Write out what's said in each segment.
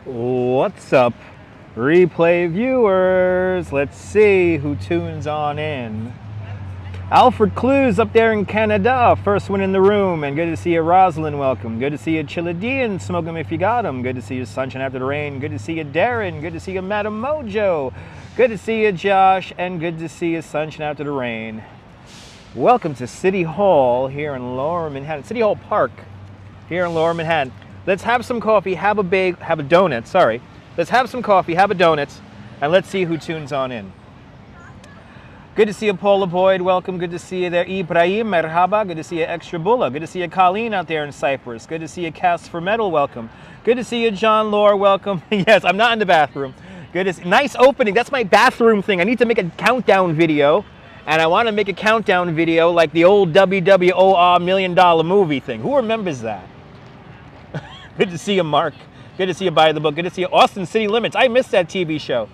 What's up, replay viewers? Let's see who tunes on in. Alfred Clues up there in Canada, first one in the room, and good to see you, Rosalind, welcome. Good to see you, Chiladian, smoke 'em if you got 'em. Good to see you, Sunshine After the Rain. Good to see you, Darren. Good to see you, Madam Mojo. Good to see you, Josh, and good to see you, Sunshine After the Rain. Welcome to City Hall here in Lower Manhattan, City Hall Park here in Lower Manhattan. Let's have some coffee, have a donut, sorry. Let's have some coffee, have a donut, and let's see who tunes on in. Good to see you, Paula Boyd, welcome. Good to see you there, Ibrahim, merhaba. Good to see you, Extra Bulla. Good to see you, Colleen out there in Cyprus. Good to see you, Cast for Metal, welcome. Good to see you, John Lore, welcome. Yes, I'm not in the bathroom. Good to see, nice opening, that's my bathroom thing. I need to make a countdown video, and I want to make a countdown video like the old WWOR $1 million movie thing. Who remembers that? Good to see you, Mark. Good to see you, Buy the Book. Good to see you, Austin City Limits. I missed that TV show.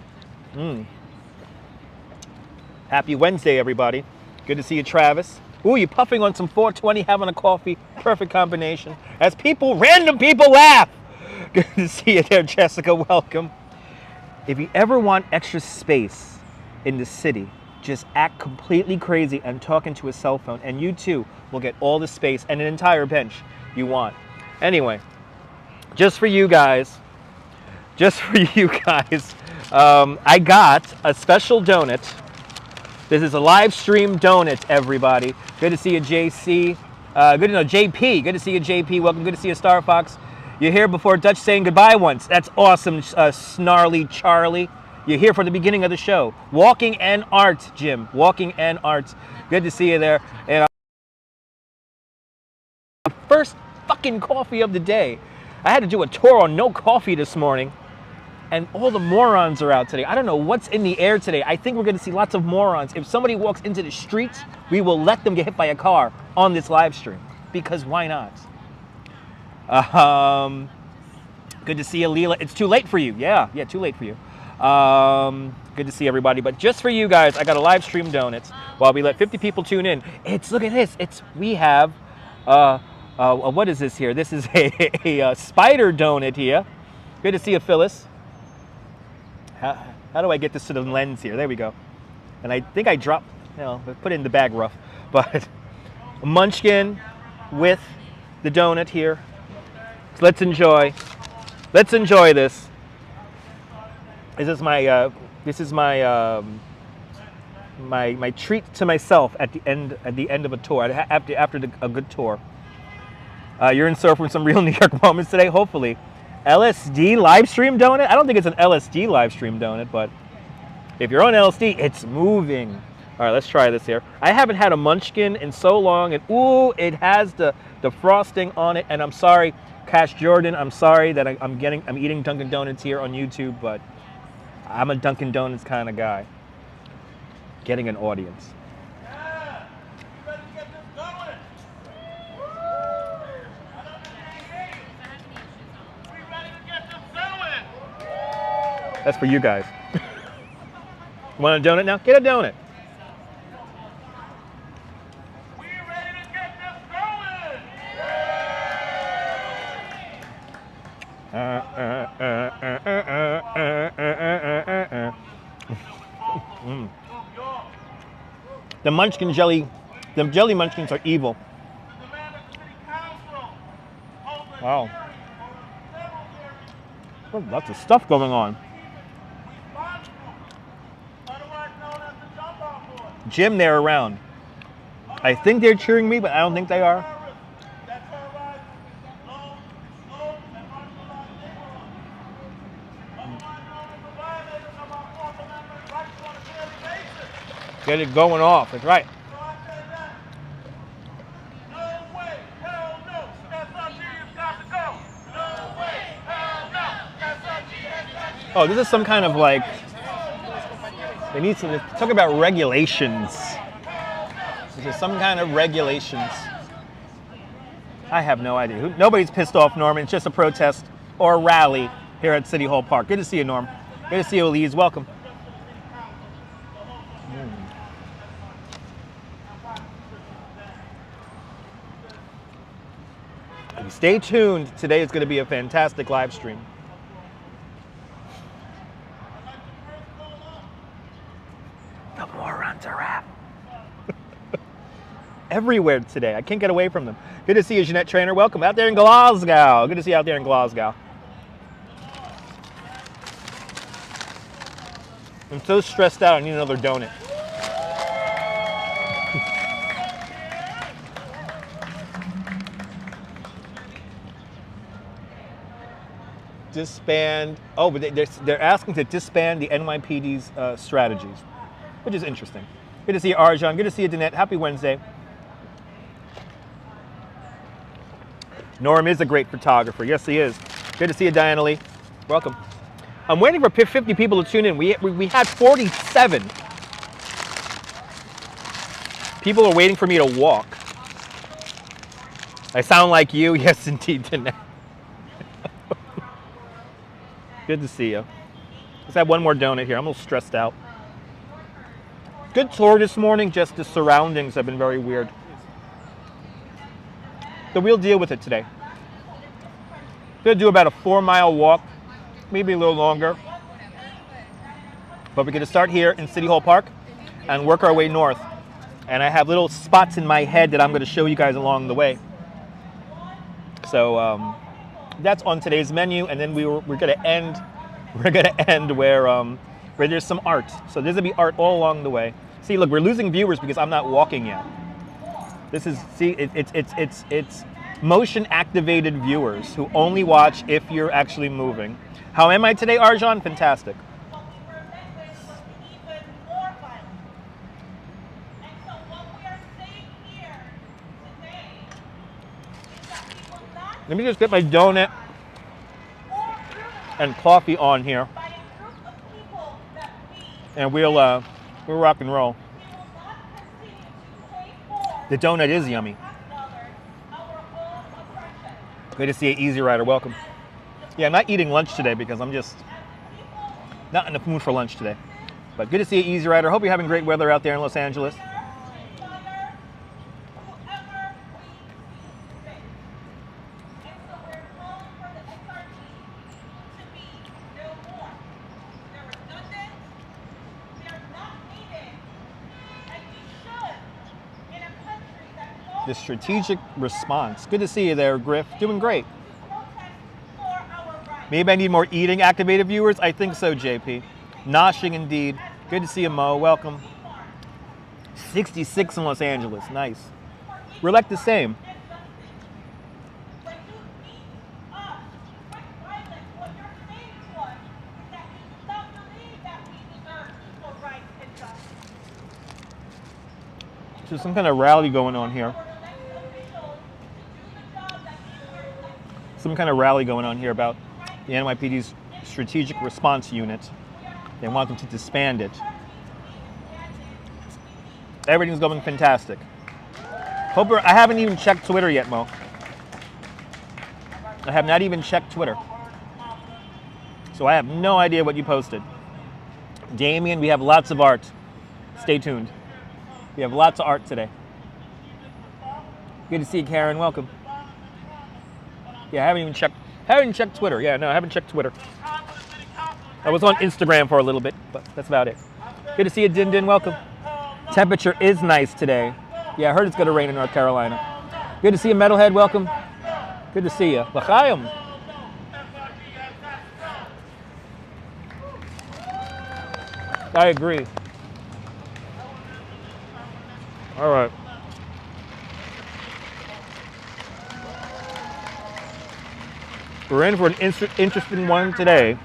Happy Wednesday, everybody. Good to see you, Travis. Ooh, you puffing on some 420, having a coffee. Perfect combination. As random people laugh. Good to see you there, Jessica. Welcome. If you ever want extra space in the city, just act completely crazy and talk into a cell phone, and you too will get all the space and an entire bench you want. Anyway. Just for you guys, I got a special donut. This is a live stream donut, everybody. Good to see you, JC. JP. Good to see you, JP. Welcome. Good to see you, Star Fox. You're here before Dutch saying goodbye once. That's awesome, Snarly Charlie. You're here for the beginning of the show. Walking and Art, Jim. Walking and Art. Good to see you there. And first fucking coffee of the day. I had to do a tour on no coffee this morning, and all the morons are out today. I don't know what's in the air today. I think we're going to see lots of morons. If somebody walks into the streets, we will let them get hit by a car on this live stream, because why not? Good to see you, Leela. It's too late for you. Yeah, too late for you. Good to see everybody. But just for you guys, I got a live stream donuts while we let 50 people tune in. Look at this. We have... what is this here? This is a spider donut here. Good to see you, Phyllis. How do I get this to the lens here? There we go. And I think I dropped, put it in the bag rough. But a munchkin with the donut here. So let's enjoy this. This is my my treat to myself at the end of a tour, after a good tour. You're in store for some real New York moments today, hopefully. LSD live stream donut? I don't think it's an LSD live stream donut, but if you're on LSD, it's moving. All right, let's try this here. I haven't had a munchkin in so long, and ooh, it has the frosting on it. And I'm sorry, Cash Jordan, I'm sorry that I'm eating Dunkin' Donuts here on YouTube, but I'm a Dunkin' Donuts kind of guy. Getting an audience. That's for you guys. Want a donut now? Get a donut. We're ready to get this going. The munchkin jelly, the jelly munchkins are evil. Wow. There's lots of stuff going on. Jim, they're around. I think they're cheering me, but I don't think they are. Get it going off, that's right. Oh, this is some kind of like... They need to talk about regulations. This is some kind of regulations. I have no idea. Nobody's pissed off, Norman. It's just a protest or a rally here at City Hall Park. Good to see you, Norm. Good to see you, Elise. Welcome. Stay tuned. Today is going to be a fantastic live stream. everywhere today. I can't get away from them. Good to see you, Jeanette Trainer. Welcome out there in Glasgow. Good to see you out there in Glasgow. I'm so stressed out, I need another donut. Disband, oh, but they're asking to disband the NYPD's strategies, which is interesting. Good to see you, Arjan. Good to see you, Danette. Happy Wednesday. Norm is a great photographer. Yes, he is. Good to see you, Diana Lee. Welcome. I'm waiting for 50 people to tune in. We had 47. People are waiting for me to walk. I sound like you? Yes, indeed, Danette. Good to see you. Let's have one more donut here. I'm a little stressed out. Good tour this morning, just the surroundings have been very weird. So we'll deal with it today. Gonna do about a 4-mile walk, maybe a little longer. But we're gonna start here in City Hall Park and work our way north. And I have little spots in my head that I'm gonna show you guys along the way. So that's on today's menu, and then we're gonna end where there's some art. So there's gonna be art all along the way. See, look, we're losing viewers because I'm not walking yet. This is, see, it's motion activated viewers who only watch if you're actually moving. How am I today, Arjan? Fantastic. Let me just get my donut and coffee on here, and we'll rock and roll. The donut is yummy. Good to see you, Easy Rider. Welcome. Yeah, I'm not eating lunch today because I'm just not in the mood for lunch today. But good to see you, Easy Rider. Hope you're having great weather out there in Los Angeles. The strategic response. Good to see you there, Griff. Doing great. Maybe I need more eating activated viewers. I think so, JP. Noshing indeed. Good to see you, Mo. Welcome. 66 in Los Angeles. Nice. We're like the same. There's some kind of rally going on here. Some kind of rally going on here about the NYPD's strategic response unit. They want them to disband it. Everything's going fantastic. I haven't even checked Twitter yet, Mo. I have not even checked Twitter. So I have no idea what you posted. Damien, we have lots of art. Stay tuned. We have lots of art today. Good to see you, Karen. Welcome. Yeah, I haven't even checked Twitter. Yeah, no, I haven't checked Twitter. I was on Instagram for a little bit, but that's about it. Good to see you, Din Din. Welcome. Temperature is nice today. Yeah, I heard it's going to rain in North Carolina. Good to see you, Metalhead. Welcome. Good to see you. L'chaim. I agree. All right. We're in for an interesting one today.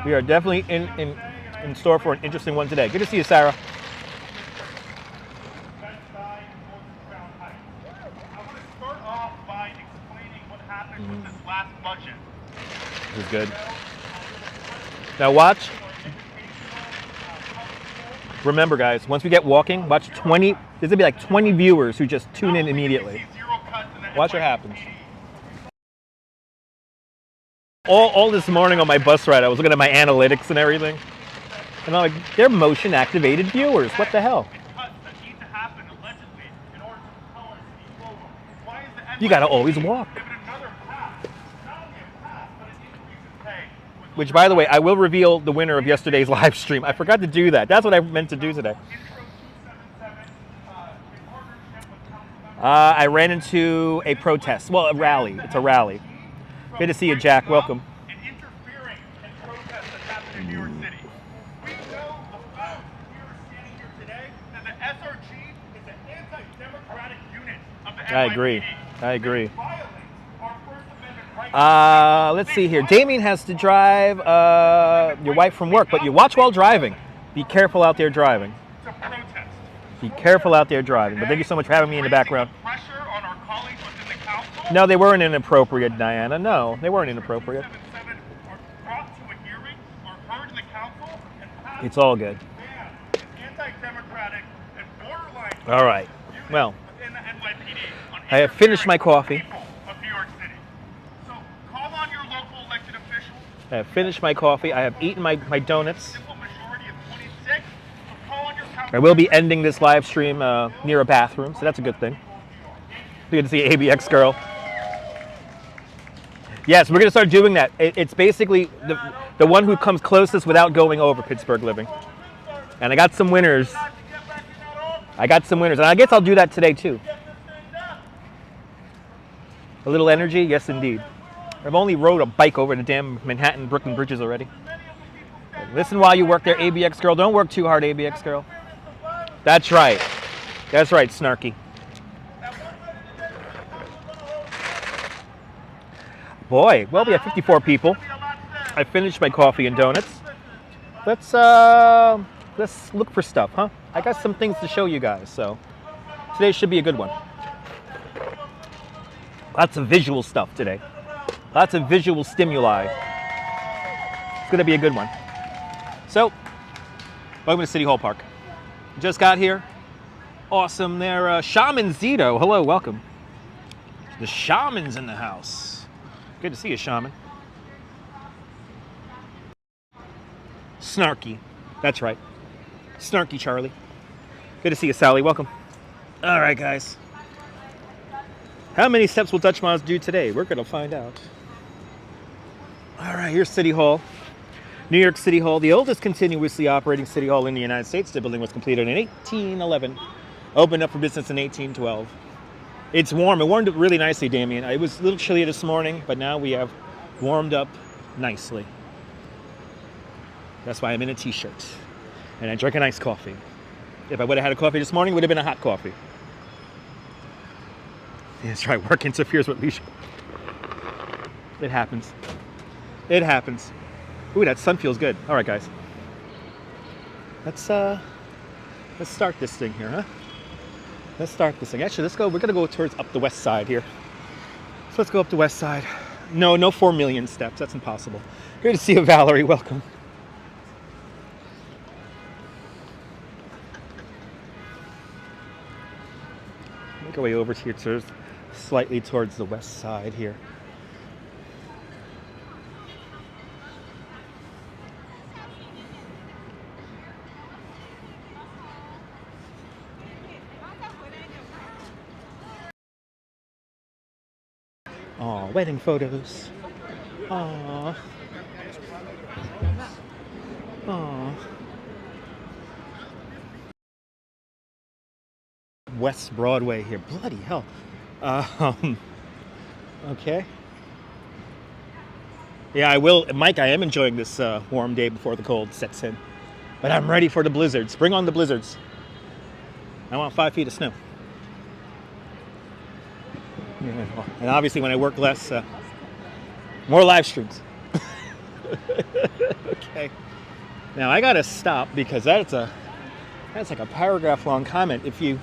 We are definitely in store for an interesting one today. Good to see you, Sarah. I want to start off by explaining what happened with this last budget. This is good. Now watch. Remember, guys, once we get walking, watch 20. There's going to be like 20 viewers who just tune in immediately. Watch what happens. All this morning on my bus ride, I was looking at my analytics and everything. And I'm like, they're motion-activated viewers. What the hell? You got to always walk. Which, by the way, I will reveal the winner of yesterday's live stream. I forgot to do that. That's what I meant to do today. I ran into a protest. Well, a rally. It's a rally. Good to see you, Jack. Welcome. And interfering in protests that happen in New York City. We know the fact here standing here today that the SRG is an anti-democratic unit of the NYPD. I agree. I agree. It violates our First Amendment rights. Let's see here. Damien has to drive your wife from work, but you watch while driving. Be careful out there driving. To protest. Be careful out there driving. But thank you so much for having me in the background. Pressure on our colleagues within the council. No, they weren't inappropriate, Diana. No, they weren't inappropriate. 277 are brought to a hearing, are heard in the council, and passed It's all good. ban is anti-democratic and borderline All right. Well, within the NYPD on I have finished my coffee. people of New York City. So call on your local elected officials. I have finished my coffee. I have eaten my donuts. Simple majority of 26. So call on your council. I will be ending this live stream near a bathroom, so that's a good thing. Good to see ABX girl. Yes, we're going to start doing that. It's basically the one who comes closest without going over Pittsburgh living. And I got some winners. And I guess I'll do that today too. A little energy? Yes, indeed. I've only rode a bike over the damn Manhattan, Brooklyn bridges already. Listen while you work there, ABX girl. Don't work too hard, ABX girl. That's right. That's right, Snarky. Boy, well, we have 54 people. I finished my coffee and donuts. Let's look for stuff, huh? I got some things to show you guys, so today should be a good one. Lots of visual stuff today. Lots of visual stimuli. It's gonna be a good one. So, welcome to City Hall Park. Just got here. Awesome there. Shaman Zito, hello, welcome. The shaman's in the house. Good to see you, Shaman. Snarky. That's right. Snarky Charlie. Good to see you, Sally. Welcome. All right, guys. How many steps will Dutch Moms do today? We're going to find out. All right, here's City Hall. New York City Hall, the oldest continuously operating city hall in the United States. The building was completed in 1811. Opened up for business in 1812. It's warm. It warmed up really nicely, Damien. It was a little chilly this morning, but now we have warmed up nicely. That's why I'm in a t-shirt. And I drink a nice coffee. If I would have had a coffee this morning, it would have been a hot coffee. That's right, work interferes with leisure. It happens. It happens. Ooh, that sun feels good. All right, guys. Let's start this thing here, huh? Let's start this thing. Actually, let's go. We're gonna go towards up the west side here. So let's go up the west side. No 4 million steps. That's impossible. Great to see you, Valerie. Welcome. Make our way over here to slightly towards the west side here. Aw, wedding photos. Aw. Aw. West Broadway here. Bloody hell. Okay. Yeah, I will. Mike, I am enjoying this warm day before the cold sets in. But I'm ready for the blizzards. Bring on the blizzards. I want 5 feet of snow. And obviously when I work less, more live streams. Okay. Now I gotta stop because that's like a paragraph long comment. If you,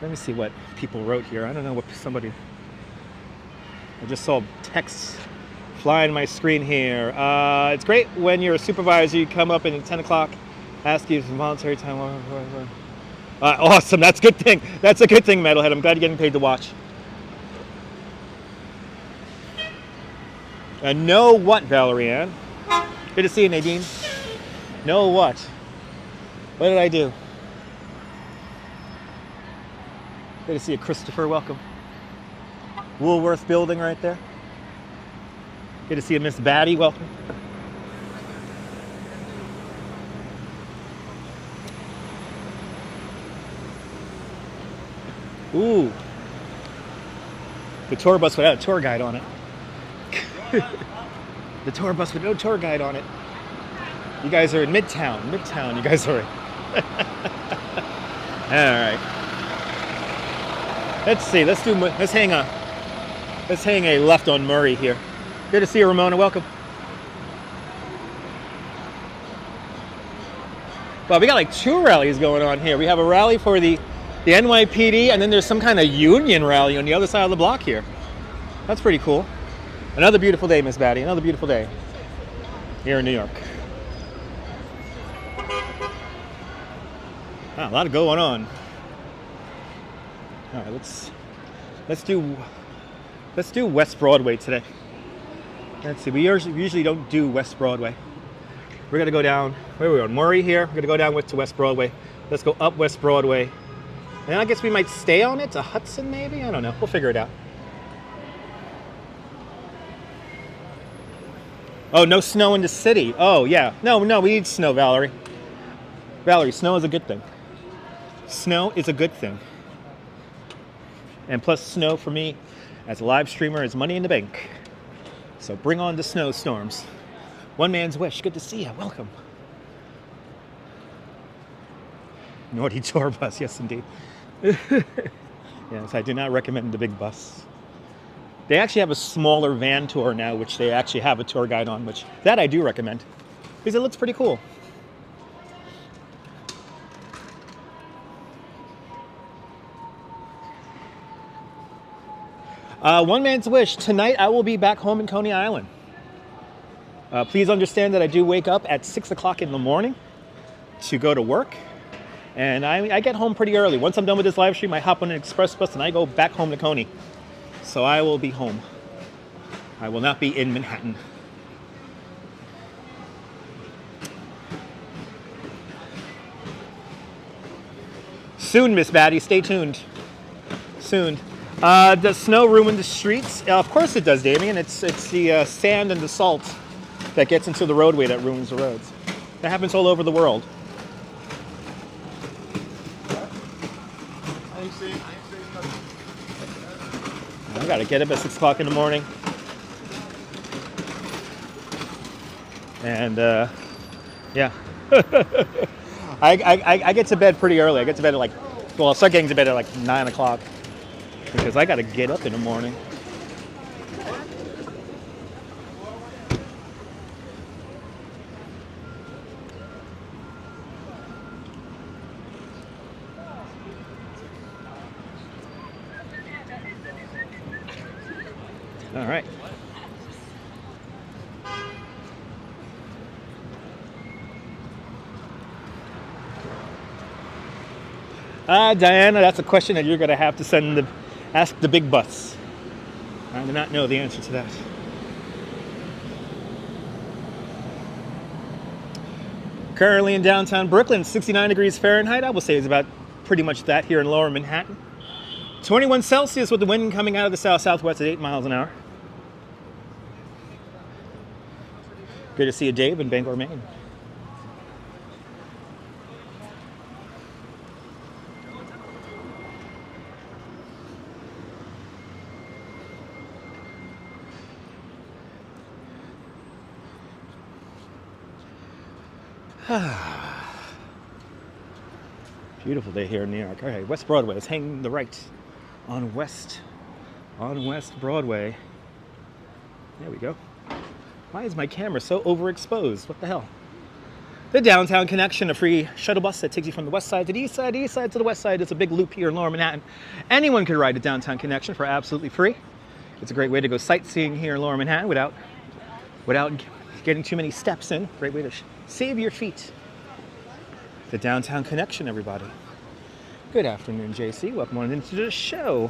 let me see what people wrote here. I don't know what somebody, I just saw text flying my screen here. It's great when you're a supervisor, you come up and at 10 o'clock, ask you for voluntary time. Awesome, that's a good thing. That's a good thing, Metalhead. I'm glad you're getting paid to watch. Know what, Valerie Ann? Good to see you, Nadine. Know what? What did I do? Good to see you, Christopher. Welcome. Woolworth building right there. Good to see you, Miss Batty. Welcome. Ooh. The tour bus without a tour guide on it. The tour bus with no tour guide on it. You guys are in Midtown. Midtown, you guys are in. All right. Let's see. Let's hang a left on Murray here. Good to see you, Ramona. Welcome. Well, we got like 2 rallies going on here. We have a rally for the NYPD, and then there's some kind of union rally on the other side of the block here. That's pretty cool. Another beautiful day, Miss Batty. Another beautiful day here in New York. Wow, a lot going on. All right, let's do West Broadway today. Let's see. We usually don't do West Broadway. We're gonna go down. Where are we on? Murray here. We're gonna go down to West Broadway. Let's go up West Broadway. And I guess we might stay on it to Hudson, maybe? I don't know. We'll figure it out. Oh, no snow in the city. Oh, yeah. No, we need snow, Valerie. Valerie, snow is a good thing. Snow is a good thing. And plus, snow for me as a live streamer is money in the bank. So bring on the snowstorms. One man's wish. Good to see you. Welcome. Naughty tour bus. Yes, indeed. Yes, I do not recommend the big bus. They actually have a smaller van tour now, which they actually have a tour guide on, which that I do recommend because it looks pretty cool. One man's wish. Tonight I will be back home in Coney Island. Please understand that I do wake up at 6 o'clock in the morning to go to work. And I get home pretty early. Once I'm done with this live stream, I hop on an express bus and I go back home to Coney. So I will be home. I will not be in Manhattan. Soon, Miss Batty. Stay tuned. Soon. Does snow ruin the streets? Of course it does, Damien. It's the sand and the salt that gets into the roadway that ruins the roads. That happens all over the world. I gotta get up at 6 o'clock in the morning. And yeah. I get to bed pretty early. I get to bed at I'll start getting to bed at 9 o'clock. Because I gotta get up in the morning. All right. Diana, that's a question that you're going to have to ask the big bus. I do not know the answer to that. Currently in downtown Brooklyn, 69 degrees Fahrenheit. I will say it's about pretty much that here in lower Manhattan. 21 Celsius with the wind coming out of the south-southwest at 8 miles an hour. Good to see you, Dave, in Bangor, Maine. Beautiful day here in New York. All right, West Broadway. Let's hang the right on West Broadway. There we go. Why is my camera so overexposed? What the hell? The Downtown Connection, a free shuttle bus that takes you from the west side to the east side to the west side. It's a big loop here in lower Manhattan. Anyone could ride the Downtown Connection for absolutely free. It's a great way to go sightseeing here in lower Manhattan without getting too many steps in. Great way to save your feet. The Downtown Connection, everybody. Good afternoon, JC. Welcome on into the show.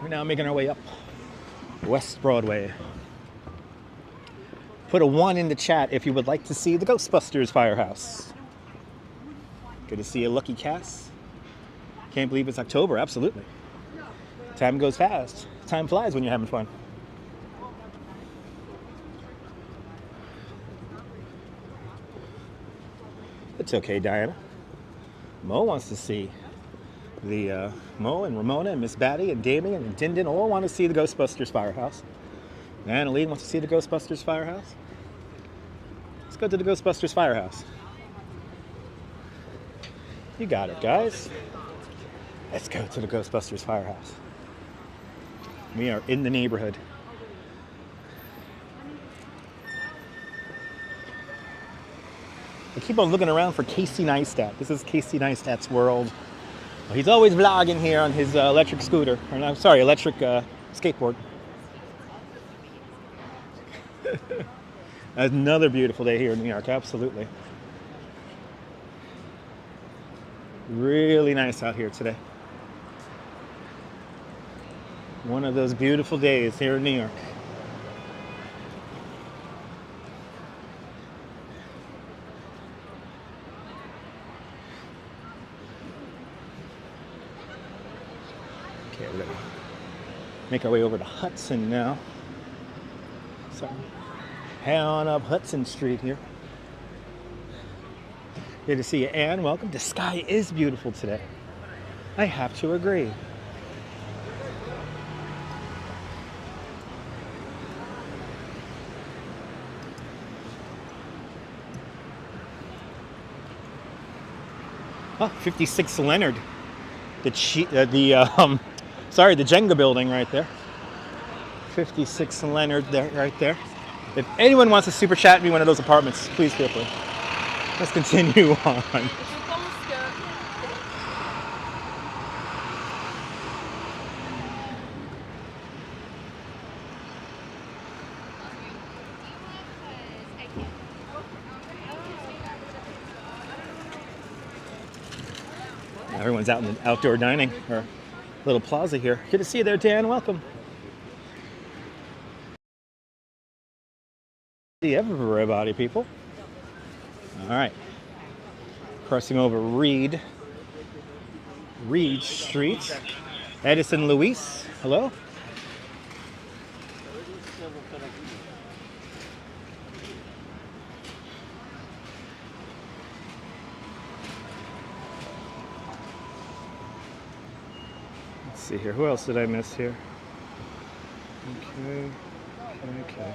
We're now making our way up West Broadway. Put a 1 in the chat if you would like to see the Ghostbusters Firehouse. Good to see you, Lucky Cass. Can't believe it's October. Absolutely. Time goes fast. Time flies when you're having fun. It's okay, Diana. Mo wants to see Mo and Ramona and Miss Batty and Damien and Dindin all want to see the Ghostbusters Firehouse. And Aline wants to see the Ghostbusters Firehouse. Let's go to the Ghostbusters Firehouse. You got it, guys. Let's go to the Ghostbusters Firehouse. We are in the neighborhood. I keep on looking around for Casey Neistat. This is Casey Neistat's world. He's always vlogging here on his electric scooter. Or no, sorry, electric skateboard. Another beautiful day here in New York, absolutely. Really nice out here today. One of those beautiful days here in New York. Okay, we're gonna make our way over to Hudson now. So, head on up Hudson Street here. Good to see you, Anne. Welcome. The sky is beautiful today. I have to agree. Oh, 56 Leonard. The Jenga building right there. 56 Leonard there, right there. If anyone wants to super chat me one of those apartments, please feel free. Let's continue on. Everyone's out in the outdoor dining or little plaza here. Good to see you there, Dan. Welcome. See everybody, people. All right. Crossing over Reed Street. Edison Luis. Hello. Let's see here. Who else did I miss here? Okay.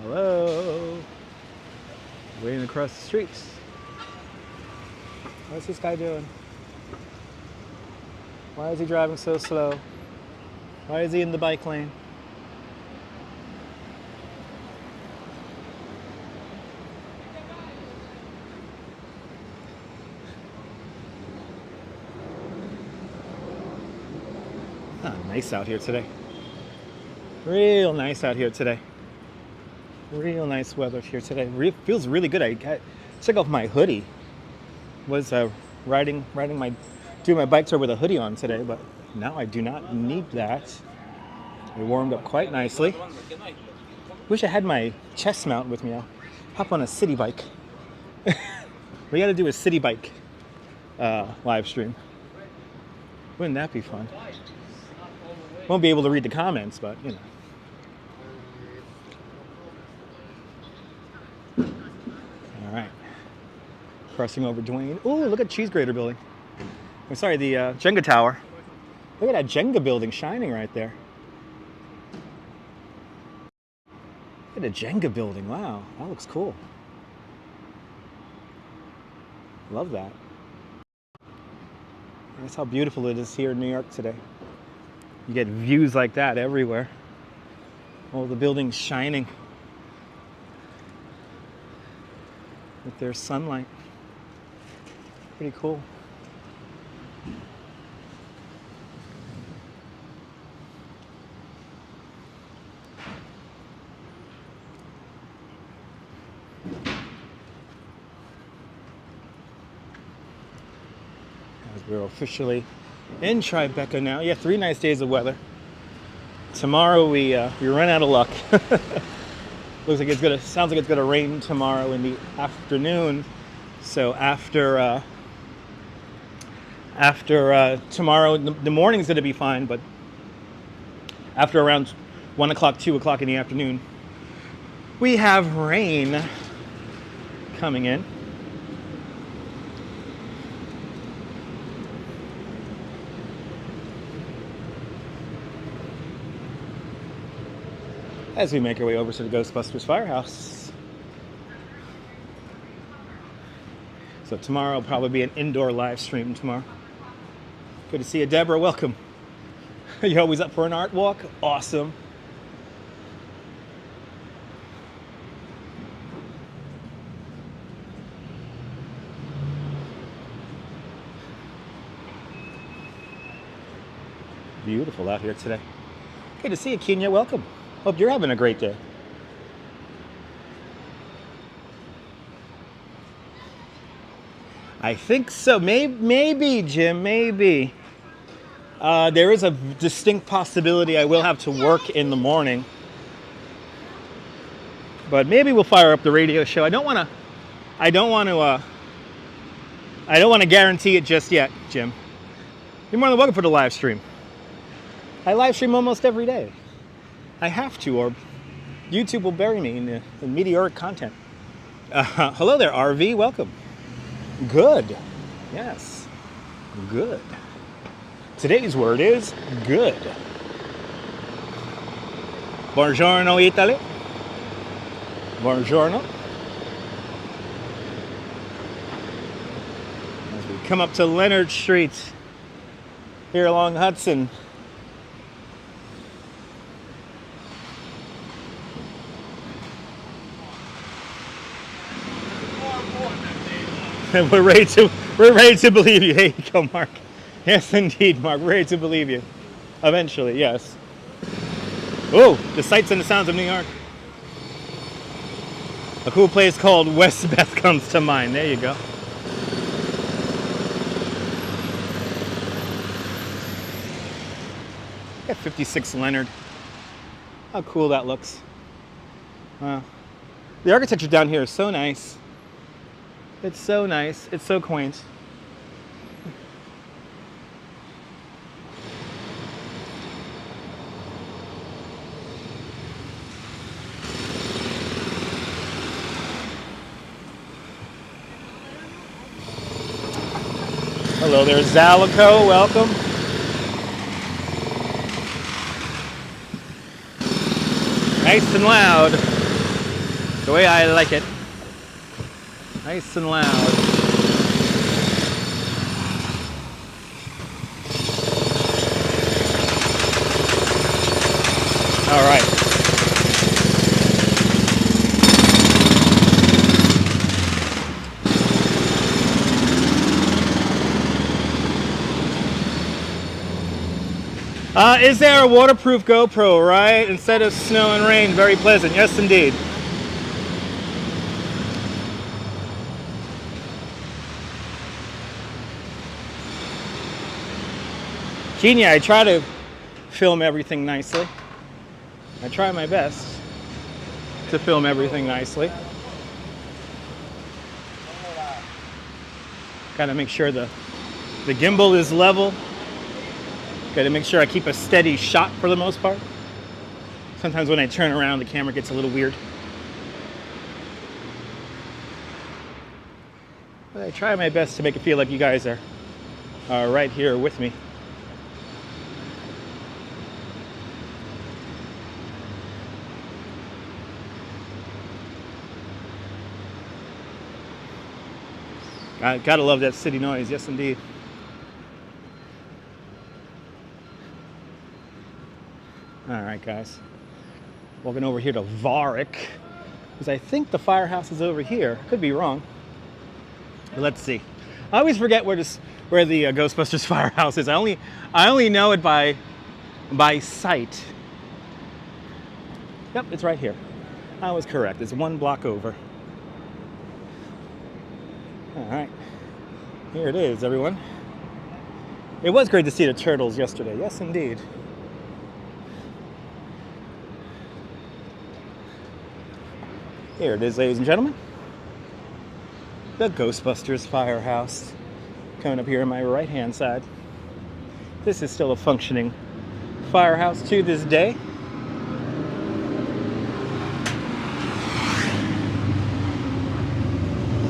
Hello. Waiting across the streets. What's this guy doing? Why is he driving so slow? Why is he in the bike lane? Ah, nice out here today. Real nice out here today. Real nice weather here today. Feels really good. I took off my hoodie. Was doing my bike tour with a hoodie on today, but now I do not need that. I warmed up quite nicely. Wish I had my chest mount with me. I'll hop on a city bike. We got to do a city bike live stream. Wouldn't that be fun? Won't be able to read the comments, but you know. All right. Crossing over Duane. Ooh, look at Cheese Grater building. I'm sorry, the Jenga tower. Look at that Jenga building shining right there. Look at the Jenga building. Wow, that looks cool. Love that. That's how beautiful it is here in New York today. You get views like that everywhere. All the buildings shining with their sunlight. Pretty cool. As we're officially in Tribeca now. Yeah, 3 nice days of weather. Tomorrow we run out of luck. Sounds like it's gonna rain tomorrow in the afternoon. So after tomorrow, the morning's gonna be fine, but after around 1 o'clock, 2 o'clock in the afternoon, we have rain coming in. as we make our way over to the Ghostbusters Firehouse. So tomorrow will probably be an indoor live stream tomorrow. Good to see you, Deborah. Welcome. You always up for an art walk? Awesome. Beautiful out here today. Good to see you, Kenya. Welcome. Hope you're having a great day. I think so. Maybe, Jim, maybe. There is a distinct possibility I will have to work in the morning. But maybe we'll fire up the radio show. I don't want to guarantee it just yet, Jim. You're more than welcome for the live stream. I live stream almost every day. I have to, or YouTube will bury me in the meteoric content. Hello there, RV. Welcome. Good. Yes. Good. Today's word is good. Buongiorno, Italy. Buongiorno. As we come up to Leonard Street here along Hudson. We're ready to believe you. Here you go, Mark. Yes, indeed, Mark. We're ready to believe you. Eventually, yes. Oh, the sights and the sounds of New York. A cool place called Westbeth comes to mind. There you go. Got 56 Leonard. How cool that looks. Wow. The architecture down here is so nice. It's so nice. It's so quaint. Hello there, Zalico. Welcome. Nice and loud. The way I like it. Nice and loud. All right. Is there a waterproof GoPro, right? Instead of snow and rain, very pleasant. Yes, indeed. Kenya, I try to film everything nicely. I try my best to film everything nicely. Gotta make sure the gimbal is level. Gotta make sure I keep a steady shot for the most part. Sometimes when I turn around, the camera gets a little weird. But I try my best to make it feel like you guys are right here with me. Gotta love that city noise, yes indeed. All right, guys. Walking over here to Warwick, because I think the firehouse is over here. Could be wrong. But let's see. I always forget where the Ghostbusters Firehouse is. I only know it by sight. Yep, it's right here. I was correct. It's one block over. All right, here it is, everyone. It was great to see the turtles yesterday. Yes, indeed. Here it is, ladies and gentlemen. The Ghostbusters Firehouse. Coming up here on my right-hand side. This is still a functioning firehouse to this day.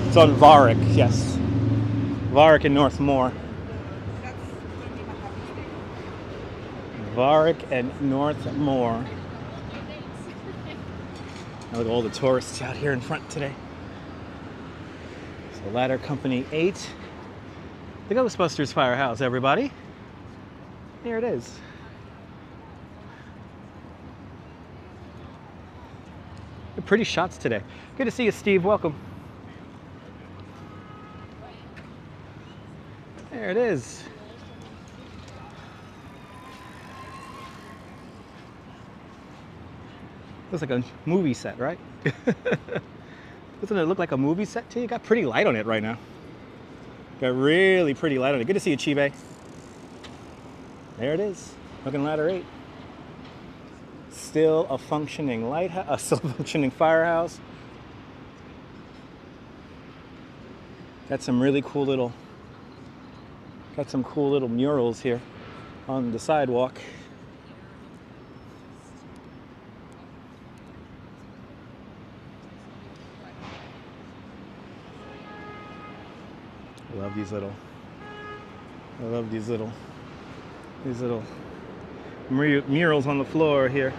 It's on Warwick, yes. Warwick and Northmore. Warwick and Northmore. Look at all the tourists out here in front today. So Ladder Company 8. The Ghostbusters Firehouse, everybody. Here it is. Good, pretty shots today. Good to see you, Steve. Welcome. There it is. Looks like a movie set, right? Doesn't it look like a movie set to you? Got pretty light on it right now. Got really pretty light on it. Good to see you, Chibe. There it is. Looking Ladder 8. Still a functioning lighthouse, still a functioning firehouse. Got some really cool little, murals here on the sidewalk. I love these little murals on the floor here.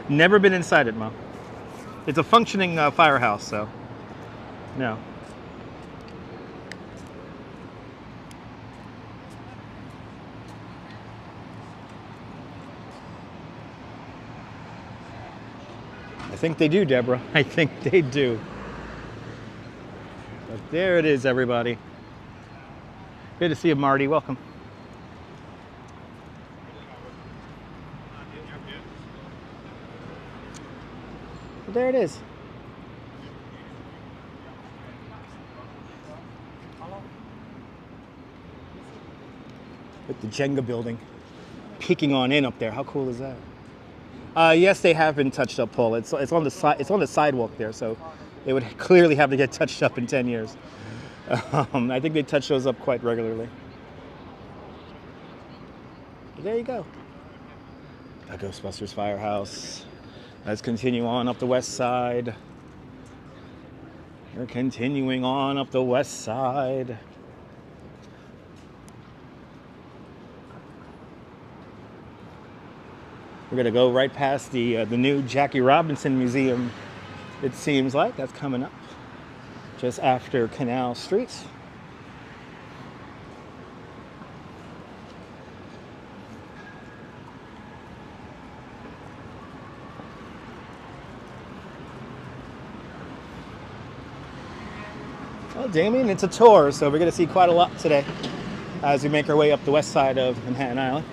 Never been inside it, Mom. It's a functioning firehouse, so no. I think they do, Deborah. I think they do. But there it is, everybody. Good to see you, Marty. Welcome. But there it is. With the Jenga building peeking on in up there. How cool is that? Yes, they have been touched up, Paul. It's on the side. It's on the sidewalk there, so they would clearly have to get touched up in 10 years. I think they touch those up quite regularly. But there you go. The Ghostbusters Firehouse. Let's continue on up the west side. We're continuing on up the west side. We're gonna go right past the new Jackie Robinson Museum. It seems like that's coming up just after Canal Street. Well, Damien, it's a tour, so we're gonna see quite a lot today as we make our way up the west side of Manhattan Island.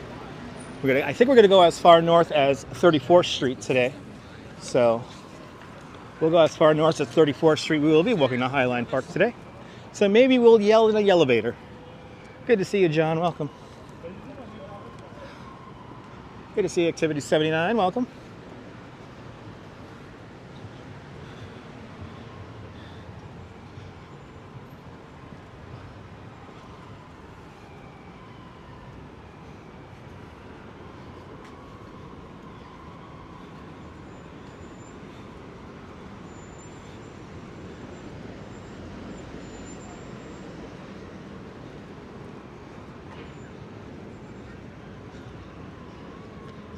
I think we're going to go as far north as 34th Street today. So we'll go as far north as 34th Street. We will be walking to Highline Park today. So maybe we'll yell in a elevator. Good to see you, John. Welcome. Good to see you, Activity 79. Welcome.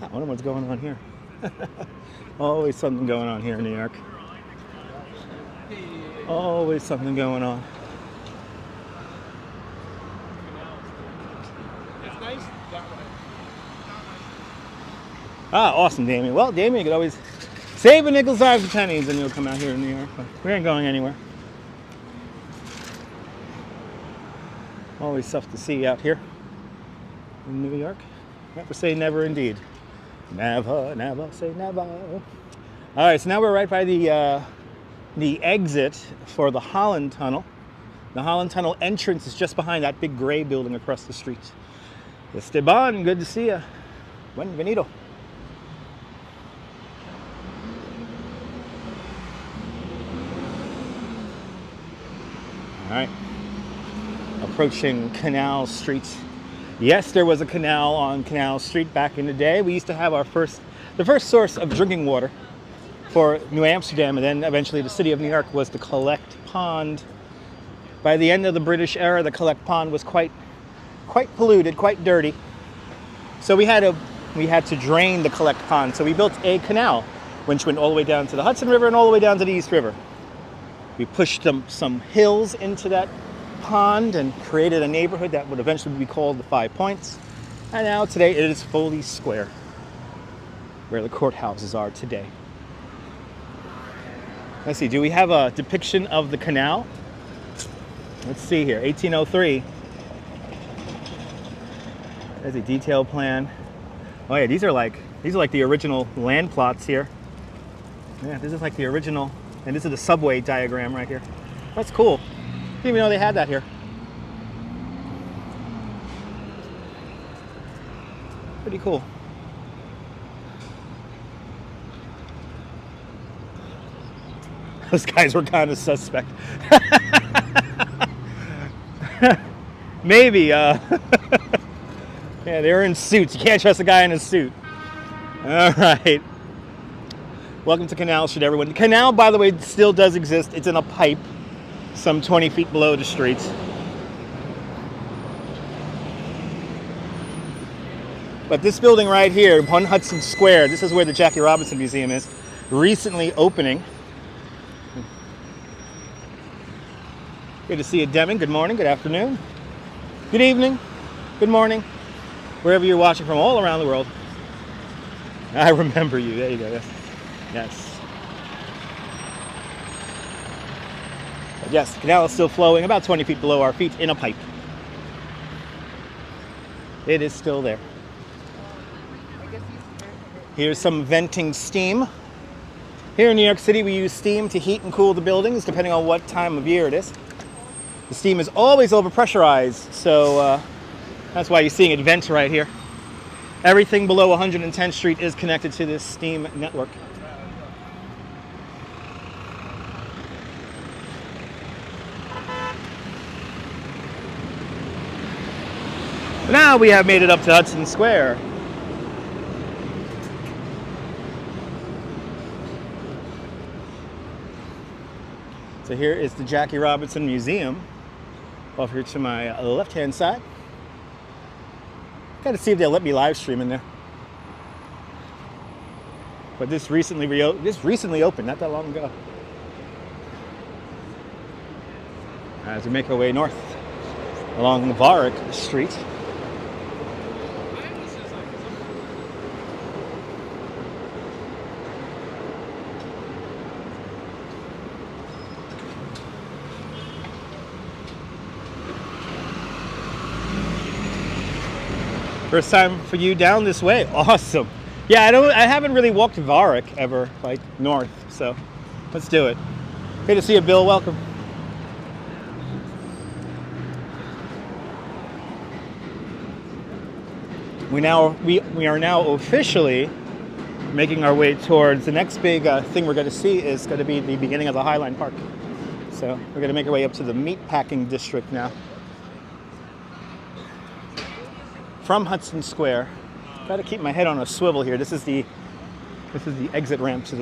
I wonder what's going on here. Always something going on here in New York. Always something going on. It's nice that way. Ah, awesome, Damien. Well, Damien, you could always save a nickel, size for pennies, and you'll come out here in New York. But we ain't going anywhere. Always stuff to see out here in New York. Never say never, indeed. Never, never say never. All right, so now we're right by the exit for the Holland Tunnel. The Holland Tunnel entrance is just behind that big gray building across the street. Esteban, good to see you. Bienvenido. All right, approaching Canal Street. Yes, there was a canal on Canal Street back in the day. We used to have the first source of drinking water for New Amsterdam, and then eventually the city of New York was the Collect Pond. By the end of the British era, the Collect Pond was quite polluted, quite dirty. So we had to we had to drain the collect pond. So we built a canal, which went all the way down to the Hudson River and all the way down to the East River. We pushed some hills into that pond and created a neighborhood that would eventually be called the 5 Points. And now today it is Foley Square, where the courthouses are today. Let's see, do we have a depiction of the canal? Let's see here, 1803. There's a detail plan. Oh yeah, these are like the original land plots here. Yeah, this is like the original, and this is the subway diagram right here. That's cool. Didn't even know they had that here. Pretty cool. Those guys were kind of suspect. Maybe. Yeah, they were in suits. You can't trust a guy in a suit. All right. Welcome to Canal Street, everyone. The canal, by the way, still does exist. It's in a pipe some 20 feet below the streets. But this building right here, 1 Hudson Square, this is where the Jackie Robinson Museum is, recently opening. Good to see you, Deming. Good morning, good afternoon, good evening, good morning, wherever you're watching from all around the world. I remember you. There you go. Yes. But yes, the canal is still flowing about 20 feet below our feet in a pipe. It is still there. Here's some venting steam. Here in New York City, we use steam to heat and cool the buildings, depending on what time of year it is. The steam is always overpressurized, so that's why you're seeing it vent right here. Everything below 110th Street is connected to this steam network. Now we have made it up to Hudson Square. So here is the Jackie Robinson Museum, off here to my left-hand side. Got to see if they'll let me live stream in there. But this recently opened, not that long ago. As we make our way north along Varick Street. First time for you down this way. Awesome. Yeah, I haven't really walked Varick ever, like north, so let's do it. Great to see you, Bill. Welcome. We are now officially making our way towards the next big thing we're going to see is going to be the beginning of the Highline Park. So we're going to make our way up to the Meatpacking District now. From Hudson Square. Got to keep my head on a swivel here. This is the exit ramp to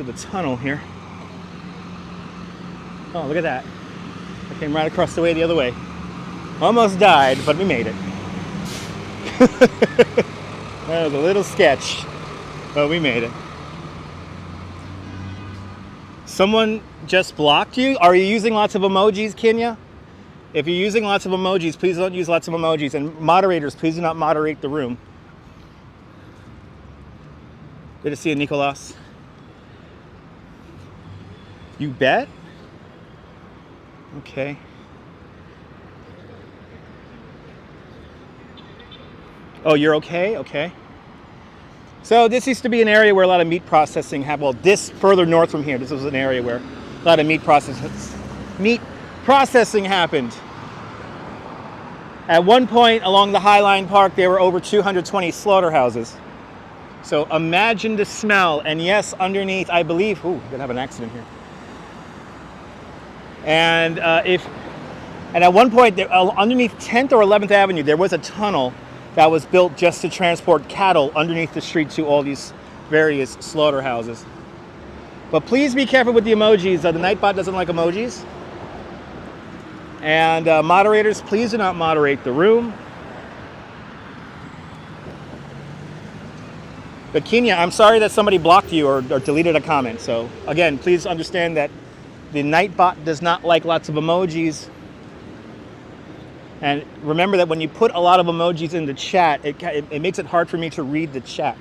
the tunnel here. Oh, look at that. I came right across the way the other way. Almost died, but we made it. That was a little sketch, but we made it. Someone just blocked you? Are you using lots of emojis, Kenya? If you're using lots of emojis, please don't use lots of emojis. And moderators, please do not moderate the room. Good to see you, Nicolas. You bet? Okay. Oh, you're okay? Okay. So this used to be an area where a lot of meat processing happened. Well, this further north from here, this was an area where a lot of meat processing happened. At one point along the Highline Park, there were over 220 slaughterhouses. So imagine the smell. And yes, underneath, I believe, ooh, we're gonna have an accident here. And at one point, underneath 10th or 11th Avenue, there was a tunnel that was built just to transport cattle underneath the street to all these various slaughterhouses. But please be careful with the emojis. The Nightbot doesn't like emojis. And moderators, please do not moderate the room. But Kenya, I'm sorry that somebody blocked you or deleted a comment. So again, please understand that the Nightbot does not like lots of emojis. And remember that when you put a lot of emojis in the chat, it makes it hard for me to read the chat.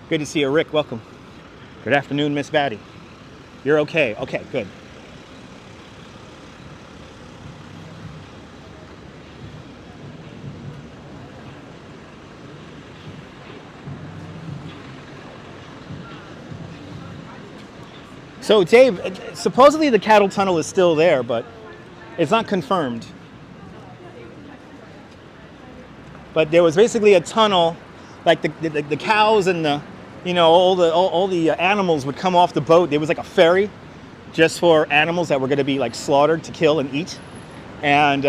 Good to see you, Rick. Welcome. Good afternoon, Miss Batty. You're okay. Okay, good. So Dave, supposedly the cattle tunnel is still there, but it's not confirmed. But there was basically a tunnel, like the cows and the, you know, all the animals would come off the boat. There was like a ferry just for animals that were going to be like slaughtered to kill and eat. And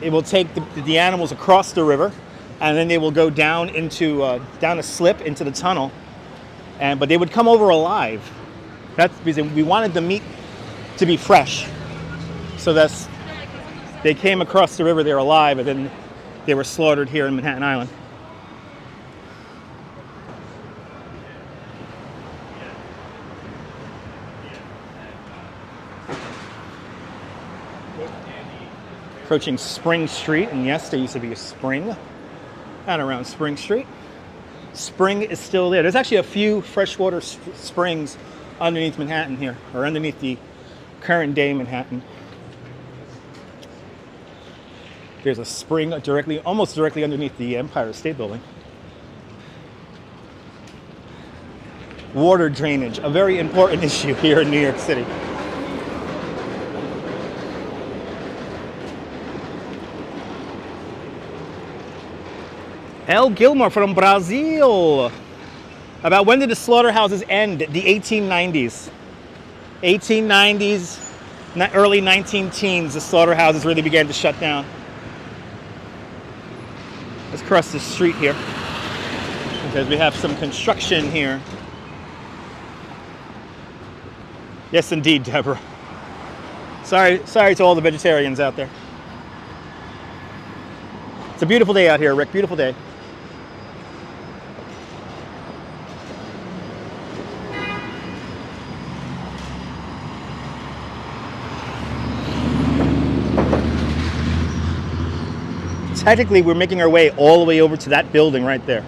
it will take the animals across the river, and then they will go down into down a slip into the tunnel. But they would come over alive. That's because we wanted the meat to be fresh. So they came across the river, they're alive, and then they were slaughtered here in Manhattan Island. Approaching Spring Street, and yes, there used to be a spring and around Spring Street. Spring is still there. There's actually a few freshwater springs underneath Manhattan here, or underneath the current day Manhattan. There's a spring almost directly underneath the Empire State Building. Water drainage, a very important issue here in New York City. El Gilmore from Brazil. About when did the slaughterhouses end? The 1890s. 1890s, early 19-teens, the slaughterhouses really began to shut down. Let's cross the street here because we have some construction here. Yes, indeed, Deborah. Sorry to all the vegetarians out there. It's a beautiful day out here, Rick. Beautiful day. Technically, we're making our way all the way over to that building right there.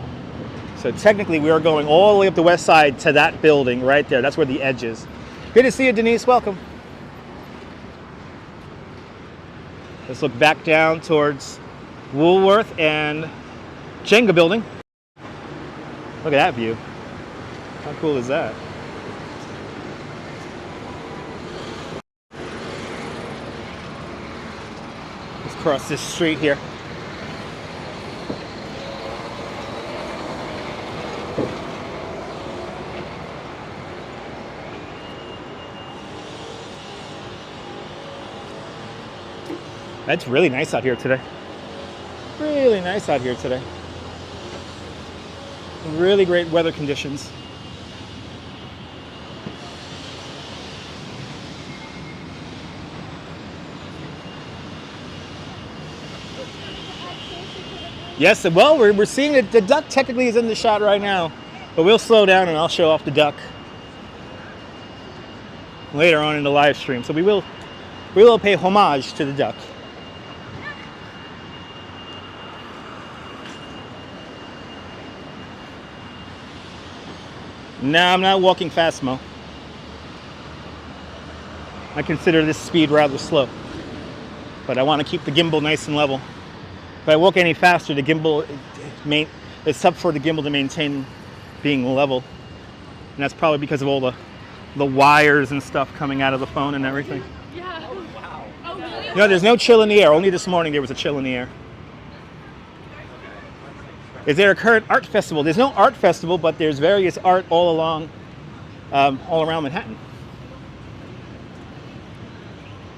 So technically, we are going all the way up the west side to that building right there. That's where the edge is. Good to see you, Denise. Welcome. Let's look back down towards Woolworth and Jenga building. Look at that view. How cool is that? Let's cross this street here. It's really nice out here today. Really nice out here today. Really great weather conditions. Yes, well, we're seeing it. The duck technically is in the shot right now, but we'll slow down and I'll show off the duck later on in the live stream. So we will pay homage to the duck. No, I'm not walking fast, Mo. I consider this speed rather slow, but I want to keep the gimbal nice and level. If I walk any faster, the gimbal, it's tough for the gimbal to maintain being level, and that's probably because of all the wires and stuff coming out of the phone and everything. Yeah. Oh, wow. Oh, really? No, there's no chill in the air. Only this morning there was a chill in the air. Is there a current art festival? There's no art festival, but there's various art all around Manhattan.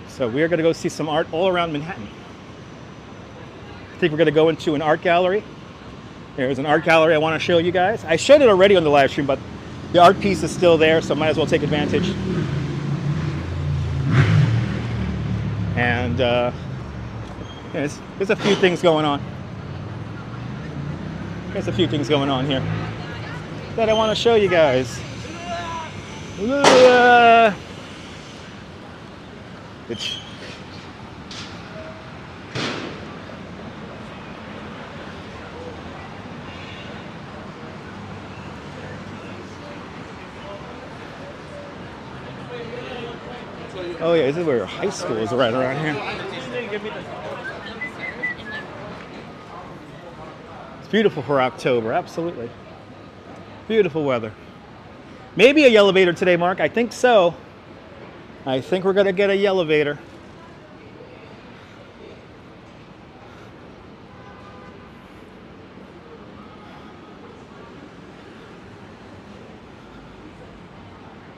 So we're going to go see some art all around Manhattan. I think we're going to go into an art gallery. There's an art gallery I want to show you guys. I showed it already on the live stream, but the art piece is still there, so might as well take advantage. And there's a few things going on. There's a few things going on here. that I want to show you guys. It's oh yeah, this is where high school is, right around here. It's beautiful for October, absolutely. Beautiful weather. Maybe a elevator today, Mark. I think so. I think we're gonna get a elevator.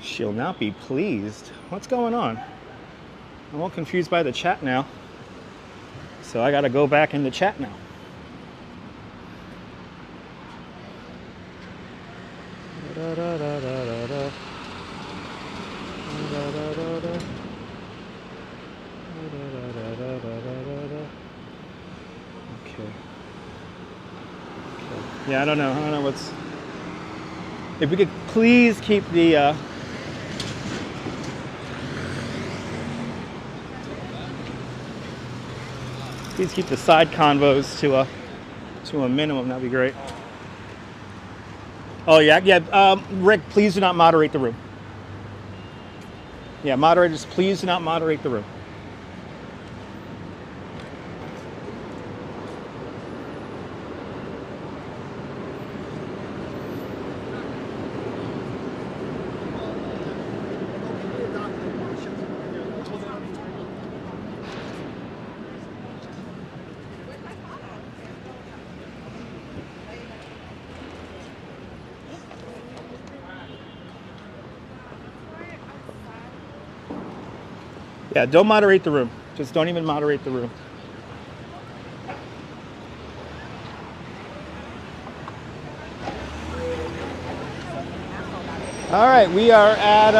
She'll not be pleased. What's going on? I'm all confused by the chat now. So I gotta go back in the chat now. Okay. Yeah, I don't know what's... If we could please keep the... Please keep the side convos to a minimum. That'd be great. Oh yeah. Rick, please do not moderate the room. Yeah, moderators, please do not moderate the room. Yeah, don't moderate the room. Just don't even moderate the room. All right, we are at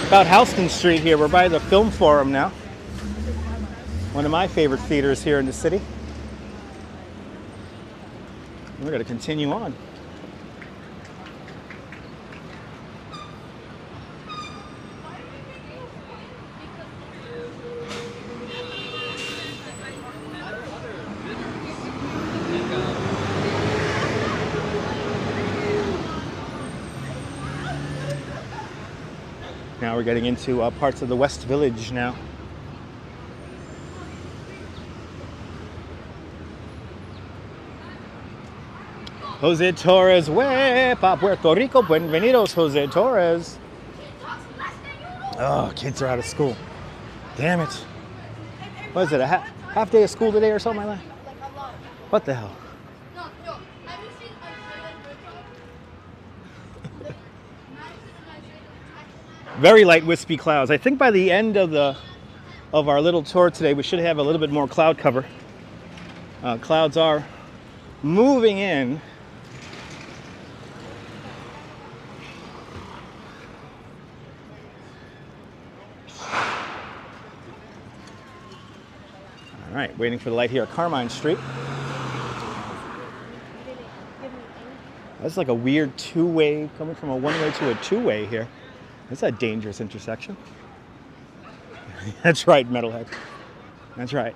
about Hudson Street here. We're by the Film Forum now. One of my favorite theaters here in the city. We're going to continue on. Now we're getting into parts of the West Village now. Jose Torres, pa Puerto Rico, bienvenidos, Jose Torres. Oh, kids are out of school. Damn it. What is it, a half day of school today or something like that? What the hell? Very light wispy clouds. I think by the end of our little tour today, we should have a little bit more cloud cover. Clouds are moving in. All right, waiting for the light here at Carmine Street. That's like a weird two-way, coming from a one-way to a two-way here. That's a dangerous intersection. That's right, metalhead. That's right.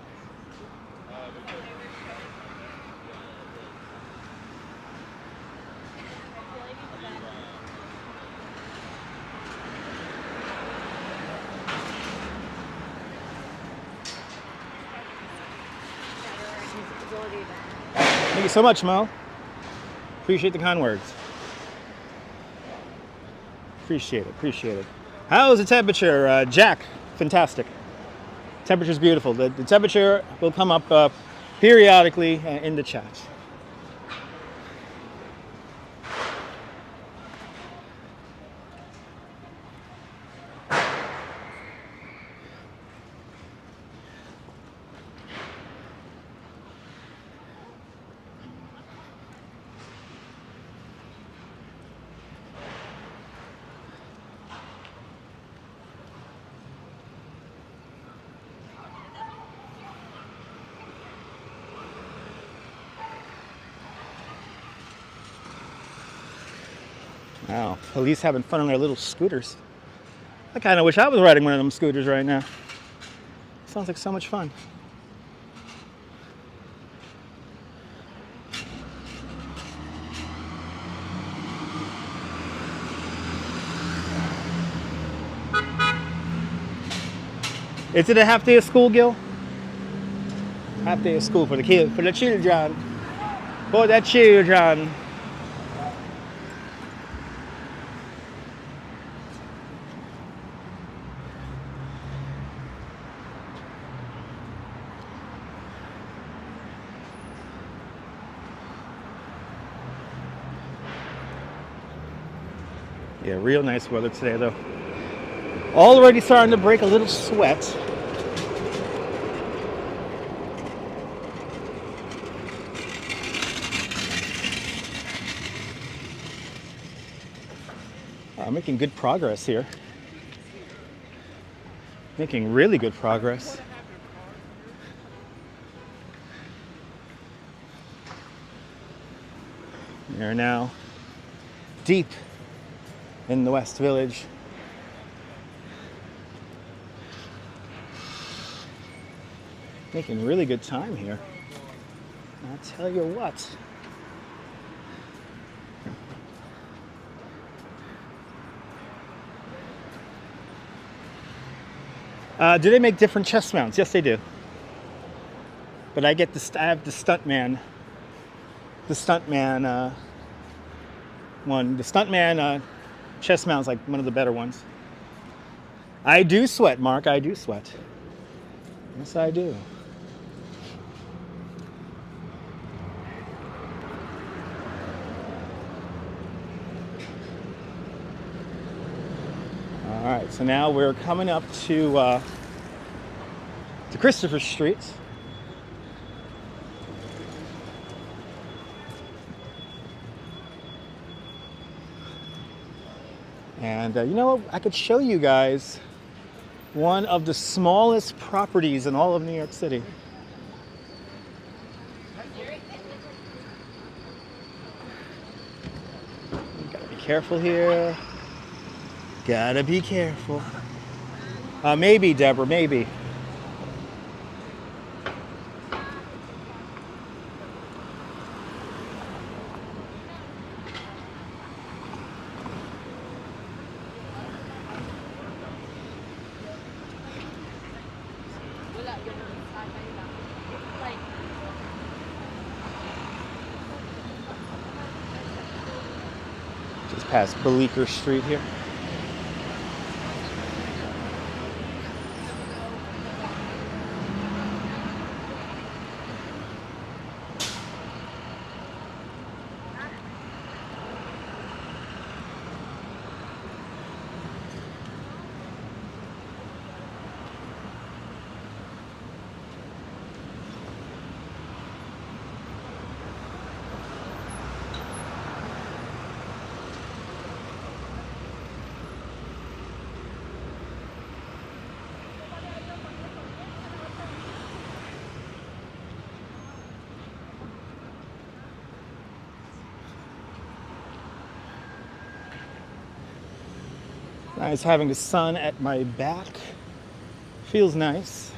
Thank you so much, Mo. Appreciate the kind words. Appreciate it. How's the temperature, Jack? Fantastic. Temperature's beautiful. The temperature will come up periodically in the chat. Wow, police having fun on their little scooters. I kind of wish I was riding one of them scooters right now. Sounds like so much fun. Is it a half day of school, Gil? Half day of school for the kids, for the children. For the children. Yeah, real nice weather today, though. Already starting to break a little sweat. I'm making good progress here. Making really good progress. We are now deep in the West Village. Making really good time here. I'll tell you what. Do they make different chest mounts? Yes, they do. But I get I have the Stuntman one. The Stuntman chest mount is like one of the better ones. I do sweat, Mark. I do sweat. Yes, I do. All right, so now we're coming up to Christopher Street. And you know what? I could show you guys one of the smallest properties in all of New York City. You gotta be careful here. Gotta be careful. Maybe, Deborah, maybe. Just past Bleecker Street here. Nice having the sun at my back. Feels nice.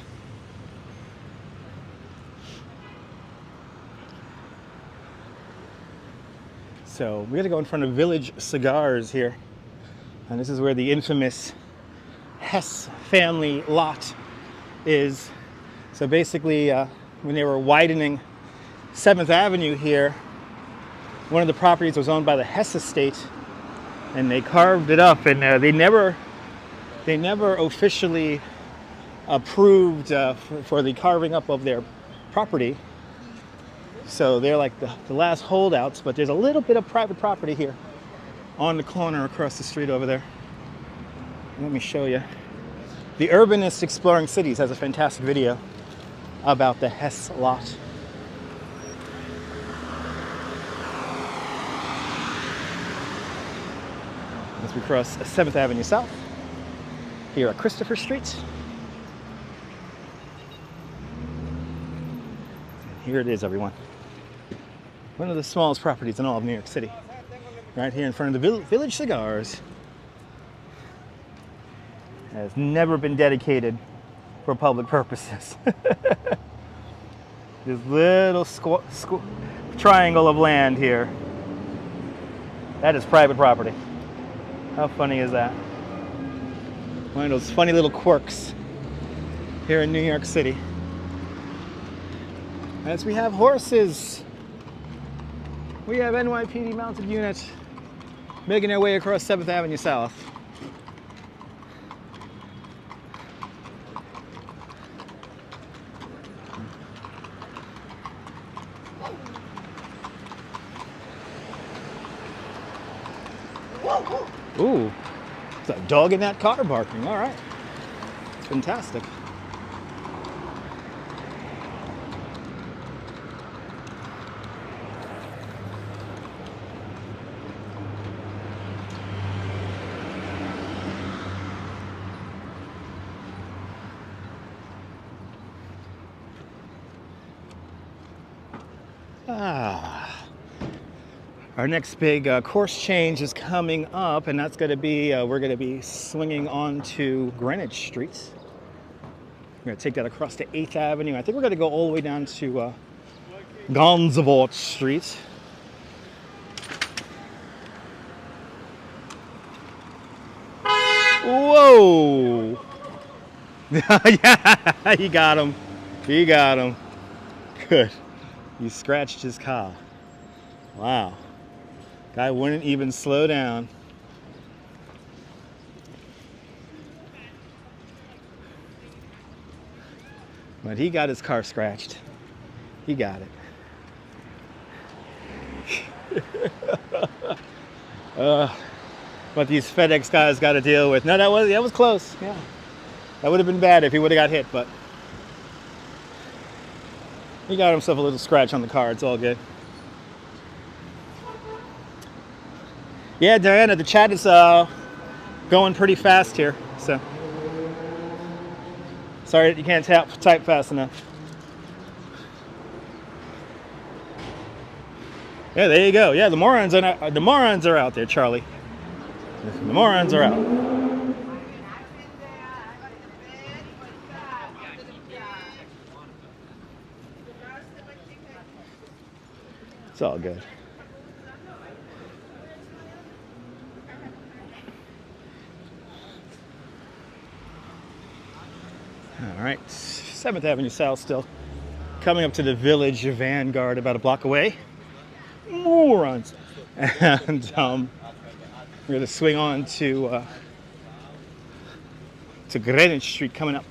So we gotta go in front of Village Cigars here. And this is where the infamous Hess family lot is. So basically, when they were widening 7th Avenue here, one of the properties was owned by the Hess estate, and they carved it up, and they never officially approved for the carving up of their property. So they're like the last holdouts, but there's a little bit of private property here on the corner across the street over there. Let me show you. The Urbanist Exploring Cities has a fantastic video about the Hess lot. As we cross 7th Avenue South here at Christopher Street. Here it is, everyone. One of the smallest properties in all of New York City. right here in front of the Village Cigars. Has never been dedicated for public purposes. This little triangle of land here. That is private property. How funny is that? One of those funny little quirks here in New York City. As we have horses, we have NYPD mounted units making their way across 7th Avenue South. Ooh, there's a dog in that car barking. All right, fantastic. Our next big course change is coming up, and that's going to be, we're going to be swinging onto Greenwich Street. We're going to take that across to 8th Avenue. I think we're going to go all the way down to Gansevoort Street. Whoa! Yeah, he got him. He got him. Good. He scratched his car. Wow. Guy wouldn't even slow down. But he got his car scratched. He got it. What these FedEx guys got to deal with. No, that was close. Yeah. That would have been bad if he would have got hit, but he got himself a little scratch on the car. It's all good. Yeah, Diana, the chat is going pretty fast here, so sorry that you can't type fast enough. Yeah, there you go. Yeah, the morons are out there, Charlie. The morons are out. It's all good. All right, 7th Avenue South still. Coming up to the Village Vanguard about a block away. Morons. And we're going to swing on to Greenwich Street coming up.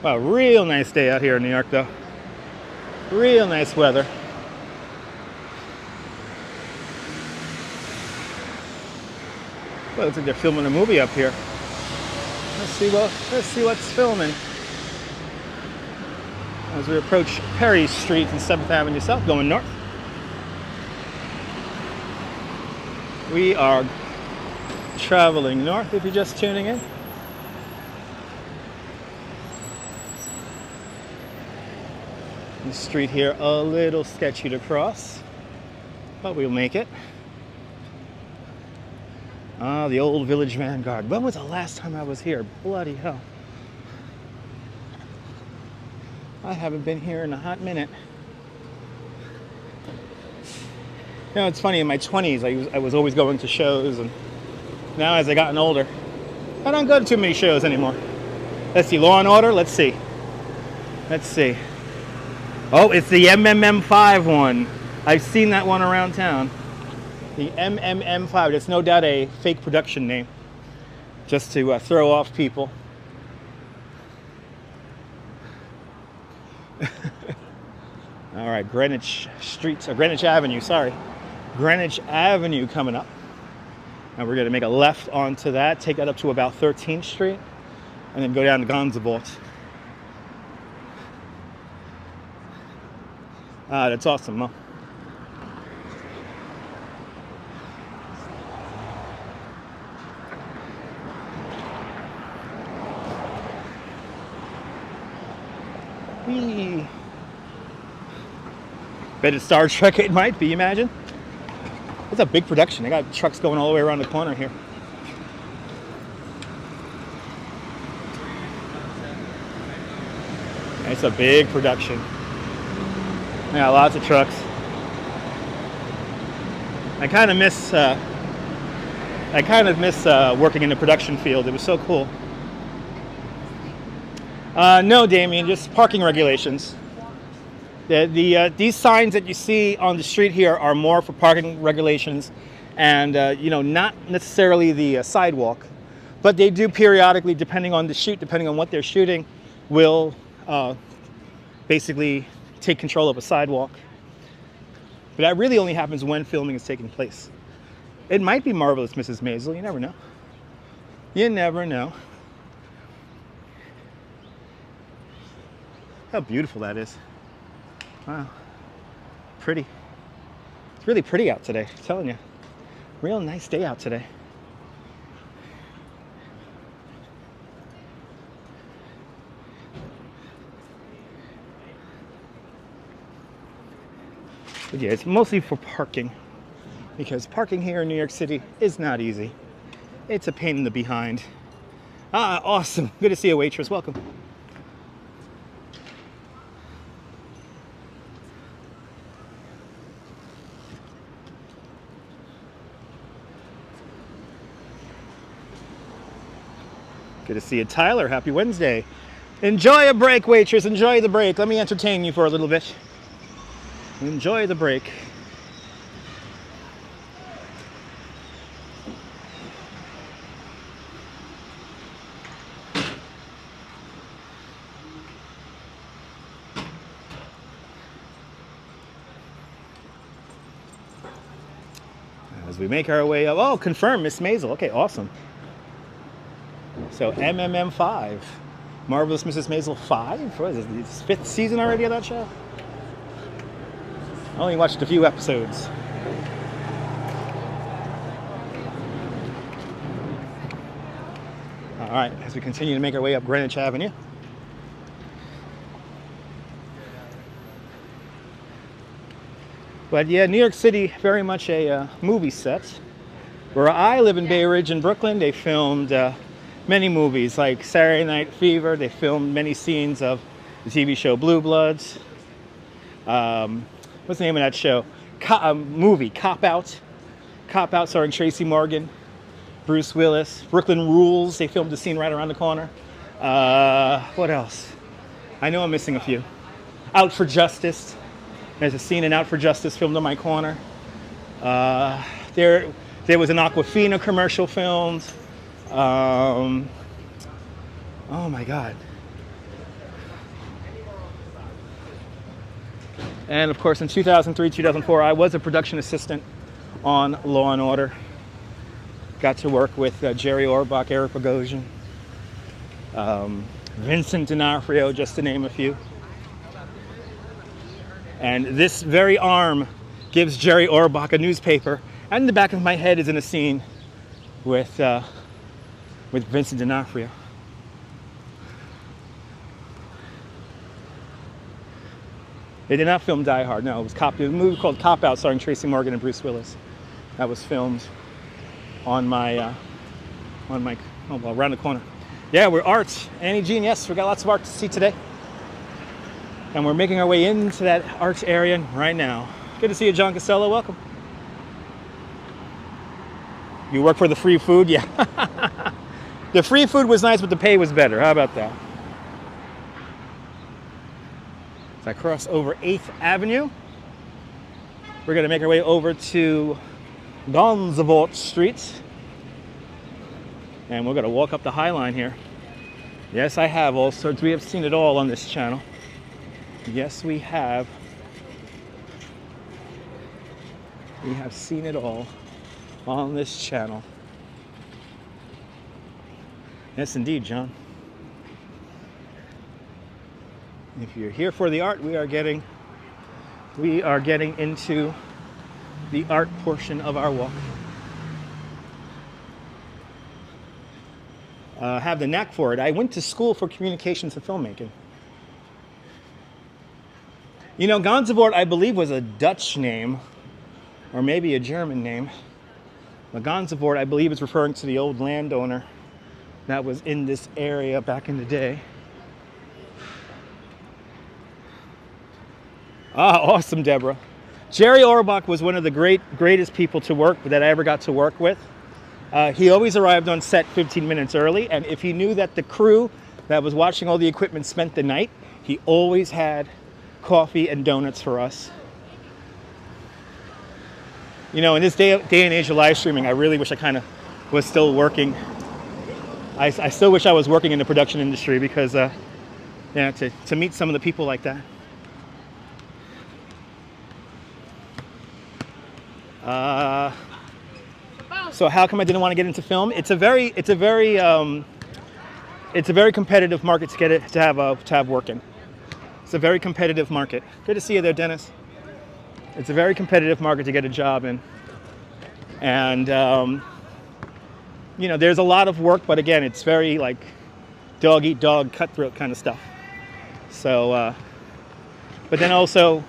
Wow, real nice day out here in New York though. Real nice weather. Well, looks like they're filming a movie up here. Let's see what's filming. As we approach Perry Street and 7th Avenue South, going north. We are traveling north if you're just tuning in. The street here a little sketchy to cross, but we'll make it. Ah, the old Village Vanguard. When was the last time I was here? Bloody hell. I haven't been here in a hot minute. You know, it's funny, in my 20s, I was always going to shows, and now as I've gotten older, I don't go to too many shows anymore. Let's see, Law and Order, let's see. Let's see. Oh, it's the MMM5 one. I've seen that one around town. The MMM5. It's no doubt a fake production name, just to throw off people. All right, Greenwich Street, or Greenwich Avenue, sorry. Greenwich Avenue coming up. And we're going to make a left onto that, take that up to about 13th Street, and then go down to Gansevoort. Ah, that's awesome, huh? Whee! Bet it's Star Trek. It might be. Imagine. It's a big production. They got trucks going all the way around the corner here. It's a big production. Yeah, lots of trucks. I kind of miss working in the production field. It was so cool. No, Damien, just parking regulations. These signs that you see on the street here are more for parking regulations, and not necessarily the sidewalk, but they do periodically, depending on the shoot, depending on what they're shooting, will basically take control of a sidewalk. But that really only happens when filming is taking place. It might be Marvelous Mrs. Maisel. You never know. You never know. How beautiful that is. Wow. Pretty. It's really pretty out today, I'm telling you. Real nice day out today. But yeah, it's mostly for parking, because parking here in New York City is not easy. It's a pain in the behind. Ah, awesome. Good to see you, waitress. Welcome. Good to see you, Tyler. Happy Wednesday. Enjoy a break, waitress. Enjoy the break. Let me entertain you for a little bit. Enjoy the break. As we make our way up. Oh, confirm, Miss Maisel. Okay, awesome. So MMM5. Marvelous Mrs. Maisel 5? What is this? 5th season already of that show? I only watched a few episodes. All right, as we continue to make our way up Greenwich Avenue. But yeah, New York City, very much a movie set. Where I live in Bay Ridge in Brooklyn, they filmed many movies like Saturday Night Fever. They filmed many scenes of the TV show Blue Bloods. What's the name of that show? Movie, Cop Out. Cop Out starring Tracy Morgan, Bruce Willis. Brooklyn Rules, they filmed the scene right around the corner. What else? I know I'm missing a few. Out for Justice. There's a scene in Out for Justice filmed on my corner. There was an Aquafina commercial filmed. Oh my God. And of course, in 2003, 2004, I was a production assistant on Law and Order. Got to work with Jerry Orbach, Eric Bogosian, Vincent D'Onofrio, just to name a few. And this very arm gives Jerry Orbach a newspaper, and the back of my head is in a scene with Vincent D'Onofrio. They did not film Die Hard. No, it was a movie called Cop Out starring Tracy Morgan and Bruce Willis. That was filmed on my around the corner. Yeah, we're art. Annie Jean, yes, we got lots of art to see today. And we're making our way into that art area right now. Good to see you, John Costello. Welcome. You work for the free food? Yeah. The free food was nice, but the pay was better. How about that? As I cross over 8th Avenue, we're going to make our way over to Gansevoort Street. And we're going to walk up the High Line here. Yes, I have all sorts. We have seen it all on this channel. Yes, we have. We have seen it all on this channel. Yes, indeed, John. If you're here for the art, we are getting into the art portion of our walk. Have the knack for it. I went to school for communications and filmmaking. You know, Gansevoort, I believe, was a Dutch name, or maybe a German name. But Gansevoort, I believe, is referring to the old landowner that was in this area back in the day. Ah, awesome, Deborah. Jerry Orbach was one of the greatest people to work that I ever got to work with. He always arrived on set 15 minutes early, and if he knew that the crew that was watching all the equipment spent the night, he always had coffee and donuts for us. You know, in this day and age of live streaming, I really wish I kind of was still working. I still wish I was working in the production industry because, yeah, to meet some of the people like that. So how come I didn't want to get into film? It's a very competitive market to have work in. It's a very competitive market. Good to see you there, Dennis. It's a very competitive market to get a job in. And, you know, there's a lot of work, but again, it's very like dog eat dog, cutthroat kind of stuff. So, but then also,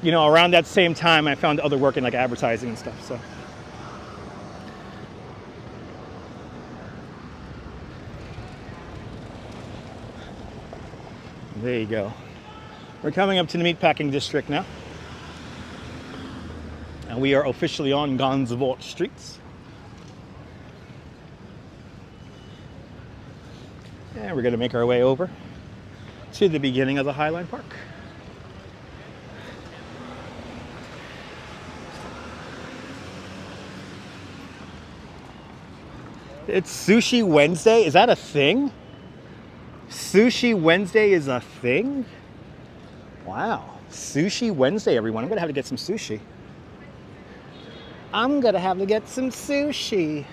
you know, around that same time, I found other work in like advertising and stuff, so. There you go. We're coming up to the Meatpacking District now. And we are officially on Gansevoort Street. And we're going to make our way over to the beginning of the Highline Park. It's Sushi Wednesday? Is that a thing? Sushi Wednesday is a thing? Wow. Sushi Wednesday, everyone. I'm going to have to get some sushi. I'm going to have to get some sushi.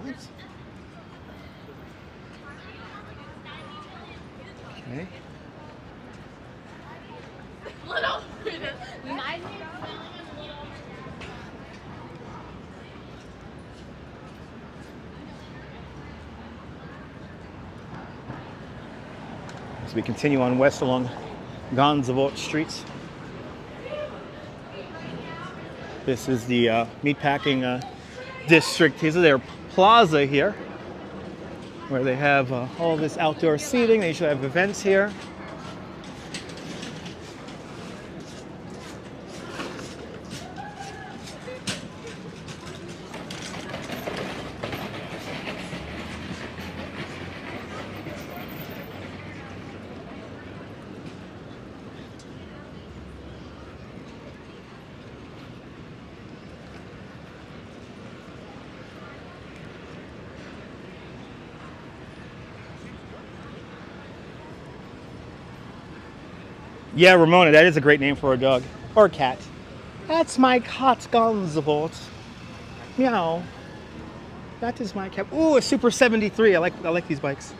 What? Okay. As we continue on west along Gansevoort Street. This is the Meatpacking District. This is their plaza here, where they have all this outdoor seating. They usually have events here. Yeah, Ramona, that is a great name for a dog. Or a cat. That's my cat, Gansevoort. Meow. That is my cat. Ooh, a Super 73. I like these bikes.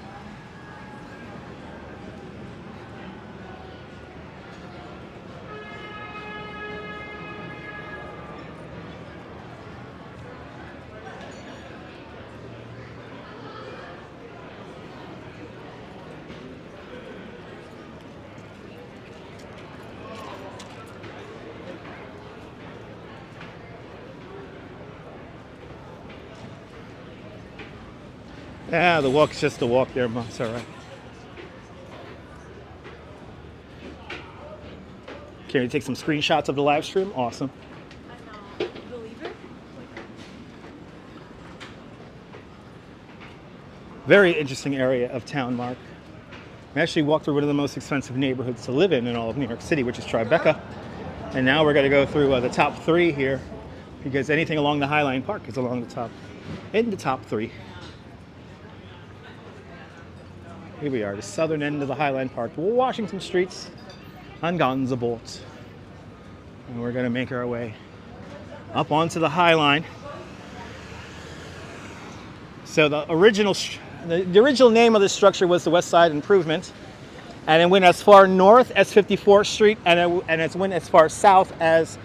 Yeah, the walk's just a walk there, Mom. It's all right. Can you take some screenshots of the live stream? Awesome. I know. Believe it? Very interesting area of town, Mark. We actually walked through one of the most expensive neighborhoods to live in all of New York City, which is Tribeca. And now we're going to go through the top 3 here, because anything along the Highline Park is along the top, in the top 3. Here we are, the southern end of the Highline Park, Washington Streets on Gansevoort. And we're going to make our way up onto the Highline. So the original name of this structure was the Westside Improvement, and it went as far north as 54th Street, and it went as far south as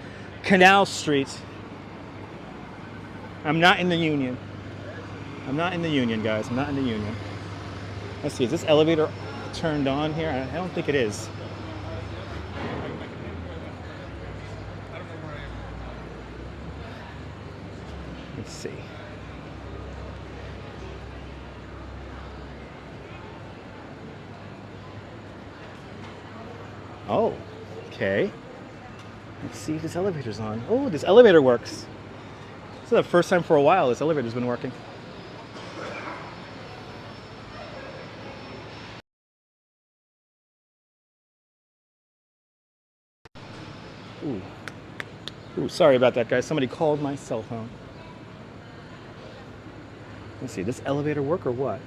Canal Street. I'm not in the Union. I'm not in the Union, guys. I'm not in the Union. Let's see, is this elevator turned on here? I don't think it is. Let's see. Oh, okay. Let's see if this elevator's on. Oh, this elevator works. This is the first time for a while this elevator's been working. Ooh. Ooh, sorry about that, guys. Somebody called my cell phone. Let's see, does this elevator work or what?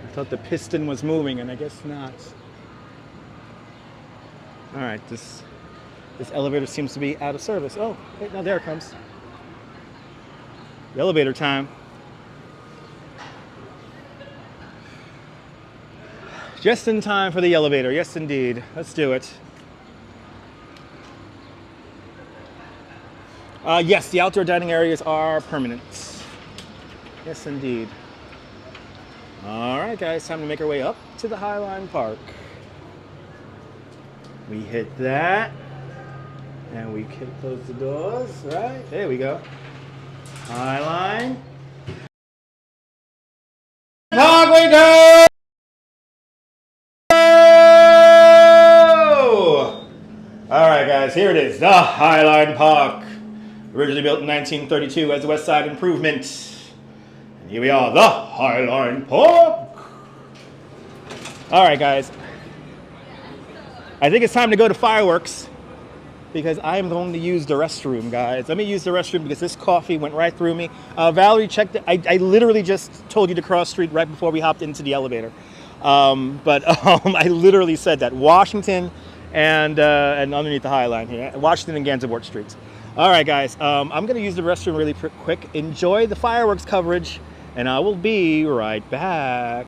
I thought the piston was moving, and I guess not. All right, this elevator seems to be out of service. Oh, wait, no, there it comes. The elevator time. Just in time for the elevator. Yes, indeed. Let's do it. Yes, the outdoor dining areas are permanent. Yes, indeed. All right, guys, time to make our way up to the Highline Park. We hit that, and we can close the doors, right? There we go. Highline. Park we go! All right, guys, here it is, the Highline Park. Originally built in 1932 as a West Side improvement. And here we are, the Highline Park. All right, guys. I think it's time to go to fireworks because I am going to use the restroom, guys. Let me use the restroom because this coffee went right through me. Valerie checked it. I literally just told you to cross street right before we hopped into the elevator. I literally said that. Washington and underneath the High Line here. Washington and Gansevoort Streets. All right, guys. I'm going to use the restroom really quick. Enjoy the fireworks coverage, and I will be right back.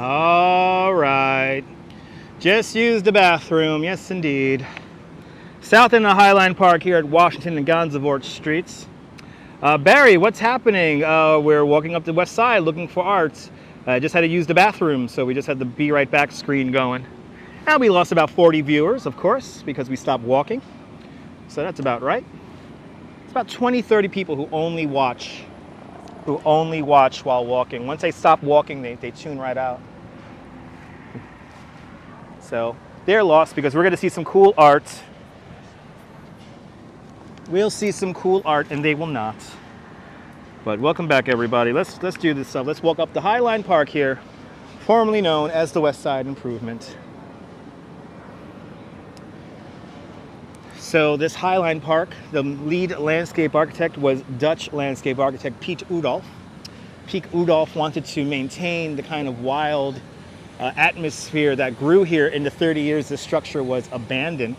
All right. Just used the bathroom. Yes, indeed. South in the Highline Park here at Washington and Gansevoort Streets. Barry, what's happening? We're walking up the west side looking for art. Just had to use the bathroom, so we just had the Be Right Back screen going. And we lost about 40 viewers, of course, because we stopped walking. So that's about right. It's about 20, 30 people who only watch who only watch while walking. Once they stop walking, they tune right out. So they're lost because we're going to see some cool art. We'll see some cool art and they will not. But welcome back, everybody. Let's do this stuff. Let's walk up the Highline Park here, formerly known as the West Side Improvement. So this Highline Park, the lead landscape architect was Dutch landscape architect Piet Oudolf. Piet Oudolf wanted to maintain the kind of wild atmosphere that grew here in the 30 years the structure was abandoned.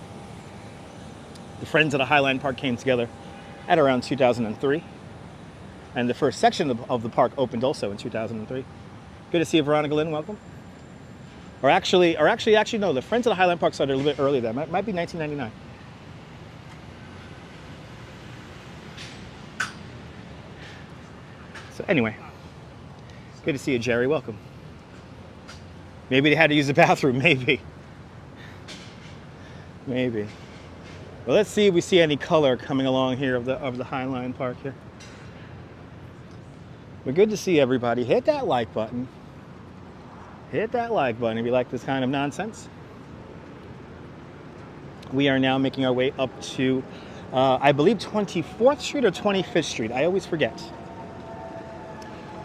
The Friends of the Highline Park came together at around 2003. And the first section of the park opened also in 2003. Good to see you, Veronica Lynn, welcome. Or actually, no, the Friends of the Highline Park started a little bit earlier than that. Might be 1999. So anyway, good to see you, Jerry, welcome. Maybe they had to use the bathroom, maybe. Maybe. Well, let's see if we see any color coming along here of the Highline Park here. But good to see everybody. Hit that like button. Hit that like button if you like this kind of nonsense. We are now making our way up to, I believe, 24th Street or 25th Street. I always forget.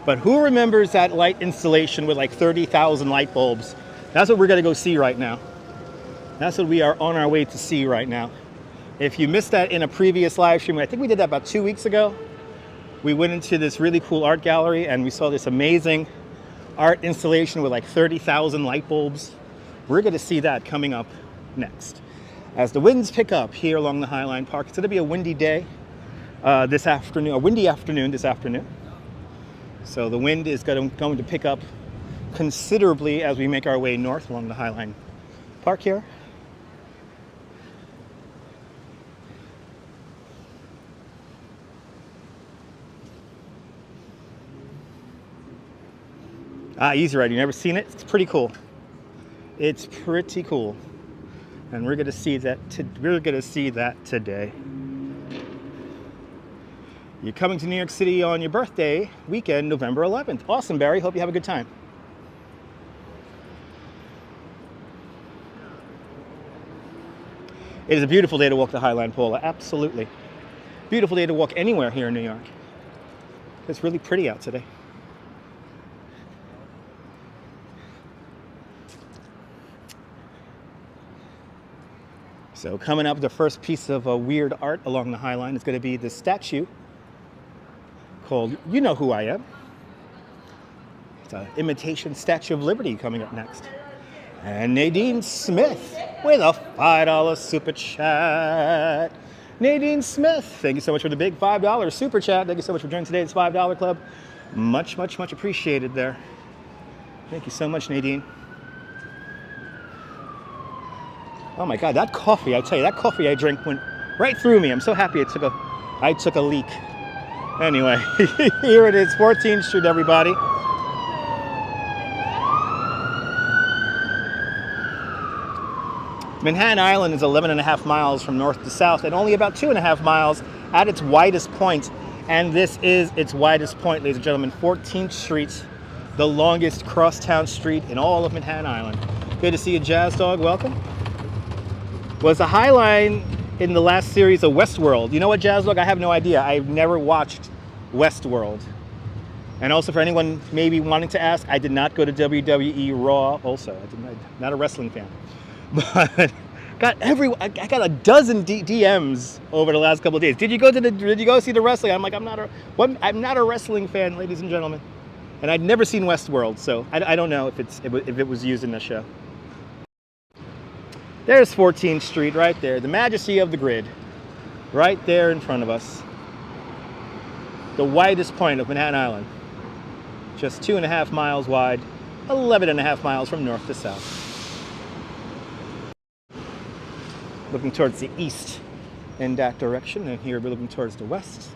But who remembers that light installation with like 30,000 light bulbs? That's what we're going to go see right now. That's what we are on our way to see right now. If you missed that in a previous live stream, I think we did that about 2 weeks ago. We went into this really cool art gallery and we saw this amazing art installation with like 30,000 light bulbs. We're going to see that coming up next. As the winds pick up here along the Highline Park, it's going to be a windy day this afternoon, a windy afternoon this afternoon. So the wind is going to pick up considerably as we make our way north along the Highline Park here. Easy Ride, you never seen it? It's pretty cool. It's pretty cool. And we're gonna see that today. You're coming to New York City on your birthday weekend, November 11th. Awesome, Barry. Hope you have a good time. It is a beautiful day to walk the Highline Pole. Absolutely. Beautiful day to walk anywhere here in New York. It's really pretty out today. So coming up, the first piece of weird art along the Highline is going to be this statue called You Know Who I Am. It's an imitation Statue of Liberty coming up next. And Nadine Smith with a $5 super chat. Nadine Smith, thank you so much for the big $5 super chat. Thank you so much for joining today's $5 club. Much, much, much appreciated there. Thank you so much, Nadine. Oh my God, that coffee, I tell you, that coffee I drank went right through me. I'm so happy I took a leak. Anyway, here it is, 14th Street, everybody. Manhattan Island is 11.5 miles from north to south and only about 2.5 miles at its widest point. And this is its widest point, ladies and gentlemen, 14th Street, the longest crosstown street in all of Manhattan Island. Good to see you, Jazz Dog, welcome. Was the Highline in the last series of Westworld? You know what, Jazz Dog? I have no idea. I've never watched Westworld. And also for anyone maybe wanting to ask, I did not go to WWE Raw also. I'm not a wrestling fan. But I got a dozen DMs over the last couple of days. Did you go see the wrestling? I'm like, I'm not a wrestling fan, ladies and gentlemen. And I'd never seen Westworld, so I don't know if it was used in the show. There's 14th Street right there, the majesty of the grid, right there in front of us. The widest point of Manhattan Island, just 2.5 miles wide, 11.5 miles from north to south. Looking towards the east in that direction, and here we're looking towards the west.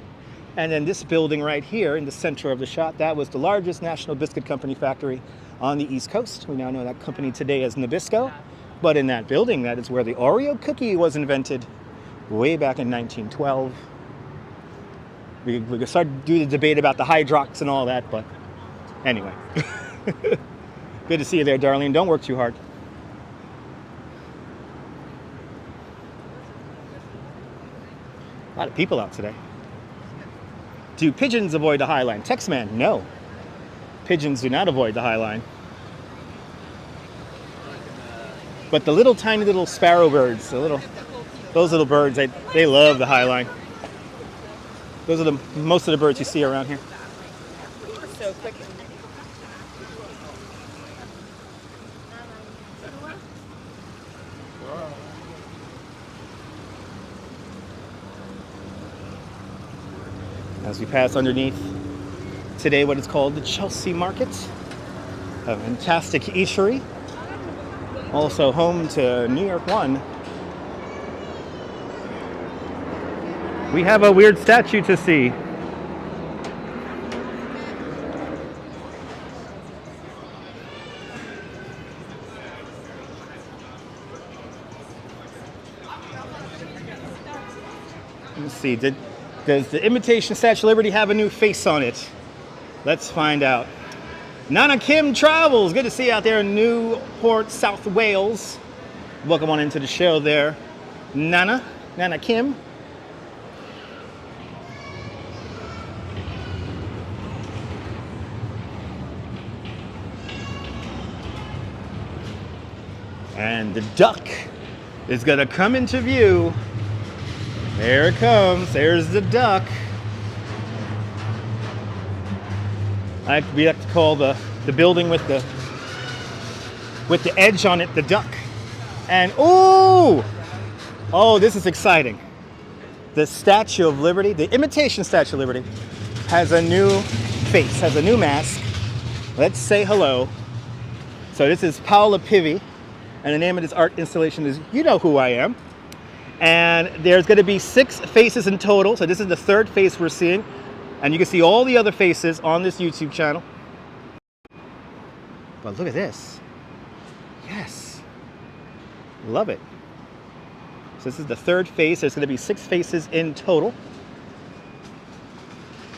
And then this building right here in the center of the shot, that was the largest National Biscuit Company factory on the East Coast. We now know that company today as Nabisco. But in that building, that is where the Oreo cookie was invented way back in 1912. We could start to do the debate about the Hydrox and all that, but anyway. Good to see you there, Darlene. Don't work too hard. A lot of people out today. Do pigeons avoid the High Line? Texman, no. Pigeons do not avoid the High Line. But the little tiny little sparrow birds, those little birds, they love the High Line. Those are most of the birds you see around here. So quick. As we pass underneath today what is called the Chelsea Market, a fantastic eatery, also home to New York One. We have a weird statue to see. Let's see, does the imitation Statue of Liberty have a new face on it? Let's find out. Nana Kim Travels, good to see you out there in Newport, South Wales. Welcome on into the show there, Nana Kim. And the duck is gonna come into view. There it comes. There's the duck. We like to call the building with the edge on it the duck. And oh, this is exciting. The Statue of Liberty, the imitation Statue of Liberty, has a new face, has a new mask. Let's say hello. So this is Paola Pivi, and the name of this art installation is You Know Who I Am. And there's going to be 6 faces in total. So this is the 3rd face we're seeing. And you can see all the other faces on this YouTube channel. But look at this. Yes. Love it. So this is the 3rd face. There's going to be 6 faces in total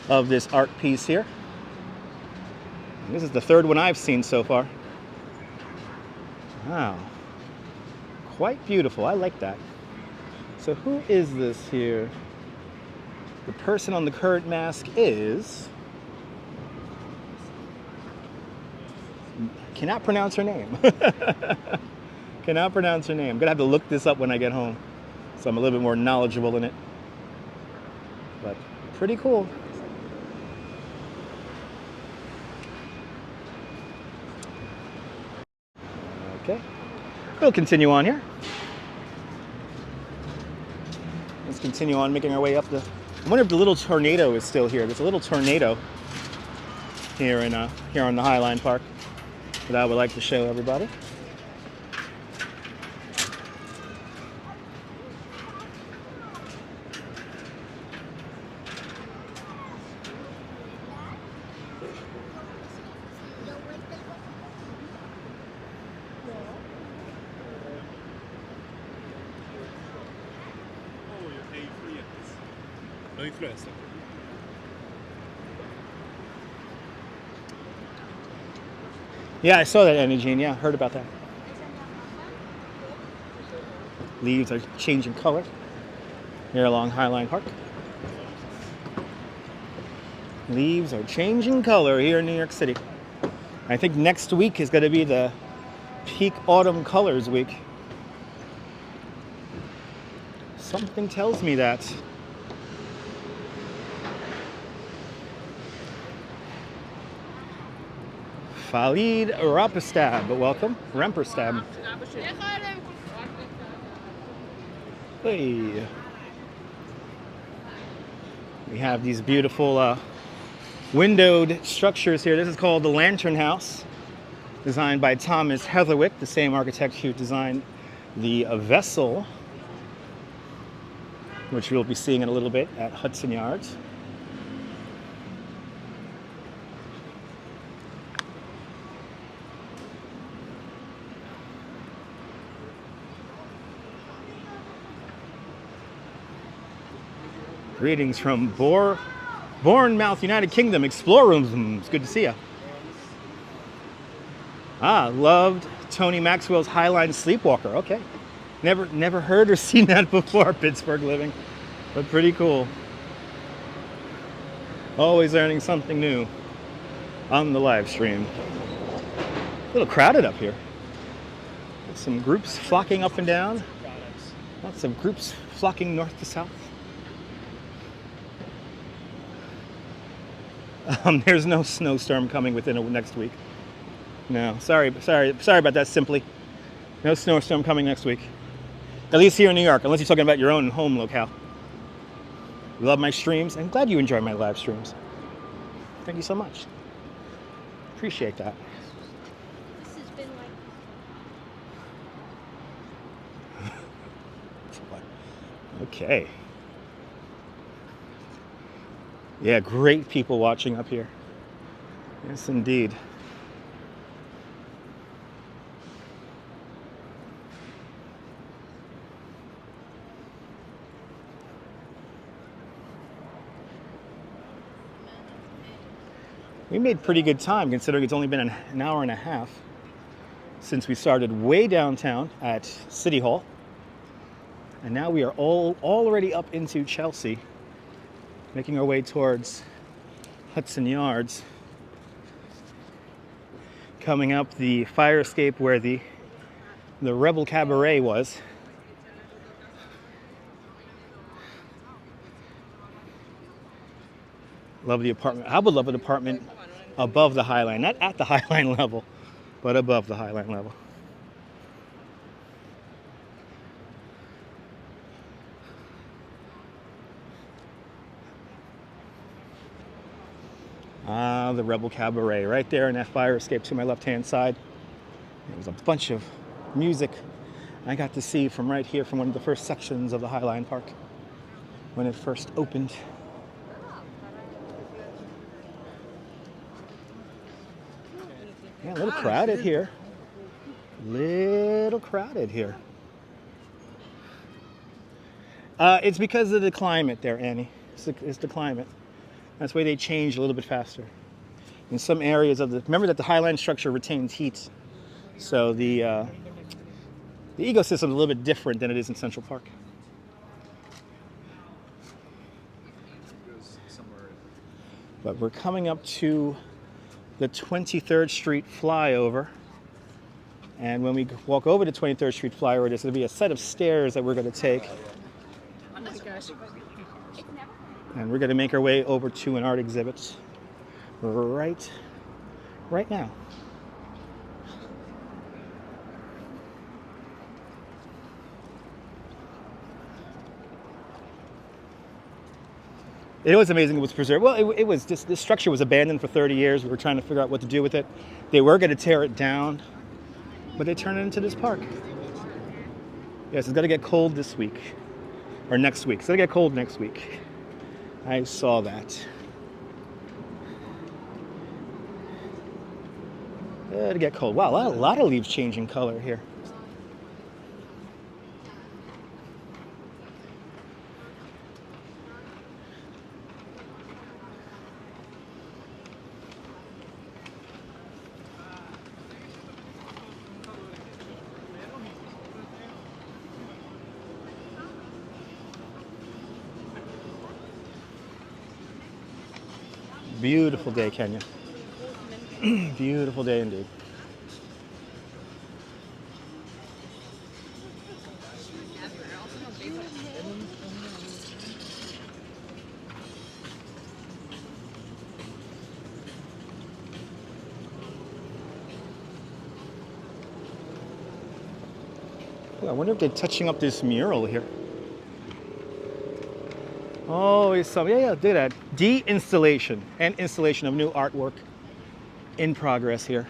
of this art piece here. And this is the 3rd one I've seen so far. Wow. Quite beautiful. I like that. So who is this here? The person on the current mask is... Cannot pronounce her name. Cannot pronounce her name. I'm gonna have to look this up when I get home, so I'm a little bit more knowledgeable in it. But pretty cool. Okay, we'll continue on here. Let's continue on making our way up the... I wonder if the little tornado is still here. There's a little tornado here on the High Line Park that I would like to show everybody. Yeah, I saw that, Annie Jean. Yeah, heard about that. Leaves are changing color here along High Line Park. Leaves are changing color here in New York City. I think next week is going to be the peak autumn colors week. Something tells me that. Khalid Rapestab, welcome. Remperstab. Hey. We have these beautiful windowed structures here. This is called the Lantern House, designed by Thomas Heatherwick, the same architect who designed the vessel, which we'll be seeing in a little bit at Hudson Yards. Greetings from Bournemouth, United Kingdom, Explore Rooms. Good to see you. Ah, loved Tony Maxwell's Highline Sleepwalker. Okay. Never heard or seen that before, Pittsburgh living, but pretty cool. Always learning something new on the live stream. A little crowded up here. Some groups flocking up and down. Lots of groups flocking north to south. There's no snowstorm coming within next week. No, sorry about that, Simply. No snowstorm coming next week. At least here in New York, unless you're talking about your own home locale. You love my streams, and glad you enjoy my live streams. Thank you so much. Appreciate that. This has been like... Okay. Yeah, great people watching up here. Yes, indeed. We made pretty good time considering it's only been an hour and a half since we started way downtown at City Hall. And now we are already up into Chelsea, making our way towards Hudson Yards, coming up the fire escape where the Rebel Cabaret was. Love the apartment. I would love an apartment above the High Line, not at the High Line level, but above the High Line level. Ah, the Rebel Cabaret, right there in that fire escape to my left-hand side. There was a bunch of music I got to see from right here, from one of the first sections of the High Line Park when it first opened. Yeah, a little crowded here. Little crowded here. It's because of the climate there, Annie. It's the climate. That's why they changed a little bit faster. In some areas of remember that the Highline structure retains heat. So the ecosystem is a little bit different than it is in Central Park. But we're coming up to the 23rd Street flyover. And when we walk over to 23rd Street flyover, there's going to be a set of stairs that we're going to take. Oh my gosh. And we're going to make our way over to an art exhibit right now. It was amazing it was preserved. Well, it was just, this structure was abandoned for 30 years. We were trying to figure out what to do with it. They were going to tear it down, but they turned it into this park. Yes, it's going to get cold this week, or next week. It's going to get cold next week. I saw that. It'll get cold. Wow, a lot of leaves changing color here. Beautiful day, Kenya. Beautiful day indeed. I wonder if they're touching up this mural here. Oh, it's some, yeah, do that. De-installation and installation of new artwork in progress here.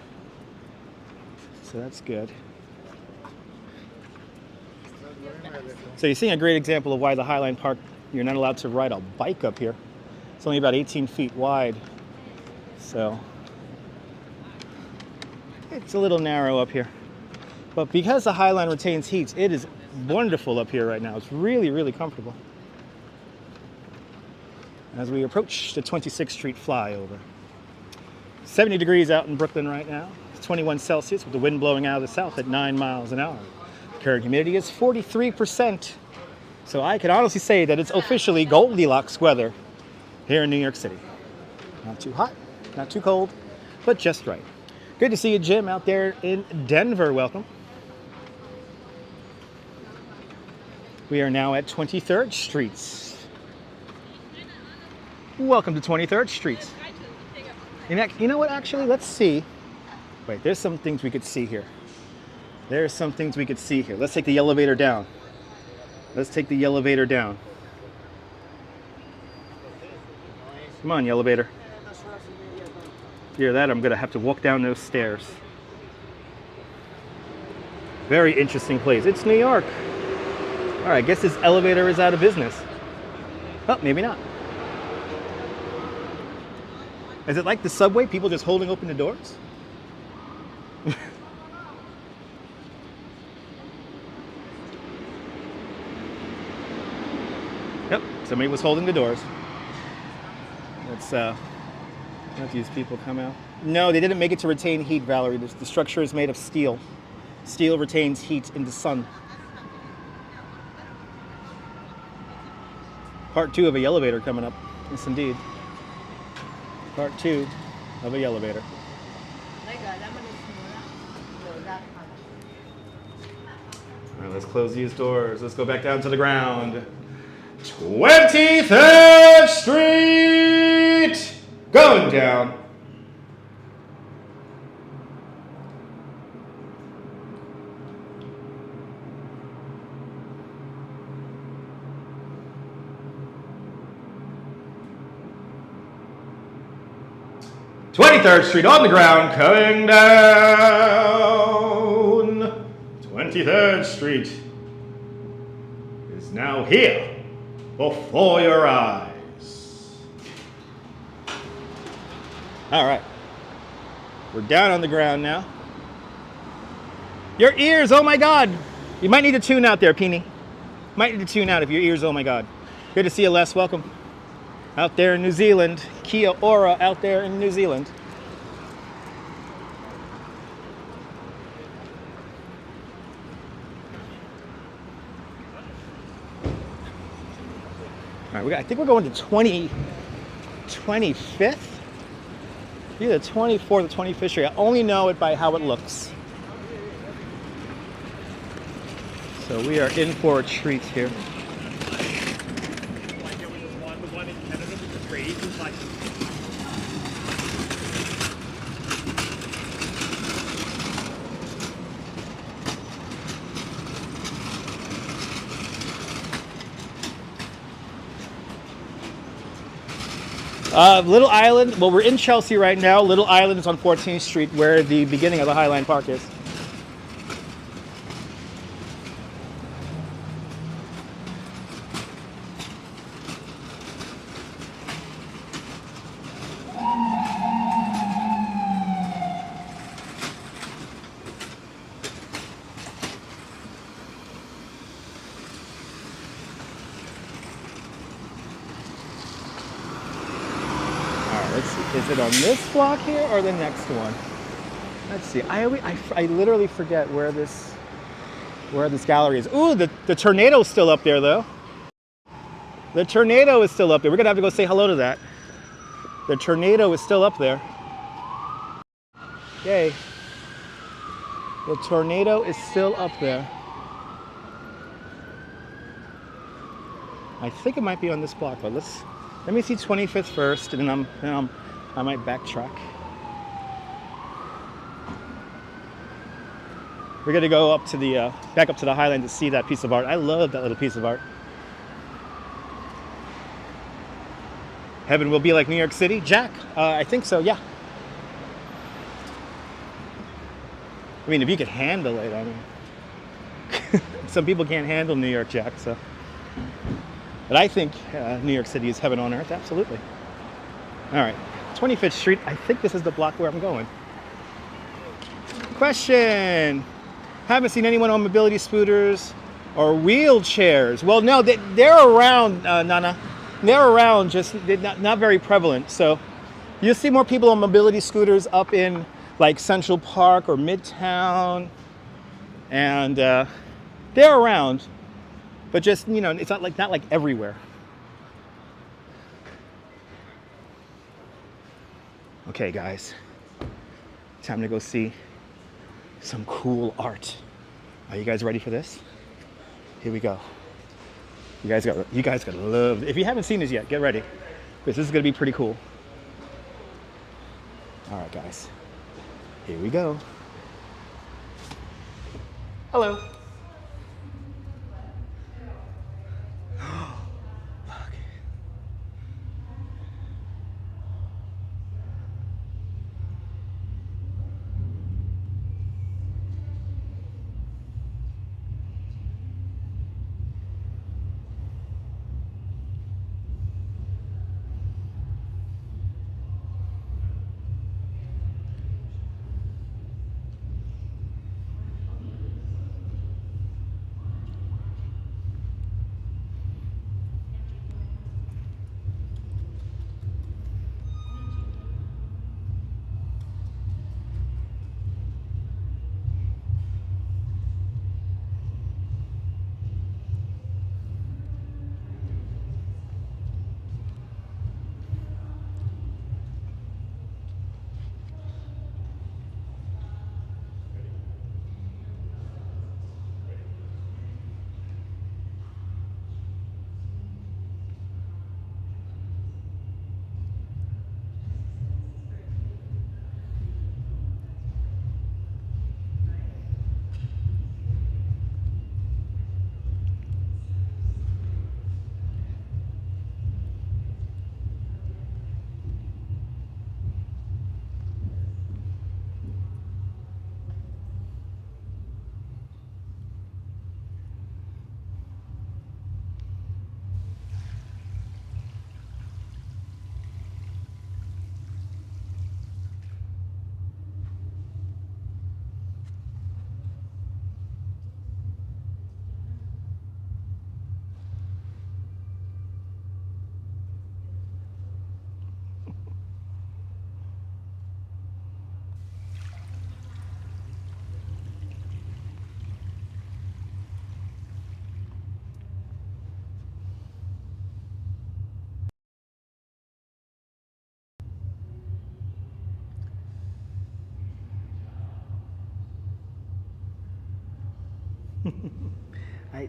So that's good. So you're seeing a great example of why the Highline Park, you're not allowed to ride a bike up here. It's only about 18 feet wide. So it's a little narrow up here. But because the Highline retains heat, it is wonderful up here right now. It's really, really comfortable. as we approach the 26th Street flyover. 70 degrees out in Brooklyn right now. It's 21 Celsius with the wind blowing out of the south at 9 miles an hour. Current humidity is 43%. So I can honestly say that it's officially Goldilocks weather here in New York City. Not too hot, not too cold, but just right. Good to see you, Jim, out there in Denver. Welcome. We are now at 23rd Street. Welcome to 23rd Street. You know what, actually, let's see. Wait, there's some things we could see here. There's some things we could see here. Let's take the elevator down. Let's take the elevator down. Come on, elevator. Hear that? I'm gonna have to walk down those stairs. Very interesting place. It's New York. All right, I guess this elevator is out of business. Oh, maybe not. Is it like the subway? People just holding open the doors? Yep, somebody was holding the doors. Let's let these people come out. No, they didn't make it to retain heat, Valerie. The structure is made of steel. Steel retains heat in the sun. Part 2 of a elevator coming up. Yes, indeed. Part 2 of a elevator. All right, let's close these doors. Let's go back down to the ground. 23rd Street! Going down. '23rd Street on the ground, coming down. 23rd Street is now here. Before your eyes. All right. We're down on the ground now. Your ears, oh my God. You might need to tune out there, Peony. Might need to tune out if your ears, oh my God. Good to see you, Les. Welcome. Out there in New Zealand. Kia ora out there in New Zealand. All right, I think we're going to 25th? Either 24th or 25th Street. I only know it by how it looks. So we are in for a treat here. Little Island, well, we're in Chelsea right now. Little Island is on 14th Street, where the beginning of the Highline Park is. Is it on this block here or the next one? Let's see. I literally forget where this gallery is. Ooh, the tornado's still up there though. The tornado is still up there. We're gonna have to go say hello to that. The tornado is still up there. Yay. The tornado is still up there. I think it might be on this block, but let me see 25th first, and then I might backtrack. We're gonna go up to the back up to the Highline to see that piece of art. I love that little piece of art. Heaven will be like New York City, Jack. I think so. Yeah. I mean, if you could handle it, I mean, some people can't handle New York, Jack. So, but I think New York City is heaven on earth. Absolutely. All right. 25th Street, I think this is the block where I'm going. Question. Haven't seen anyone on mobility scooters or wheelchairs. Well, no, they're around, Nana. They're around, just they're not very prevalent. So you'll see more people on mobility scooters up in like Central Park or Midtown, and they're around, but just, you know, it's not like everywhere. Okay, guys, time to go see some cool art. Are you guys ready for this? Here we go. You guys gotta love. If you haven't seen this yet, get ready, because this is gonna be pretty cool. All right, guys, here we go. Hello.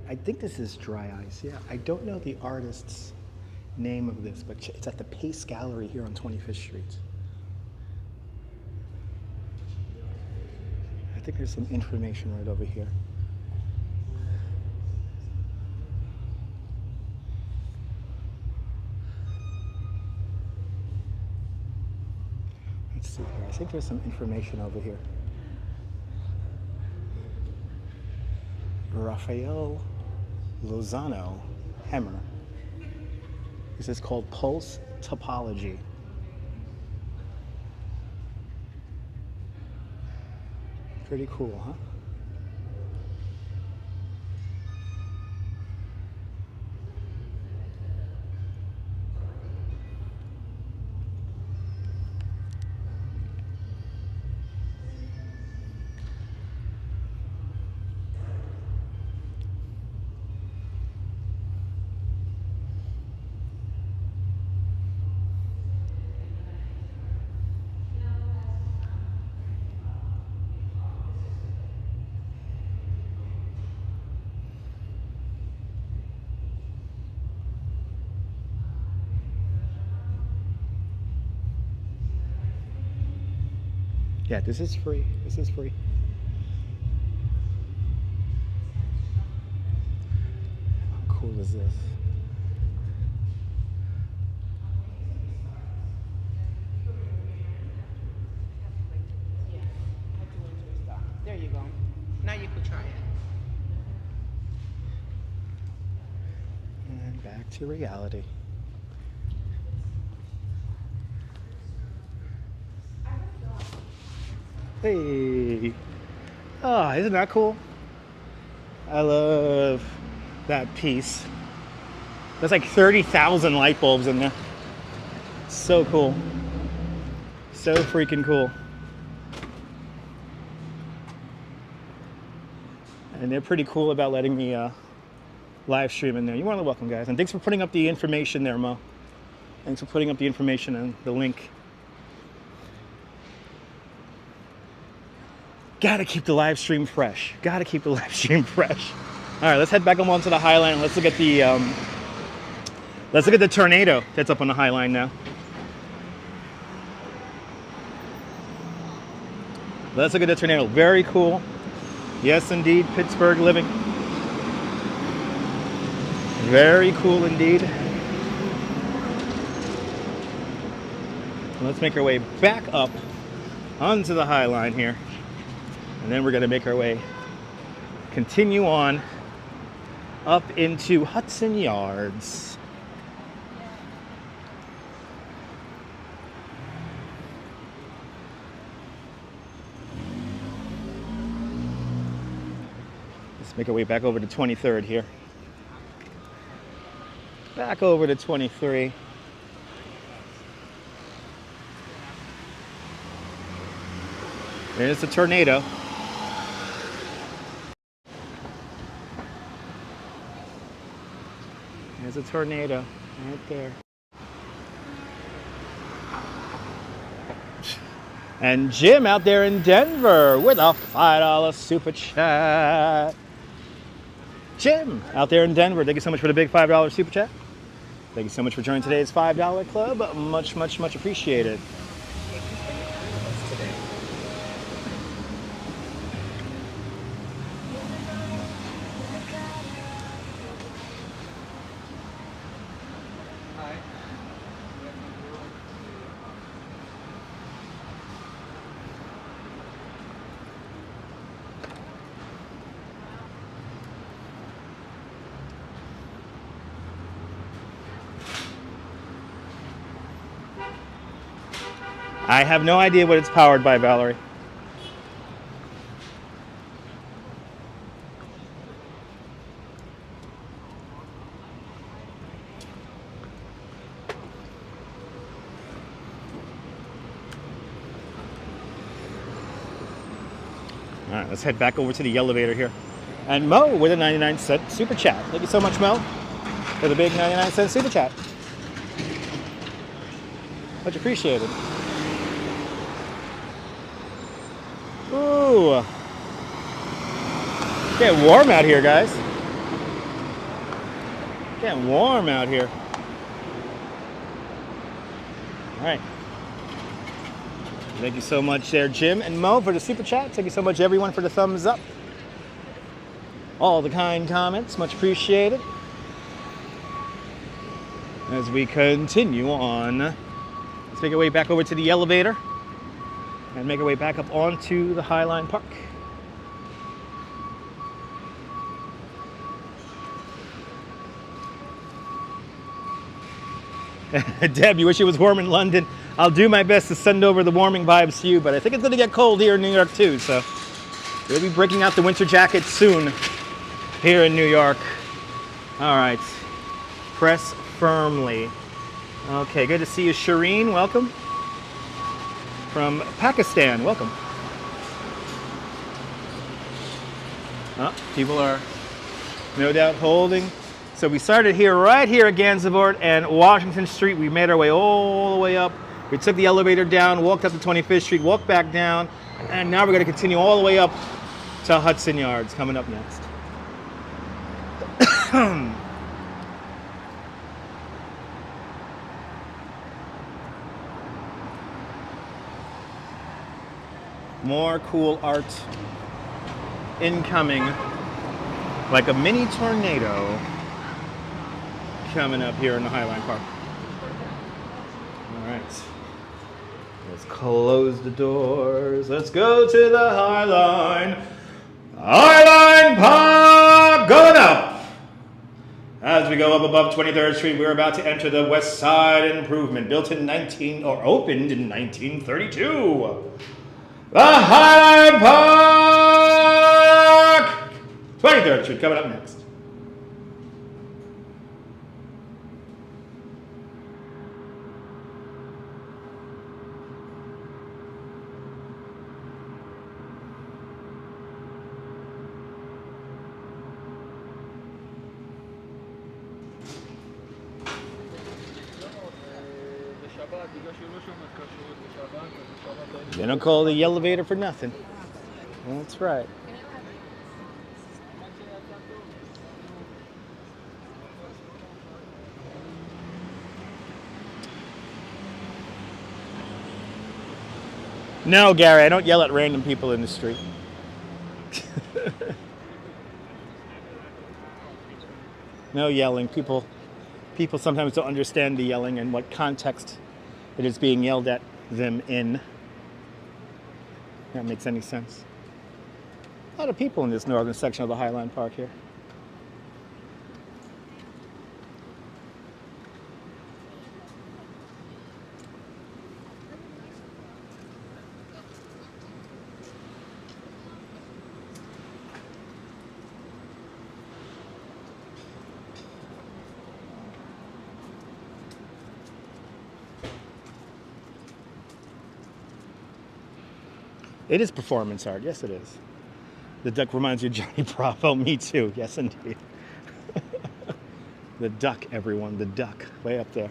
I think this is Dry Ice. Yeah, I don't know the artist's name of this, but it's at the Pace Gallery here on 25th Street. I think there's some information right over here. Let's see here. I think there's some information over here. Raphael Lozano Hemmer. This is called Pulse Topology. Pretty cool, huh? Yeah, this is free. This is free. How cool is this? There you go. Now you can try it. And back to reality. Hey. Oh, isn't that cool? I love that piece. There's like 30,000 light bulbs in there. So cool. So freaking cool. And they're pretty cool about letting me live stream in there. You're more than welcome, guys. And thanks for putting up the information there, Mo. Thanks for putting up the information and the link. Gotta keep the live stream fresh. Gotta keep the live stream fresh. All right, let's head back onto the High Line and let's look at the tornado that's up on the High Line now. Let's look at the tornado. Very cool. Yes, indeed, Pittsburgh living. Very cool indeed. Let's make our way back up onto the High Line here. And then we're going to make our way, continue on up into Hudson Yards. Let's make our way back over to 23rd here. Back over to 23. There's the tornado. There's a tornado right there. And Jim out there in Denver with a $5 super chat. Jim out there in Denver, thank you so much for the big $5 super chat. Thank you so much for joining today's $5 club. Much, much, much appreciated. I have no idea what it's powered by, Valerie. All right, let's head back over to the elevator here. And Mo with a 99-cent super chat. Thank you so much, Mo, for the big 99-cent super chat. Much appreciated. Ooh. Getting warm out here, guys. Getting warm out here. All right. Thank you so much there, Jim and Mo, for the super chat. Thank you so much, everyone, for the thumbs up. All the kind comments, much appreciated. As we continue on, let's make our way back over to the elevator and make our way back up onto the High Line Park. Deb, you wish it was warm in London. I'll do my best to send over the warming vibes to you, but I think it's going to get cold here in New York too, so we'll be breaking out the winter jacket soon here in New York. All right, press firmly. Okay, good to see you, Shireen. Welcome. From Pakistan, welcome. People are no doubt holding. So we started here, right here at Gansevoort and Washington Street. We made our way all the way up. We took the elevator down, walked up to 25th Street, walked back down, and now we're going to continue all the way up to Hudson Yards, coming up next. More cool art incoming, like a mini tornado coming up here in the High Line Park. All right, let's close the doors. Let's go to the High Line. High Line Park going up. As we go up above 23rd Street, we're about to enter the Westside Improvement, built in opened in 1932. The High Line Park! 23rd Street coming up next. They don't call it the elevator for nothing. That's right. No, Gary, I don't yell at random people in the street. No yelling. People sometimes don't understand the yelling and what context it is being yelled at them in. If that makes any sense. A lot of people in this northern section of the Highline Park here. It is performance art. Yes, it is. The duck reminds you of Johnny Bravo. Me too. Yes, indeed. The duck, everyone. The duck. Way up there.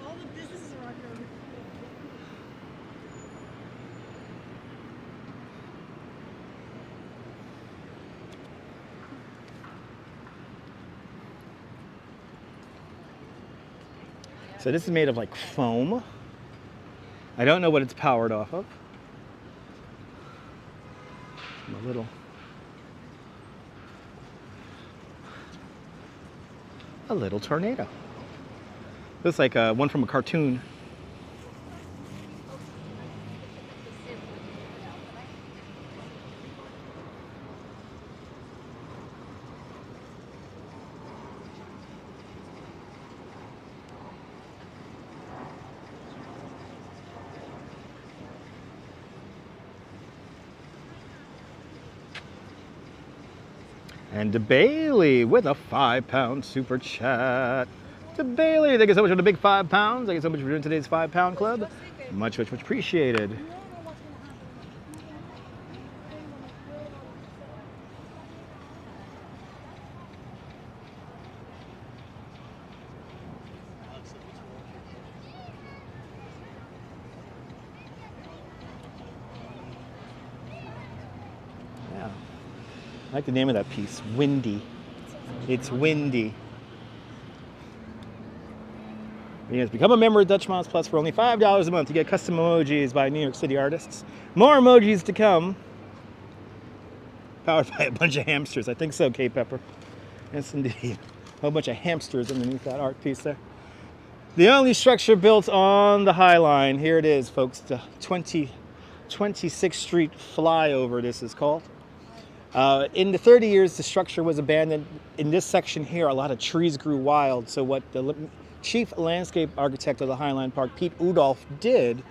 All the businesses are on here. So this is made of like foam. I don't know what it's powered off of. A little tornado. Looks like one from a cartoon. And DeBailey with a £5 super chat. DeBailey, thank you so much for the big £5. Thank you so much for doing today's £5 club. Much appreciated. I like the name of that piece, Windy. It's windy. Yes, become a member of Dutch Miles Plus for only $5 a month. You get custom emojis by New York City artists. More emojis to come. Powered by a bunch of hamsters. I think so, K Pepper. Yes, indeed. A whole bunch of hamsters underneath that art piece there. The only structure built on the High Line. Here it is, folks. The 26th Street flyover, this is called. In the 30 years, the structure was abandoned. In this section here, a lot of trees grew wild. So what the chief landscape architect of the Highline Park, Pete Udolph, did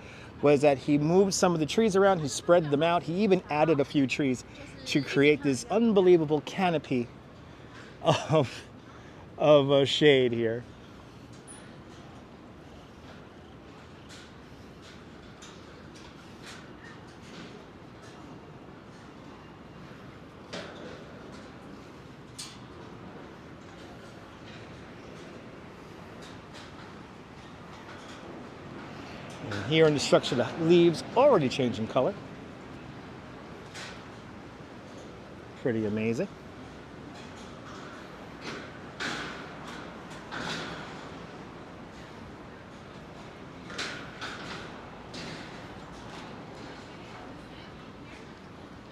was that he moved some of the trees around, he spread them out, he even added a few trees to create this unbelievable canopy of shade here. Here in the structure, the leaves already changing color. Pretty amazing.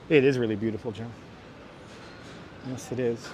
It is really beautiful, John. Yes, it is.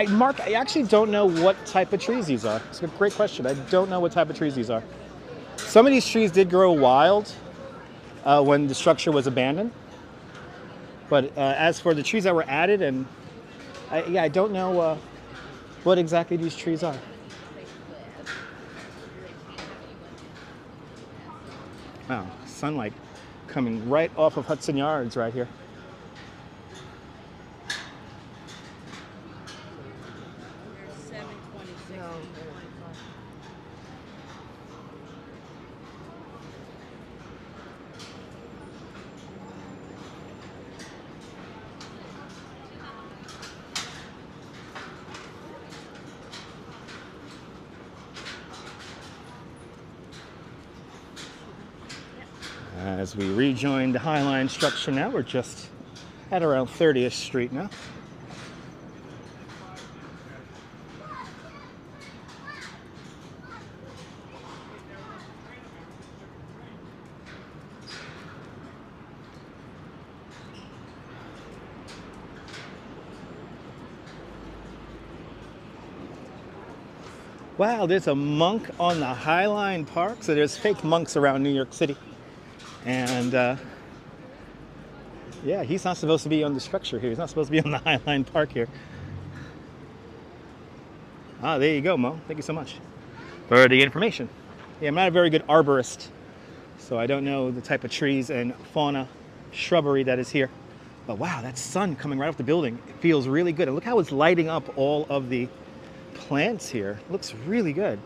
Mark, I actually don't know what type of trees these are. It's a great question. I don't know what type of trees these are. Some of these trees did grow wild when the structure was abandoned. But as for the trees that were added, and I don't know what exactly these trees are. Wow, sunlight coming right off of Hudson Yards right here. As we rejoin the High Line structure now, we're just at around 30th Street now. Wow, there's a monk on the High Line Park. So there's fake monks around New York City. And yeah, he's not supposed to be on the structure here. He's not supposed to be on the High Line Park here. Ah, there you go, Mo. Thank you so much for the information. Yeah, I'm not a very good arborist, so I don't know the type of trees and fauna, shrubbery that is here. But wow, that sun coming right off the building. It feels really good. And look how it's lighting up all of the plants here. It looks really good.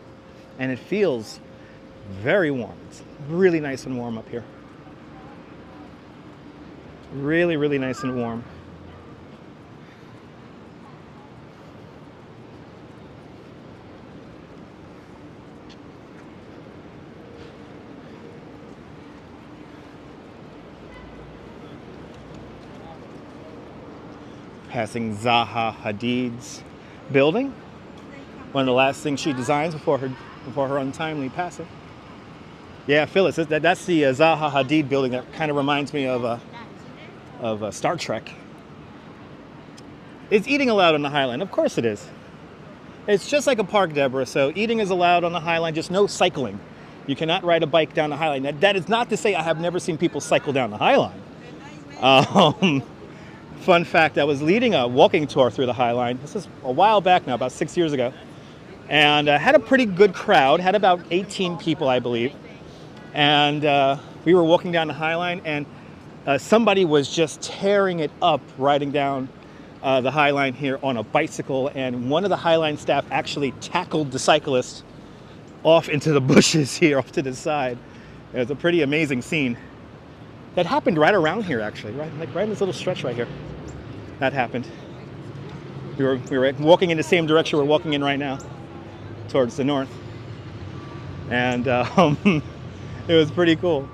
And it feels very warm. It's really nice and warm up here. Really, really nice and warm. Passing Zaha Hadid's building. One of the last things she designs before her untimely passing. Yeah, Phyllis, that's the Zaha Hadid building. That kind of reminds me of Star Trek. Is eating allowed on the High Line? Of course it is. It's just like a park, Deborah. So eating is allowed on the High Line, just no cycling. You cannot ride a bike down the High Line. That is not to say I have never seen people cycle down the High Line. Fun fact, I was leading a walking tour through the High Line. This is a while back now, about 6 years ago. And had a pretty good crowd, had about 18 people, I believe. And we were walking down the High Line, and somebody was just tearing it up riding down the High Line here on a bicycle, and one of the High Line staff actually tackled the cyclist off into the bushes here off to the side. It was a pretty amazing scene. That happened right around here, actually, right in this little stretch right here. That happened. We were walking in the same direction we're walking in right now, towards the north. And it was pretty cool.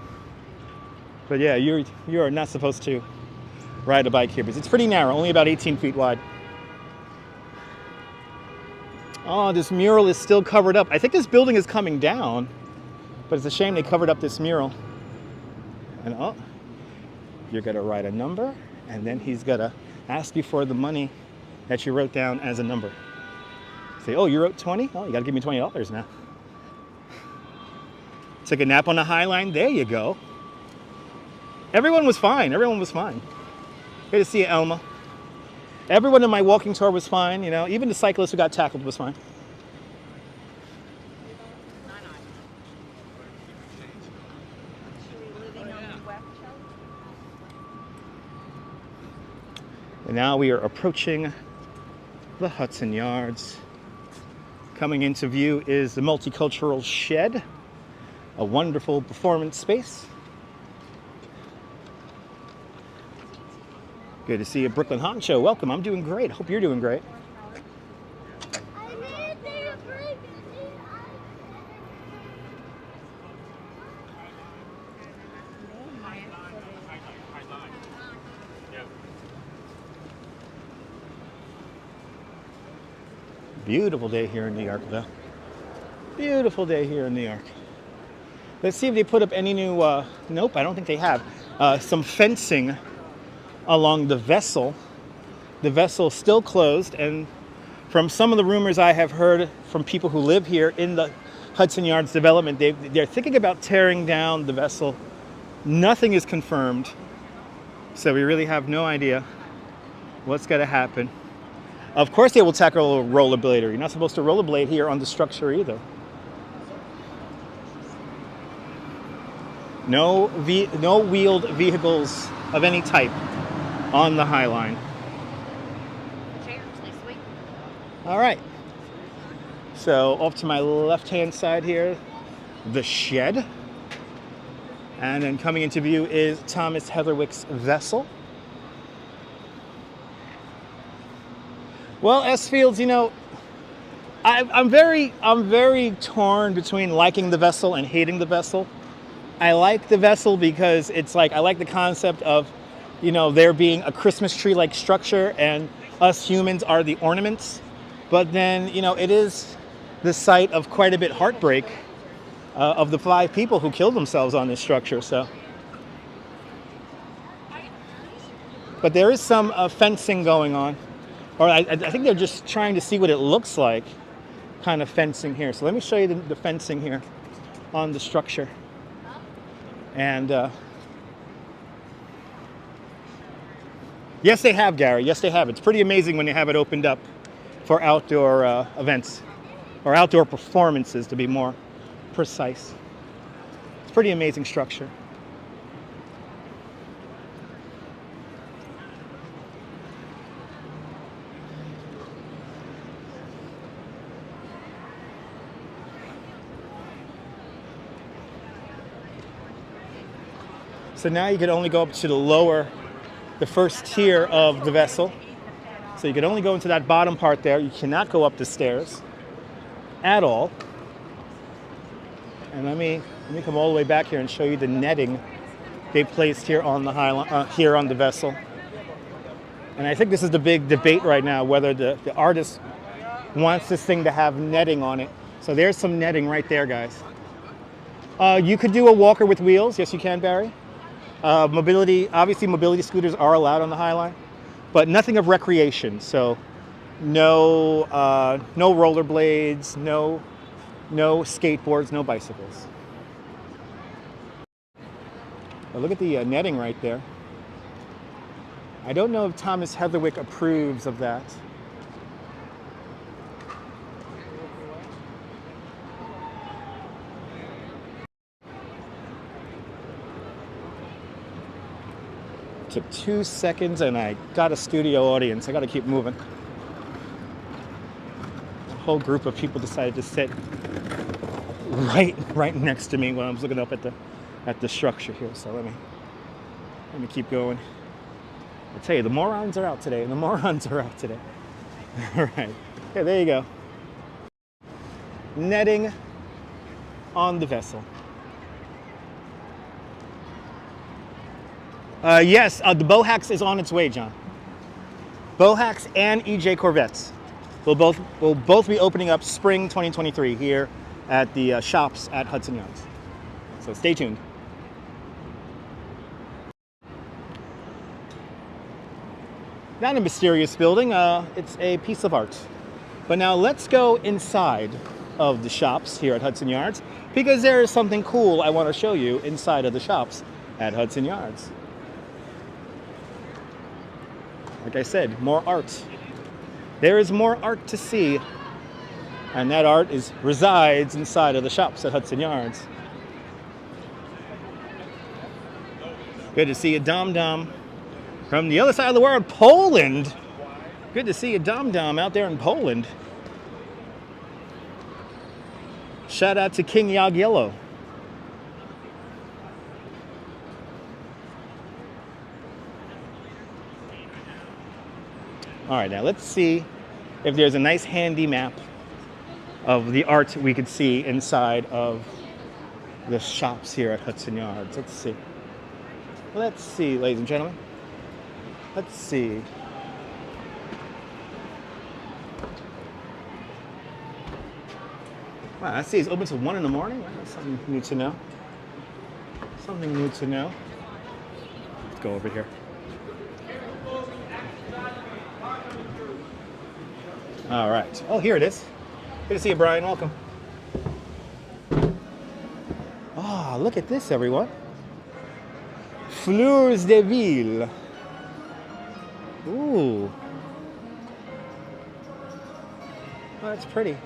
But yeah, you are not supposed to ride a bike here because it's pretty narrow, only about 18 feet wide. Oh, this mural is still covered up. I think this building is coming down, but it's a shame they covered up this mural. And oh, you're gonna write a number, and then he's gonna ask you for the money that you wrote down as a number. Say, oh, you wrote 20? Oh, you gotta give me $20 now. Took a nap on the High Line. There you go. Everyone was fine. Everyone was fine. Good to see you, Elma. Everyone in my walking tour was fine. You know, even the cyclist who got tackled was fine. And now we are approaching the Hudson Yards. Coming into view is the Multicultural Shed, a wonderful performance space. Good to see you, Brooklyn Honcho. Welcome. I'm doing great. Hope you're doing great. Beautiful day here in New York, though. Beautiful day here in New York. Let's see if they put up any new, nope, I don't think they have. Some fencing along the Vessel. The Vessel's still closed, and from some of the rumors I have heard from people who live here in the Hudson Yards development, they're thinking about tearing down the Vessel. Nothing is confirmed, so we really have no idea what's going to happen. Of course they will tackle a rollerblader. You're not supposed to rollerblade here on the structure either. No wheeled vehicles of any type on the High Line. All right. So off to my left-hand side here, the shed. And then coming into view is Thomas Heatherwick's vessel. Well, S. Fields, you know, I'm very torn between liking the vessel and hating the vessel. I like the vessel because it's like, I like the concept of, you know, there being a Christmas tree-like structure and us humans are the ornaments. But then, you know, it is the site of quite a bit heartbreak of the 5 people who killed themselves on this structure. So, but there is some fencing going on, or I think they're just trying to see what it looks like, kind of fencing here. So let me show you the fencing here on the structure. And yes, they have, Gary. Yes, they have. It's pretty amazing when they have it opened up for outdoor events, or outdoor performances, to be more precise. It's a pretty amazing structure. So now you can only go up to the first tier of the vessel. So you can only go into that bottom part there. You cannot go up the stairs at all. And let me come all the way back here and show you the netting they placed here on the here on the vessel. And I think this is the big debate right now, whether the artist wants this thing to have netting on it. So there's some netting right there, guys. You could do a walker with wheels. Yes, you can, Barry. Obviously mobility scooters are allowed on the High Line, but nothing of recreation. So no rollerblades, no skateboards, no bicycles. But look at the netting right there. I don't know if Thomas Heatherwick approves of that. Took 2 seconds and I got a studio audience. I got to keep moving. A whole group of people decided to sit right next to me when I was looking up at the structure here. So let me keep going. I tell you, the morons are out today. The morons are out today. All right. Yeah, there you go. Netting on the vessel. Yes, the Bohax is on its way, John. Bohax and EJ Corvettes will both be opening up spring 2023 here at the shops at Hudson Yards. So stay tuned. Not a mysterious building, it's a piece of art. But now let's go inside of the shops here at Hudson Yards, because there is something cool I want to show you inside of the shops at Hudson Yards. Like I said, more art. There is more art to see, and that art resides inside of the shops at Hudson Yards. Good to see you, Dom Dom. From the other side of the world, Poland. Good to see you, Dom Dom, out there in Poland. Shout out to King Yagiello. All right, now let's see if there's a nice handy map of the art we could see inside of the shops here at Hudson Yards. Let's see. Let's see, ladies and gentlemen. Let's see. Wow, I see it's open till 1 in the morning. Wow, that's something new to know. Something new to know. Let's go over here. All right. Oh, here it is. Good to see you, Brian. Welcome. Oh, look at this, everyone. Fleurs de Ville. Ooh. Oh, that's pretty.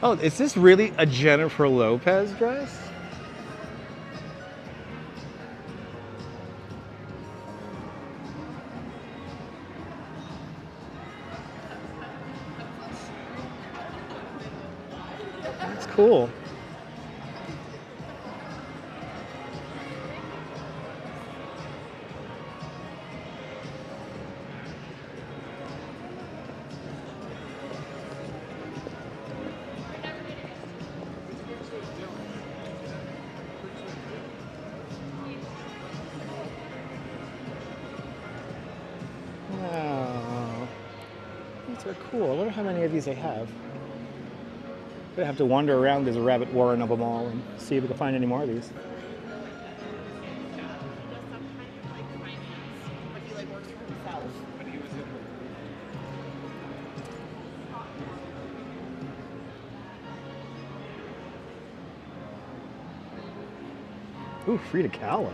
Oh, is this really a Jennifer Lopez dress? That's cool. Wow. These are cool. I wonder how many of these they have. Gonna have to wander around this rabbit warren of them all and see if we can find any more of these. Ooh, Frida Kahlo.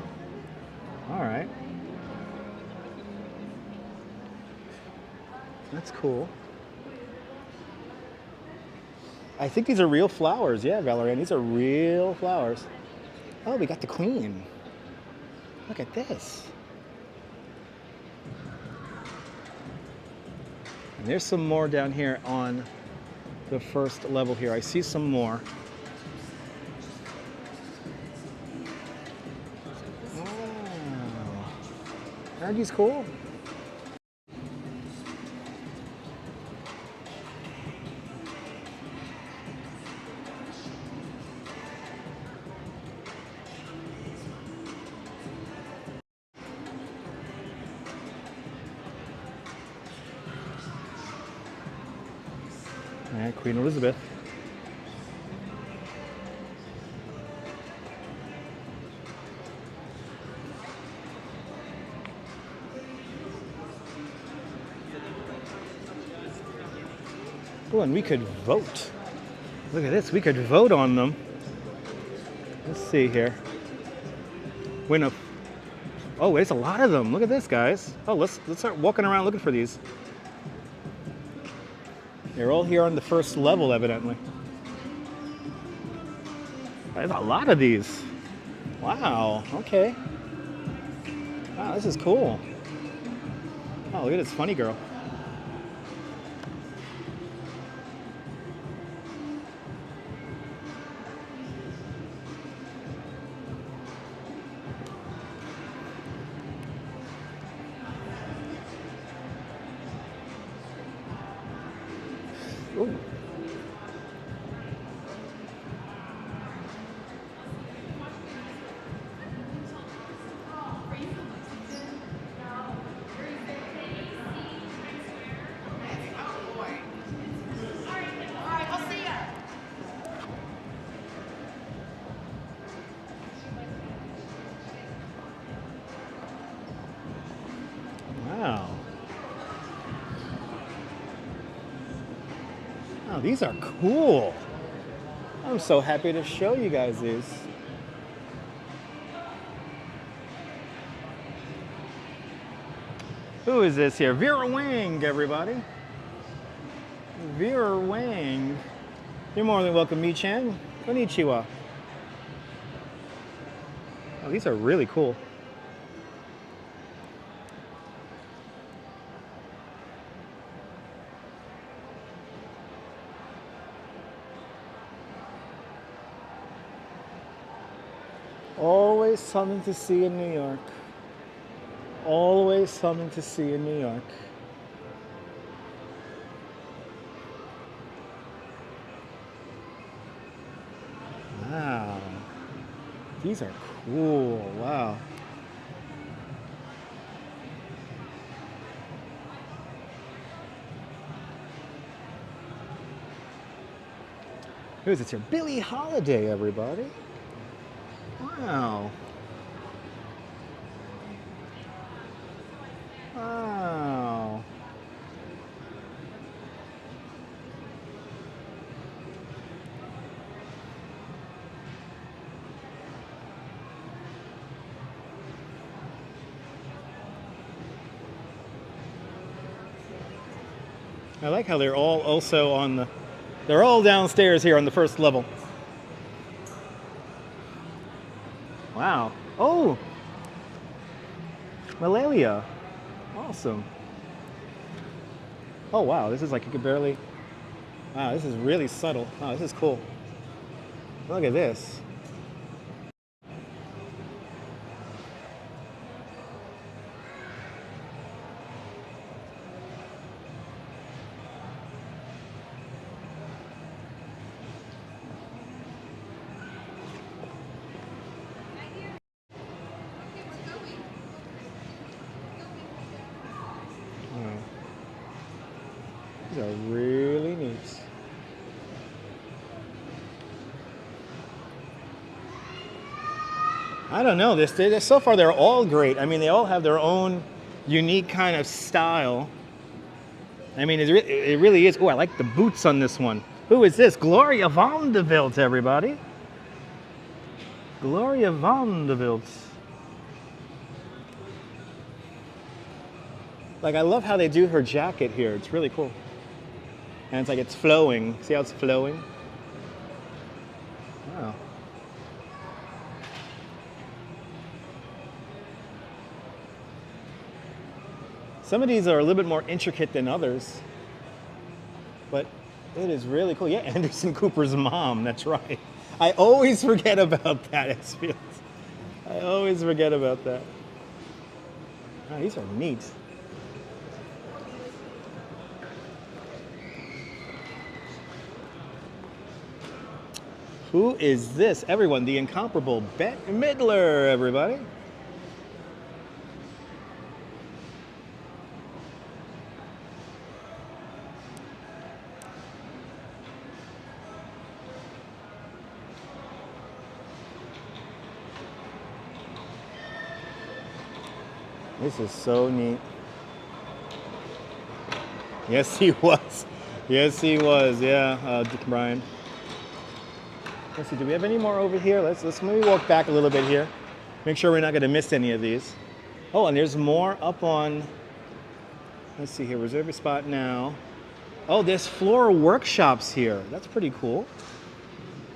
All right. That's cool. I think these are real flowers. Yeah, Valerie, these are real flowers. Oh, we got the Queen. Look at this. And there's some more down here on the first level here. I see some more. Wow. Aren't these cool? All right, Queen Elizabeth. Oh, and we could vote. Look at this, we could vote on them. Let's see here. Win a. Oh, there's a lot of them. Look at this, guys. Oh, let's start walking around looking for these. They're all here on the first level, evidently. There's a lot of these. Wow, okay. Wow, this is cool. Oh, look at this funny girl. Ooh. Wow. Wow, these are cool. I'm so happy to show you guys these. Who is this here? Vera Wang, everybody. Vera Wang. You're more than welcome, Mi-chan. Konnichiwa. Oh, these are really cool. Always something to see in New York. Always something to see in New York. Wow. These are cool. Wow. Who's it here? Billie Holiday, everybody. Wow. Wow. I like how they're all also on the They're all downstairs here on the first level. Wow. Oh! Malalia. Awesome. Oh wow, this is like you could barely... Wow, this is really subtle. Wow, this is cool. Look at this. These are really neat. I don't know, so far they're all great. I mean, they all have their own unique kind of style. I mean, it really is. Oh, I like the boots on this one. Who is this? Gloria Vanderbilt, everybody. Gloria Vanderbilt. Like, I love how they do her jacket here. It's really cool. And it's like it's flowing. See how it's flowing? Wow. Some of these are a little bit more intricate than others, but it is really cool. Yeah, Anderson Cooper's mom, that's right. I always forget about that, Esfield. I always forget about that. Oh, these are neat. Who is this? Everyone, the incomparable Bette Midler, everybody. This is so neat. Yes, he was. Yes, he was. Yeah, Brian. Let's see. Do we have any more over here? Let's maybe walk back a little bit here. Make sure we're not going to miss any of these. Oh, and there's more up on. Let's see here. Reserve your spot now. Oh, there's floral workshops here. That's pretty cool.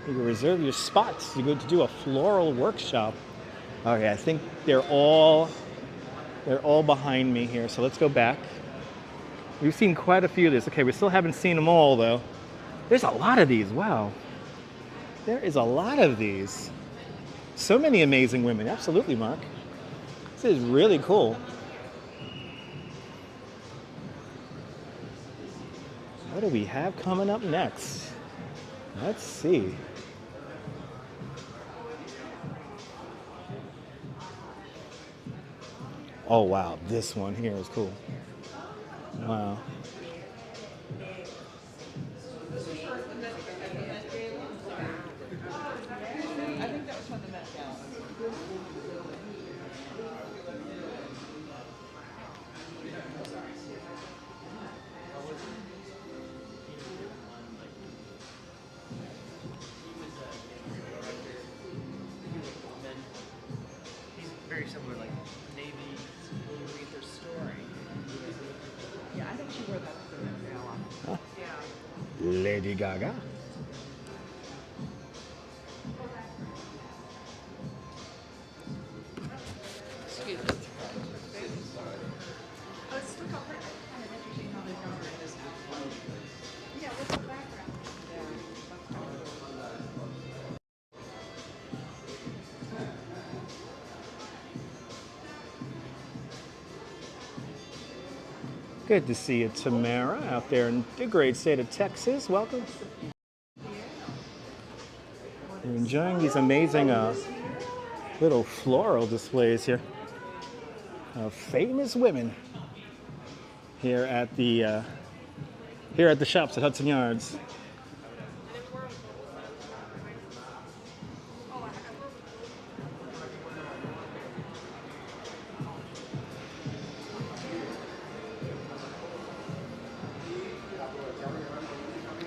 You can reserve your spots. You go to do a floral workshop. Okay, I think they're all behind me here. So let's go back. We've seen quite a few of these. Okay, we still haven't seen them all though. There's a lot of these. Wow. There is a lot of these. So many amazing women. Absolutely, Mark. This is really cool. What do we have coming up next? Let's see. Oh, wow. This one here is cool. Wow. Very similar, like Navy read their story. Yeah, I think she wore that for the Met Gala. Yeah. Lady Gaga. Excuse me. Oh, it's still covered. Kind of interesting how they cover it. Yeah, what's the background? Good to see you, Tamara, out there in the great state of Texas. Welcome. You're enjoying these amazing little floral displays here of famous women here at the shops at Hudson Yards.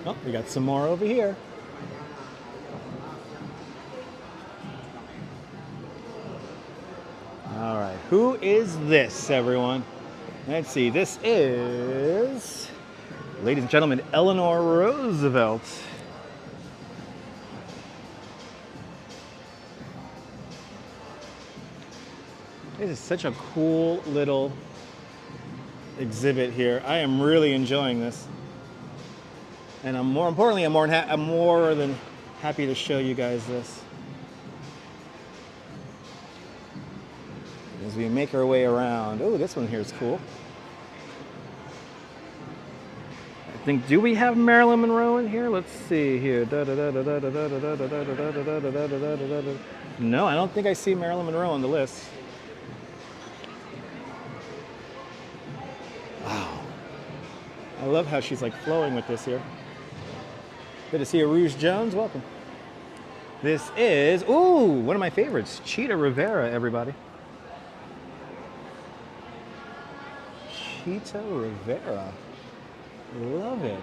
Oh, we got some more over here. All right, who is this, everyone? Let's see, this is Ladies and gentlemen, Eleanor Roosevelt. This is such a cool little exhibit here. I am really enjoying this. And I'm more than happy to show you guys this. As we make our way around. Oh, this one here is cool. I think, do we have Marilyn Monroe in here? Let's see here. No, I don't think I see Marilyn Monroe on the list. Wow. I love how she's like flowing with this here. Good to see you, Rouge Jones. Welcome. This is, ooh, one of my favorites. Cheetah Rivera, everybody. Cheetah Rivera. Love it.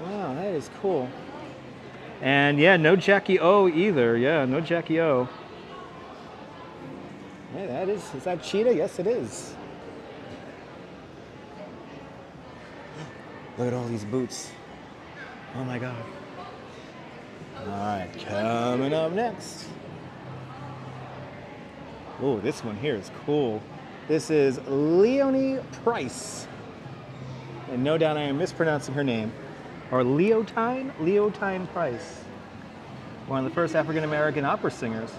Wow, that is cool. And yeah, no Jackie O either. Yeah, no Jackie O. Yeah, that is that Cheetah? Yes, it is. Look at all these boots. Oh my God. All right, coming up next. Oh, this one here is cool. This is Leonie Price. And no doubt I am mispronouncing her name. Or Leotine Price. One of the first African-American opera singers.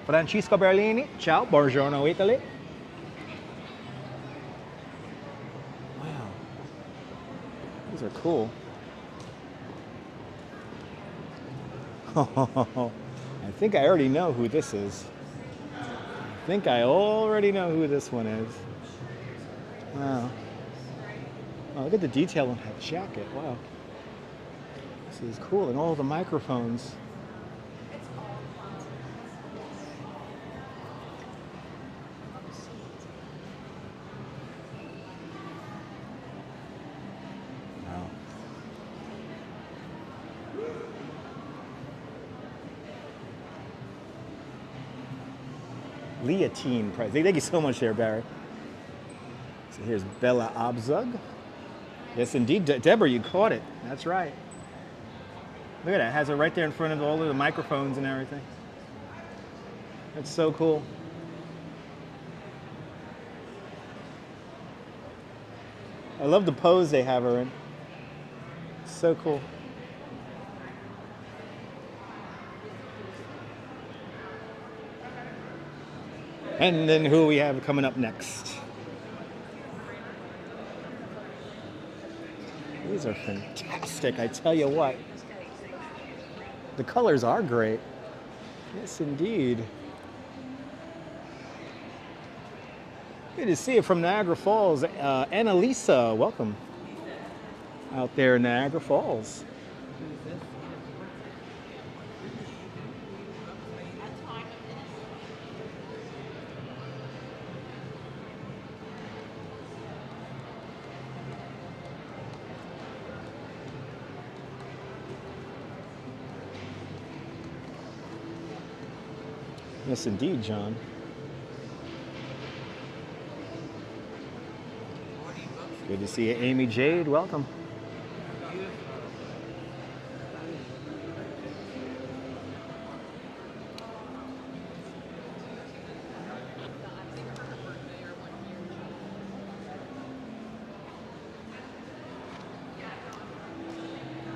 Francisco Berlini. Ciao, buongiorno, Italy. Wow. These are cool. I think I already know who this is. I think I already know who this one is. Wow. Oh, look at the detail on that jacket. Wow. This is cool. And all the microphones. Wow. Leotine Price. Thank you so much there, Barry. So here's Bella Abzug. Yes, indeed, Deborah, you caught it. That's right. Look at that. It has it right there in front of all of the microphones and everything. That's so cool. I love the pose they have her in. So cool. And then who we have coming up next? These are fantastic, I tell you what. The colors are great. Yes, indeed. Good to see you from Niagara Falls. Annalisa, welcome. Out there in Niagara Falls. Yes, indeed, John. Good to see you, Amy Jade. Welcome.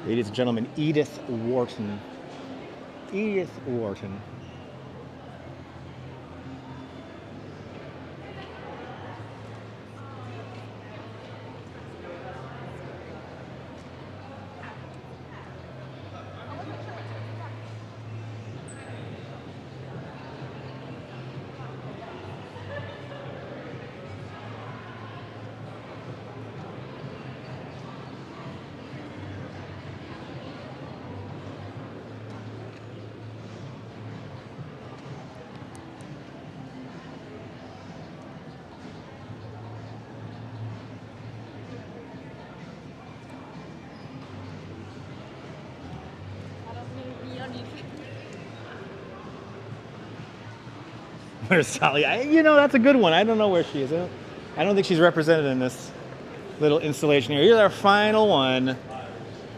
Ladies and gentlemen, Edith Wharton. Edith Wharton. Where's Sally? You know, that's a good one. I don't know where she is. I don't think she's represented in this. little installation here. Here's our final one.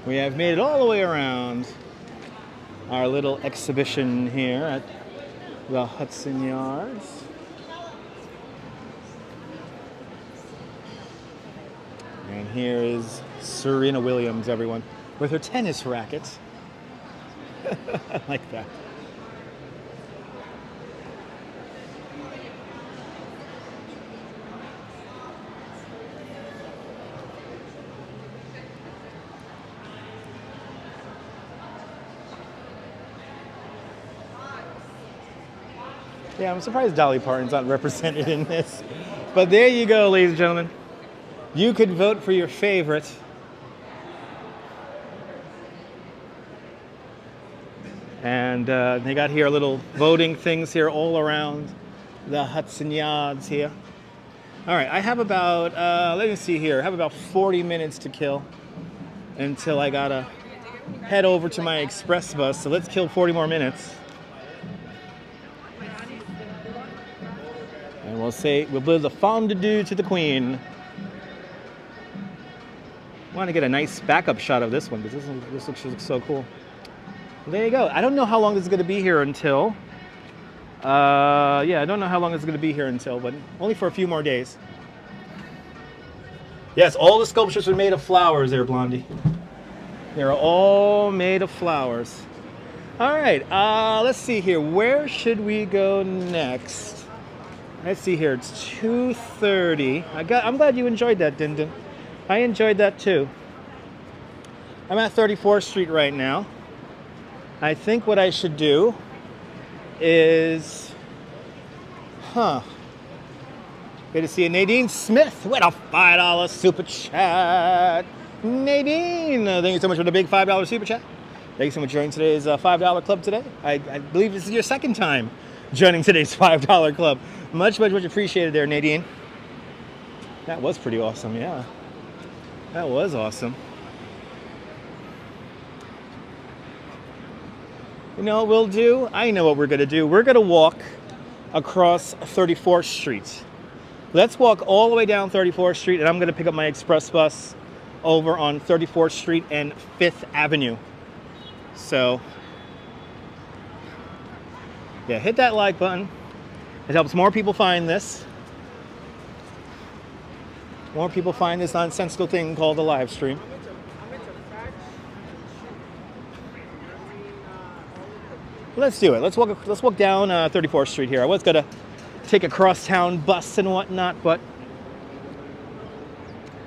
We have made it all the way around our little exhibition here at the Hudson Yards. And here is Serena Williams, everyone, with her tennis rackets. I like that. Yeah, I'm surprised Dolly Parton's not represented in this. But there you go, ladies and gentlemen. You could vote for your favorite. And they got here little voting things here all around the Hudson Yards here. All right, I have about, let me see here, I have about 40 minutes to kill until I gotta head over to my express bus. So let's kill 40 more minutes. And we'll build a fondue to the Queen. I want to get a nice backup shot of this one because this looks so cool. There you go. I don't know how long this is going to be here until. Yeah, I don't know how long it's going to be here until, but only for a few more days. Yes, all the sculptures are made of flowers there, Blondie. They're all made of flowers. All right, let's see here. Where should we go next? Let's see here. It's 2:30. I'm glad you enjoyed that, Din Din. I enjoyed that too. I'm at 34th Street right now. I think what I should do is, good to see you, Nadine Smith with a $5 super chat. Nadine, thank you so much for the big $5 super chat. Thank you so much for joining today's $5 club today. I believe this is your second time joining today's $5 club. Much appreciated there, Nadine. That was pretty awesome, yeah. That was awesome. You know what we'll do? I know what we're going to do. We're going to walk across 34th Street. Let's walk all the way down 34th Street, and I'm going to pick up my express bus over on 34th Street and 5th Avenue. So, yeah, hit that like button. It helps more people find this. More people find this nonsensical thing called a live stream. Let's do it. Let's walk down 34th Street here. I was gonna take a crosstown bus and whatnot, but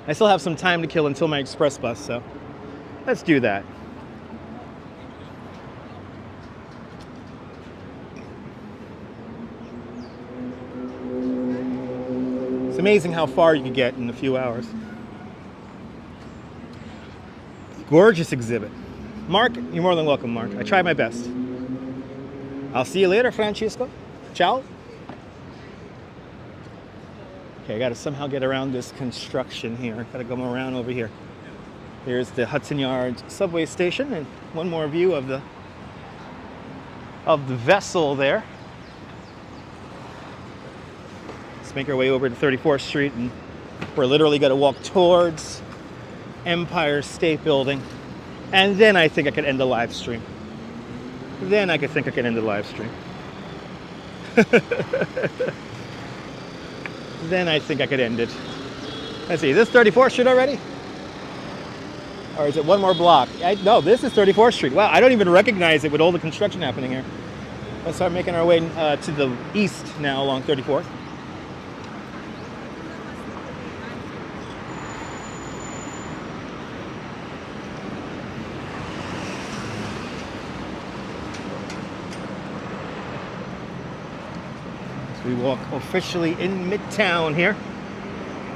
I still have some time to kill until my express bus, so let's do that. It's amazing how far you can get in a few hours. Gorgeous exhibit. Mark, you're more than welcome, Mark. I tried my best. I'll see you later, Francisco. Ciao. Okay, I gotta somehow get around this construction here. Gotta go around over here. Here's the Hudson Yards subway station, and one more view of the vessel there. Let's make our way over to 34th Street, and we're literally gonna walk towards Empire State Building, and then I think I could end the live stream. Then I could think I could end the live stream. Then I think I could end it. Let's see, is this 34th Street already? Or is it one more block? No, this is 34th Street. Wow, I don't even recognize it with all the construction happening here. Let's start making our way to the east now along 34th. We walk officially in Midtown here.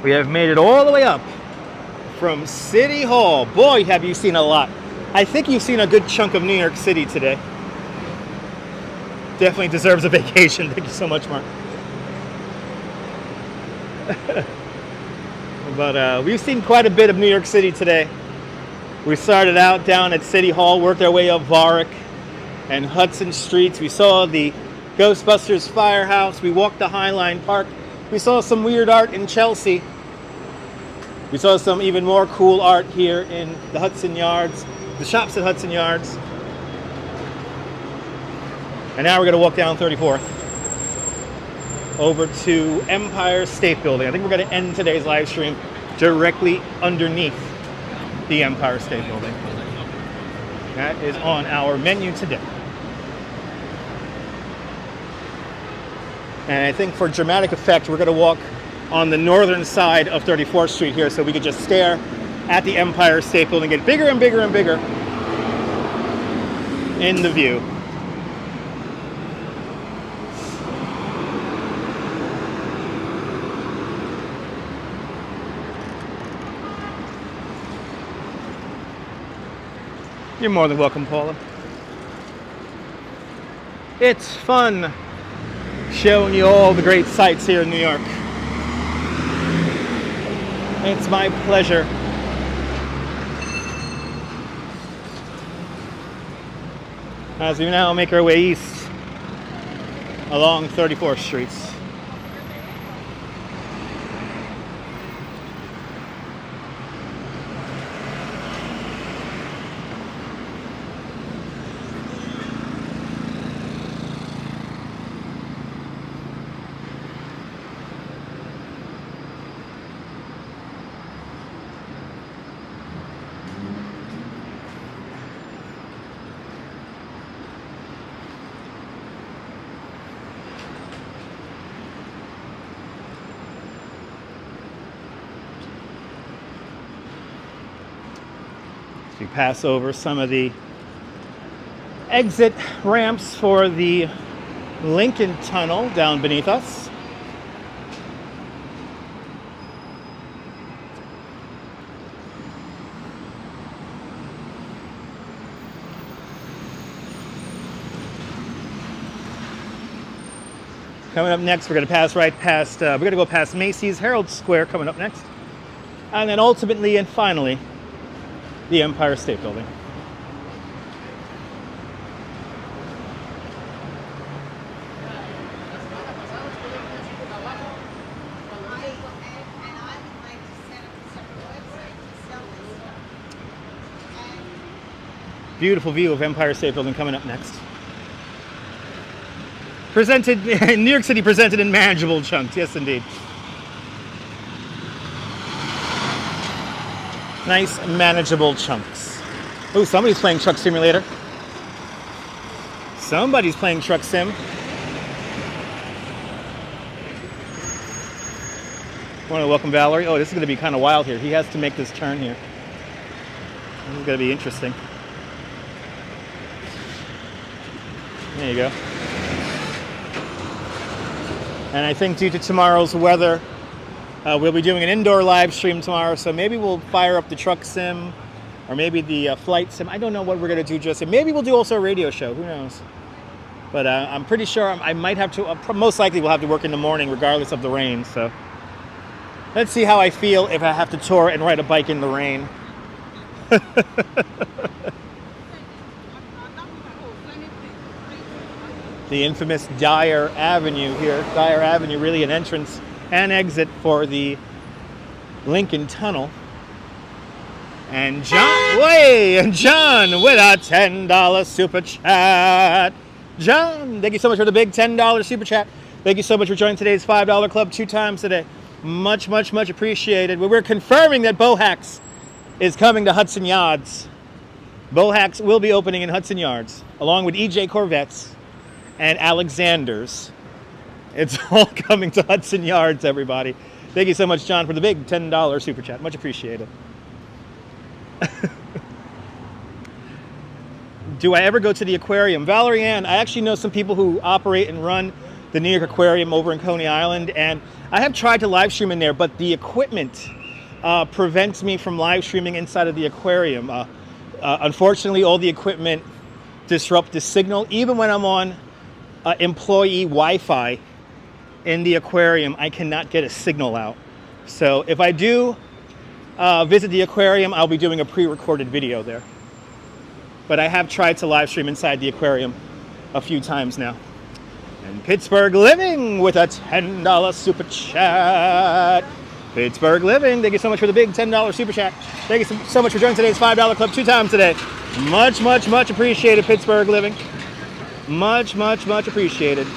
We have made it all the way up from City Hall. Boy, have you seen a lot. I think you've seen a good chunk of New York City today. Definitely deserves a vacation. Thank you so much, Mark. But we've seen quite a bit of New York City today. We started out down at City Hall, worked our way up Warwick and Hudson Streets. We saw the Ghostbusters Firehouse. We walked the High Line Park. We saw some weird art in Chelsea. We saw some even more cool art here in the Hudson Yards, the shops at Hudson Yards. And now we're going to walk down 34th over to Empire State Building. I think we're going to end today's live stream directly underneath the Empire State Building. That is on our menu today. And I think for dramatic effect, we're going to walk on the northern side of 34th Street here so we could just stare at the Empire State Building, get bigger and bigger and bigger in the view. You're more than welcome, Paula. It's fun showing you all the great sights here in New York. It's my pleasure. As we now make our way east along 34th Street. We pass over some of the exit ramps for the Lincoln Tunnel down beneath us. Coming up next, we're going to pass right past, we're going to go past Macy's, Herald Square coming up next. And then ultimately and finally, the Empire State Building. Beautiful view of Empire State Building coming up next. Presented, New York City presented in manageable chunks, yes indeed. Nice, manageable chunks. Oh, somebody's playing Truck Simulator. Somebody's playing Truck Sim. I want to welcome Valerie. Oh, this is going to be kind of wild here. He has to make this turn here. This is going to be interesting. There you go. And I think due to tomorrow's weather, we'll be doing an indoor live stream tomorrow, so maybe we'll fire up the truck sim or maybe the flight sim. I don't know what we're going to do just yet. Maybe we'll do also a radio show. Who knows? But I'm pretty sure I might have to, most likely we'll have to work in the morning regardless of the rain. So let's see how I feel if I have to tour and ride a bike in the rain. The infamous Dyer Avenue here. Dyer Avenue, really an entrance and exit for the Lincoln Tunnel. And John with a $10 super chat. John, thank you so much for the big $10 super chat. Thank you so much for joining today's $5 club 2 times today. Much, much, much appreciated. We're confirming that Bohax is coming to Hudson Yards. Bohax will be opening in Hudson Yards, along with EJ Corvettes and Alexander's. It's all coming to Hudson Yards, everybody. Thank you so much, John, for the big $10 super chat. Much appreciated. Do I ever go to the aquarium? Valerie Ann, I actually know some people who operate and run the New York Aquarium over in Coney Island, and I have tried to live stream in there, but the equipment prevents me from live streaming inside of the aquarium. Unfortunately, all the equipment disrupt the signal. Even when I'm on employee Wi-Fi in the aquarium, I cannot get a signal out. So if I do visit the aquarium, I'll be doing a pre-recorded video there. But I have tried to live stream inside the aquarium a few times now. And Pittsburgh Living with a $10 super chat. Pittsburgh Living, thank you so much for the big $10 super chat. Thank you so much for joining today's $5 club 2 times today. Much, much, much appreciated, Pittsburgh Living. Much, much, much appreciated.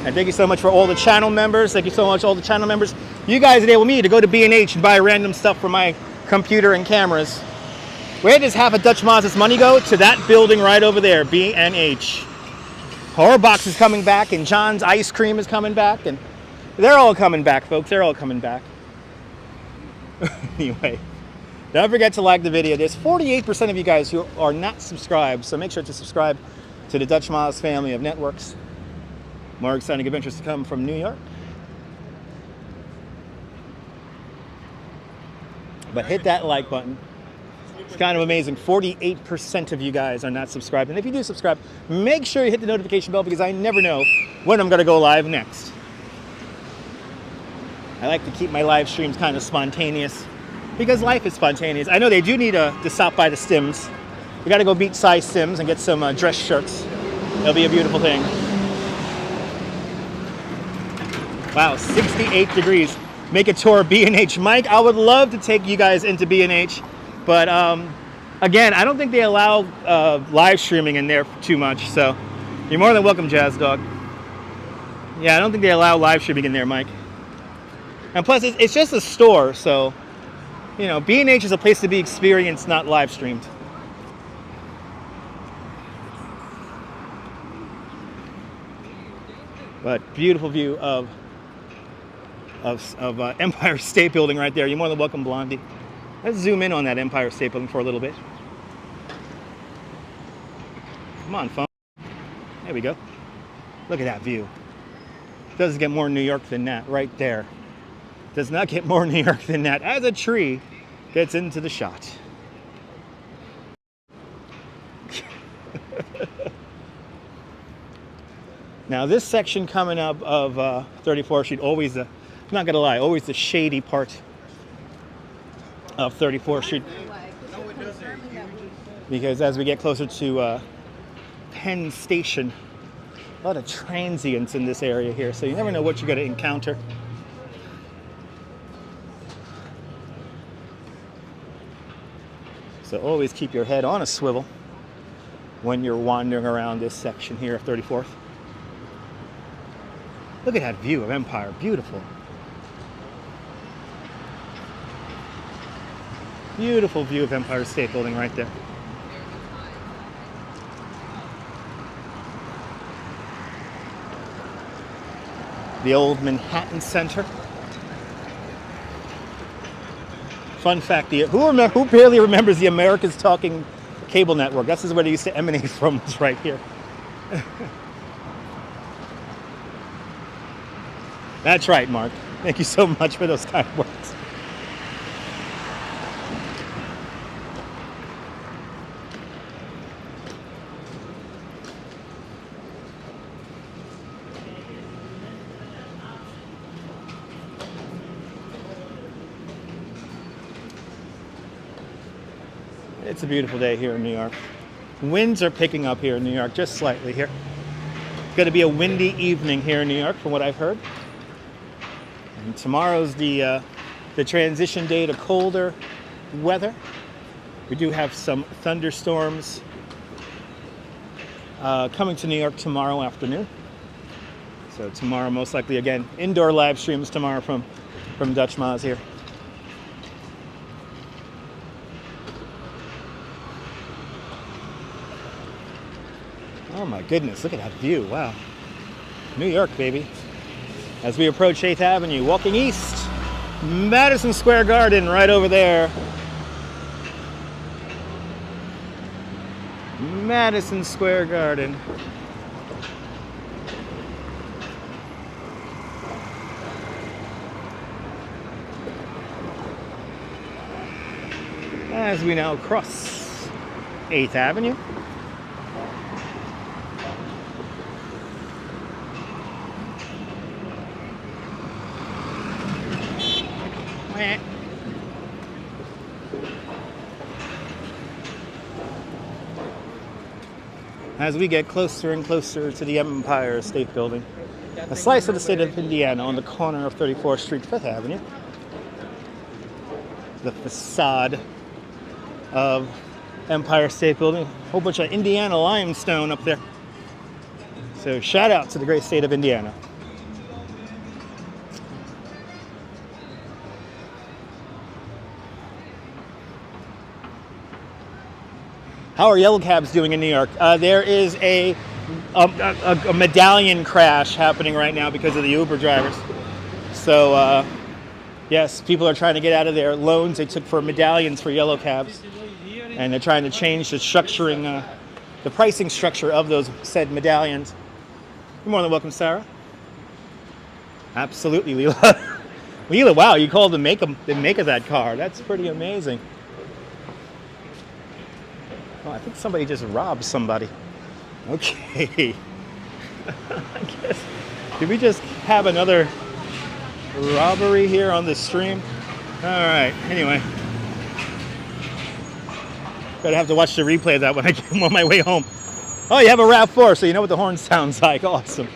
And thank you so much for all the channel members. Thank you so much, all the channel members. You guys enable me to go to B&H and buy random stuff for my computer and cameras. Where does half of Dutch Maz's money go? To that building right over there, B&H. Horrorbox is coming back, and John's Ice Cream is coming back, and they're all coming back, folks. They're all coming back. Anyway, don't forget to like the video. There's 48% of you guys who are not subscribed, so make sure to subscribe to the Dutch Maz family of networks. More exciting adventures to come from New York. But hit that like button. It's kind of amazing. 48% of you guys are not subscribed. And if you do subscribe, make sure you hit the notification bell because I never know when I'm going to go live next. I like to keep my live streams kind of spontaneous because life is spontaneous. I know they do need to stop by the Stims. We got to go beat size Stims and get some dress shirts. It'll be a beautiful thing. Wow, 68 degrees. Make a tour of B&H. Mike, I would love to take you guys into B&H. But again, I don't think they allow live streaming in there too much. So you're more than welcome, Jazz Dog. Yeah, I don't think they allow live streaming in there, Mike. And plus, it's just a store. So, you know, B&H is a place to be experienced, not live streamed. But beautiful view of Empire State Building right there. You're more than welcome, Blondie. Let's zoom in on that Empire State Building for a little bit. Come on, phone. There we go. Look at that view. Doesn't get more New York than that right there. Does not get more New York than that as a tree gets into the shot. Now this section coming up of 34th Street, always the, I'm not gonna lie, always the shady part of 34th Street, because as we get closer to Penn Station, a lot of transients in this area here, so you never know what you're going to encounter. So always keep your head on a swivel when you're wandering around this section here of 34th. Look at that view of Empire, beautiful. Beautiful view of Empire State Building right there. The old Manhattan Center. Fun fact, who barely remembers the America's Talking cable network? This is where they used to emanate from, it's right here. That's right, Mark. Thank you so much for those kind words. It's a beautiful day here in New York. Winds are picking up here in New York, just slightly here. It's going to be a windy evening here in New York, from what I've heard. And tomorrow's the transition day to colder weather. We do have some thunderstorms coming to New York tomorrow afternoon. So tomorrow, most likely, again, indoor live streams tomorrow from Dutch Maz here. Oh my goodness, look at that view, wow. New York, baby. As we approach 8th Avenue, walking east, Madison Square Garden right over there. Madison Square Garden. As we now cross 8th Avenue. as we get closer and closer to the Empire State Building. A slice of the state of Indiana on the corner of 34th Street, 5th Avenue. The facade of Empire State Building. A whole bunch of Indiana limestone up there. So shout out to the great state of Indiana. How are yellow cabs doing in New York? There is a medallion crash happening right now because of the Uber drivers. So yes, people are trying to get out of their loans they took for medallions for yellow cabs. And they're trying to change the structuring, the pricing structure of those said medallions. You're more than welcome, Sarah. Absolutely, Leela. Leela, wow, you called the make of that car. That's pretty amazing. Oh, I think somebody just robbed somebody. Okay. I guess. Did we just have another robbery here on the stream? All right. Anyway. Gonna have to watch the replay of that when I'm on my way home. Oh, you have a RAV4, so you know what the horn sounds like. Awesome.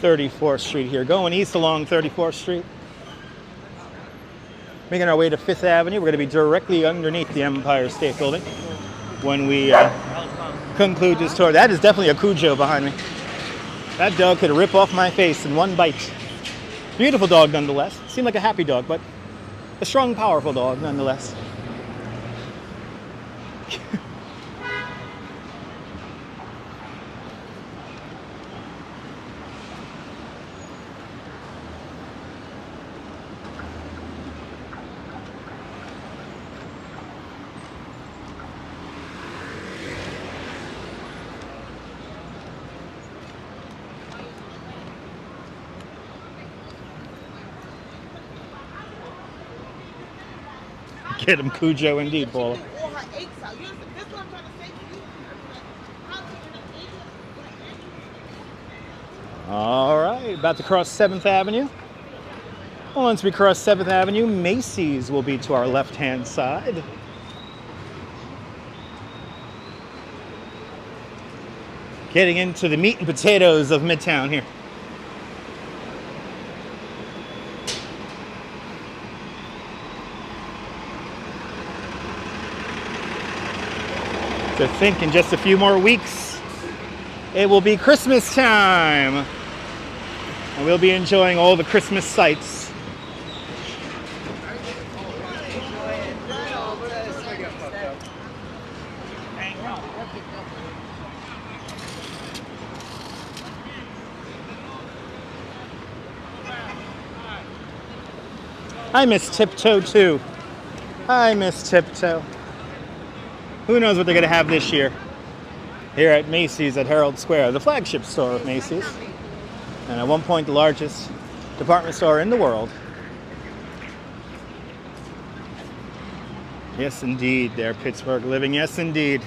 (34th Street here, going east along 34th Street. Making our way to 5th Avenue. We're going to be directly underneath the Empire State Building when we conclude this tour. That is definitely a Cujo behind me. That dog could rip off my face in one bite. Beautiful dog nonetheless. Seemed like a happy dog, but a strong, powerful dog nonetheless. Get him, Cujo, indeed, Paula. All right, about to cross 7th Avenue. Once we cross 7th Avenue, Macy's will be to our left-hand side. Getting into the meat and potatoes of Midtown here. To think in just a few more weeks, it will be Christmas time. And we'll be enjoying all the Christmas sights. I miss Tiptoe too. I miss Tiptoe. Who knows what they're going to have this year here at Macy's at Herald Square, the flagship store of Macy's, and at one point the largest department store in the world. Yes, indeed, there, Pittsburgh living. Yes, indeed.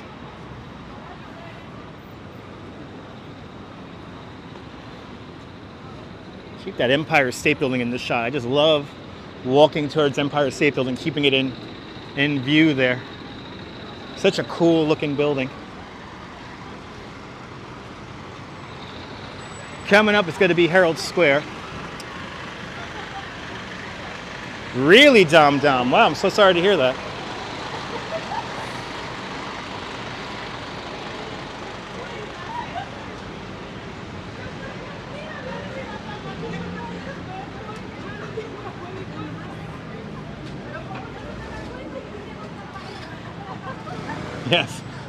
Keep that Empire State Building in the shot. I just love walking towards Empire State Building, keeping it in view there. Such a cool looking building. Coming up, it's going to be Herald Square. Really dumb. Wow, I'm so sorry to hear that.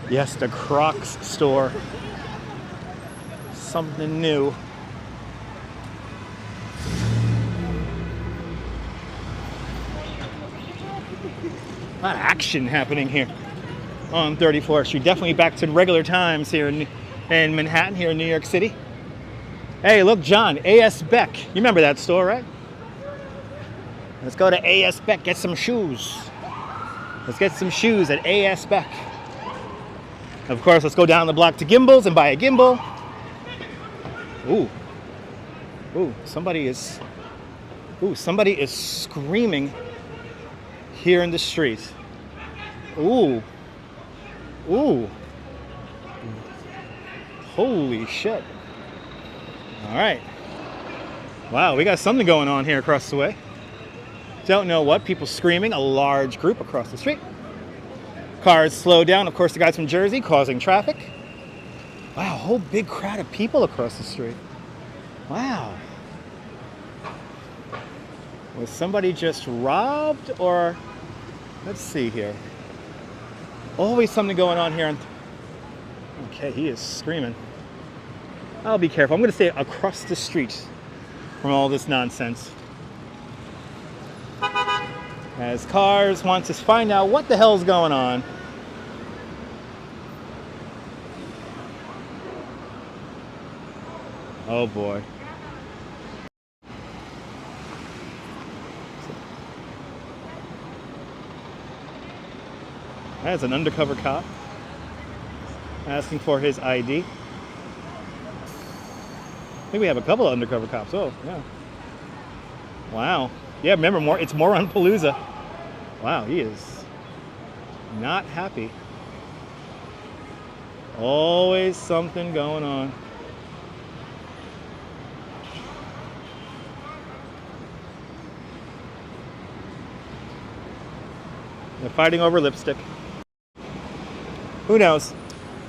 Yes, the Crocs store. Something new. A lot of action happening here on 34th Street. Definitely back to regular times here in Manhattan, here in New York City. Hey, look, John, A.S. Beck. You remember that store, right? Let's go to A.S. Beck, get some shoes. Let's get some shoes at A.S. Beck. Of course, let's go down the block to Gimble's and buy a gimbal. Ooh. Ooh, somebody is screaming here in the street. Ooh. Ooh. Holy shit. All right. Wow, we got something going on here across the way. Don't know what. People screaming. A large group across the street. Cars slow down. Of course, the guys from Jersey causing traffic. Wow, a whole big crowd of people across the street. Wow. Was somebody just robbed or... Let's see here. Always something going on here. Okay, he is screaming. I'll be careful. I'm going to stay across the street from all this nonsense. As cars want to find out what the hell's going on. Oh boy. That's an undercover cop asking for his ID. I think we have a couple of undercover cops. Oh, yeah. Wow. Yeah, remember, it's Moron Palooza. Wow, he is not happy. Always something going on. They're fighting over lipstick. Who knows?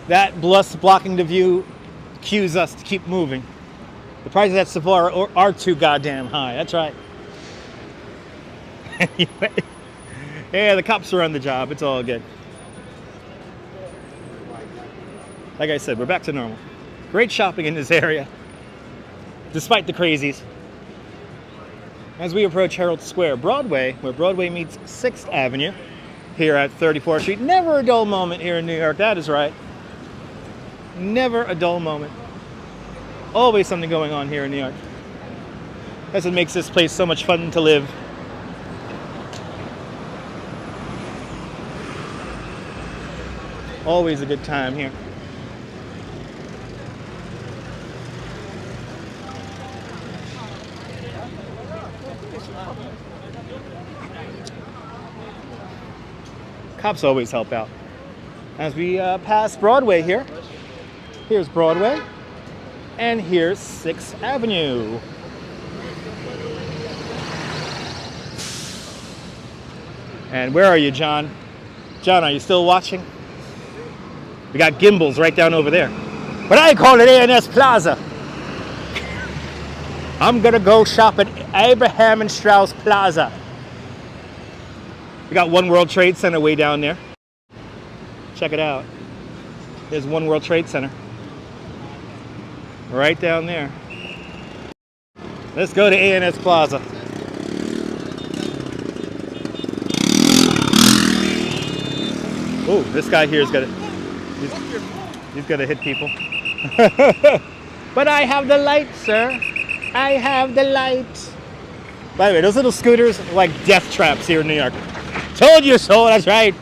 That bus blocking the view cues us to keep moving. The prices at Sephora are too goddamn high. That's right. Yeah, the cops are on the job. It's all good. Like I said, we're back to normal. Great shopping in this area, despite the crazies. As we approach Herald Square, Broadway, where Broadway meets 6th Avenue, here at 34th Street. Never a dull moment here in New York. That is right. Never a dull moment. Always something going on here in New York. That's what makes this place so much fun to live. Always a good time here. Cops always help out. As we pass Broadway here, here's Broadway, and here's 6th Avenue. And where are you, John? John, are you still watching? We got Gimble's right down over there. But I call it A&S Plaza. I'm gonna go shop at Abraham and Strauss Plaza. We got One World Trade Center way down there. Check it out. There's One World Trade Center. Right down there. Let's go to A&S Plaza. Oh, this guy here's got he's got to hit people. But I have the light, sir. I have the light. By the way, those little scooters are like death traps here in New York. Told you so, that's right.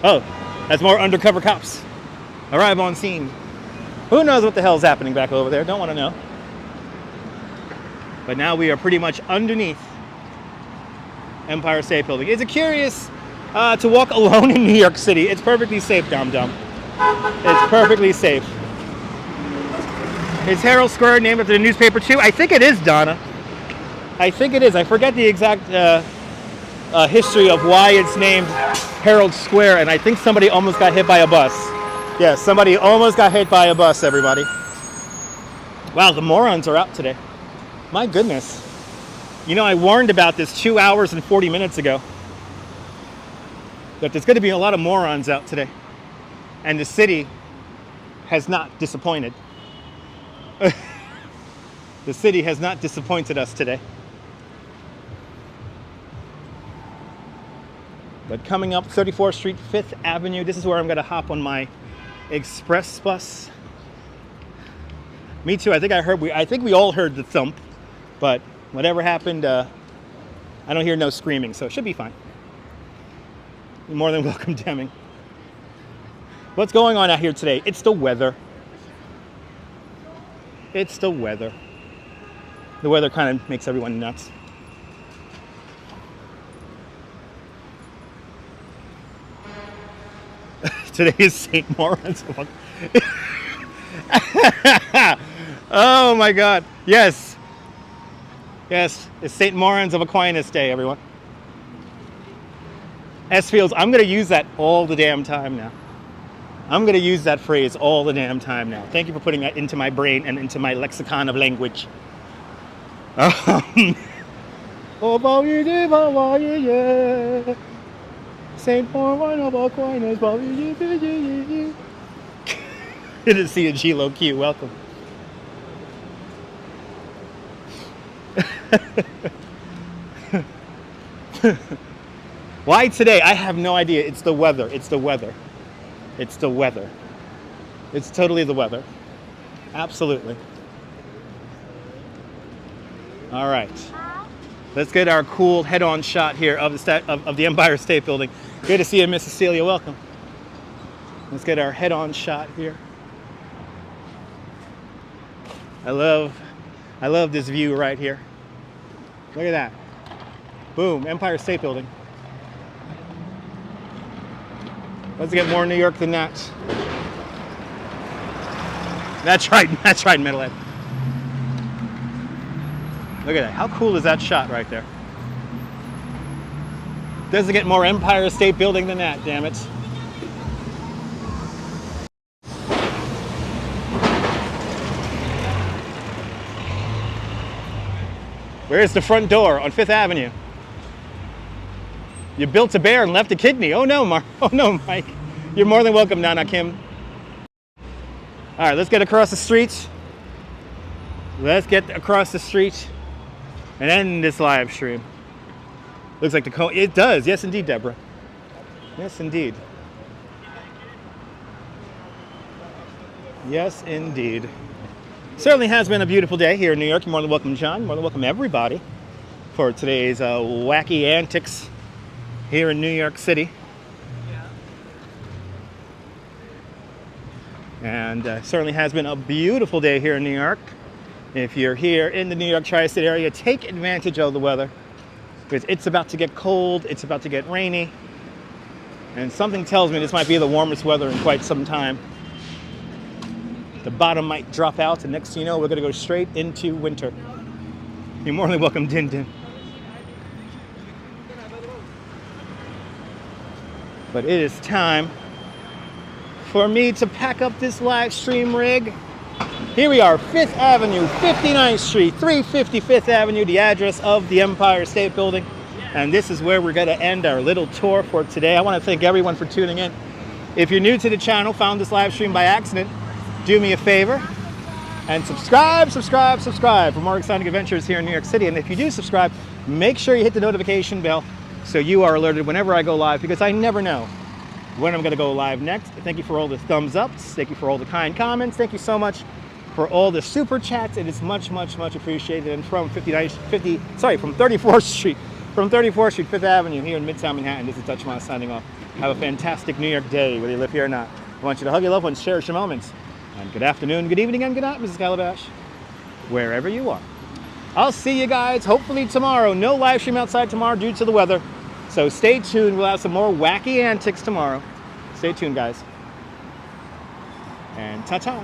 Oh, that's more undercover cops. Arrive on scene. Who knows what the hell's happening back over there? Don't want to know. But now we are pretty much underneath Empire State Building. Is it curious to walk alone in New York City? It's perfectly safe, dum-dum. It's perfectly safe. Is Herald Square named after the newspaper too? I think it is, Donna. I think it is. I forget the exact history of why it's named Herald Square, and I think somebody almost got hit by a bus. Yes, somebody almost got hit by a bus, everybody. Wow, the morons are out today. My goodness. You know, I warned about this 2 hours and 40 minutes ago. That there's going to be a lot of morons out today. And the city has not disappointed. The city has not disappointed us today. But coming up 34th Street, 5th Avenue, this is where I'm going to hop on my express bus. Me too. I think we all heard the thump, but whatever happened, I don't hear no screaming, so it should be fine. You're more than welcome, Deming. What's going on out here today? It's the weather. It's the weather. The weather kind of makes everyone nuts. Today is St. Lawrence. Oh my God. Yes. Yes, it's St. Lawrence of Aquinas Day, everyone. S Fields, I'm going to use that all the damn time now. I'm going to use that phrase all the damn time now. Thank you for putting that into my brain and into my lexicon of language. St. Lawrence of Aquinas. Good to see you, G-Lo Q. Welcome. Why today? I have no idea. It's the weather. It's the weather. It's the weather. It's totally the weather. Absolutely. All right. Let's get our cool head-on shot here of the Empire State Building. Good to see you, Miss Cecilia. Welcome. Let's get our head-on shot here. I love this view right here. Look at that. Boom, Empire State Building. Let's get more New York than that. That's right, Metalhead. Look at that. How cool is that shot right there? Doesn't get more Empire State Building than that, damn it. Where's the front door on 5th Avenue? You built a bear and left a kidney. Oh no, Oh no, Mike. You're more than welcome, Nana Kim. All right, let's get across the street. Let's get across the street and end this live stream. Looks like it does. Yes, indeed, Deborah. Yes, indeed. Yes, indeed. Certainly has been a beautiful day here in New York. You're more than welcome, John. More than welcome, everybody, for today's wacky antics here in New York City. And certainly has been a beautiful day here in New York. If you're here in the New York tri-state area, take advantage of the weather, because it's about to get cold, it's about to get rainy, and something tells me this might be the warmest weather in quite some time. The bottom might drop out, and next thing you know, we're going to go straight into winter. You're more than welcome, Din Din. But it is time for me to pack up this live stream rig. Here we are, 5th Avenue, 59th Street, 350 5th Avenue, the address of the Empire State Building. And this is where we're going to end our little tour for today. I want to thank everyone for tuning in. If you're new to the channel, found this live stream by accident, do me a favor and subscribe for more exciting adventures here in New York City. And if you do subscribe, make sure you hit the notification bell so you are alerted whenever I go live, because I never know when I'm going to go live next. Thank you for all the thumbs ups. Thank you for all the kind comments. Thank you so much for all the super chats. It is much, much, much appreciated. And from 34th Street, 5th Avenue here in Midtown Manhattan, this is Dutch Moss signing off. Have a fantastic New York day, whether you live here or not. I want you to hug your loved ones, cherish your moments. And good afternoon, good evening, and good night, Mrs. Calabash, wherever you are. I'll see you guys hopefully tomorrow. No live stream outside tomorrow due to the weather. So stay tuned. We'll have some more wacky antics tomorrow. Stay tuned, guys. And ta-ta.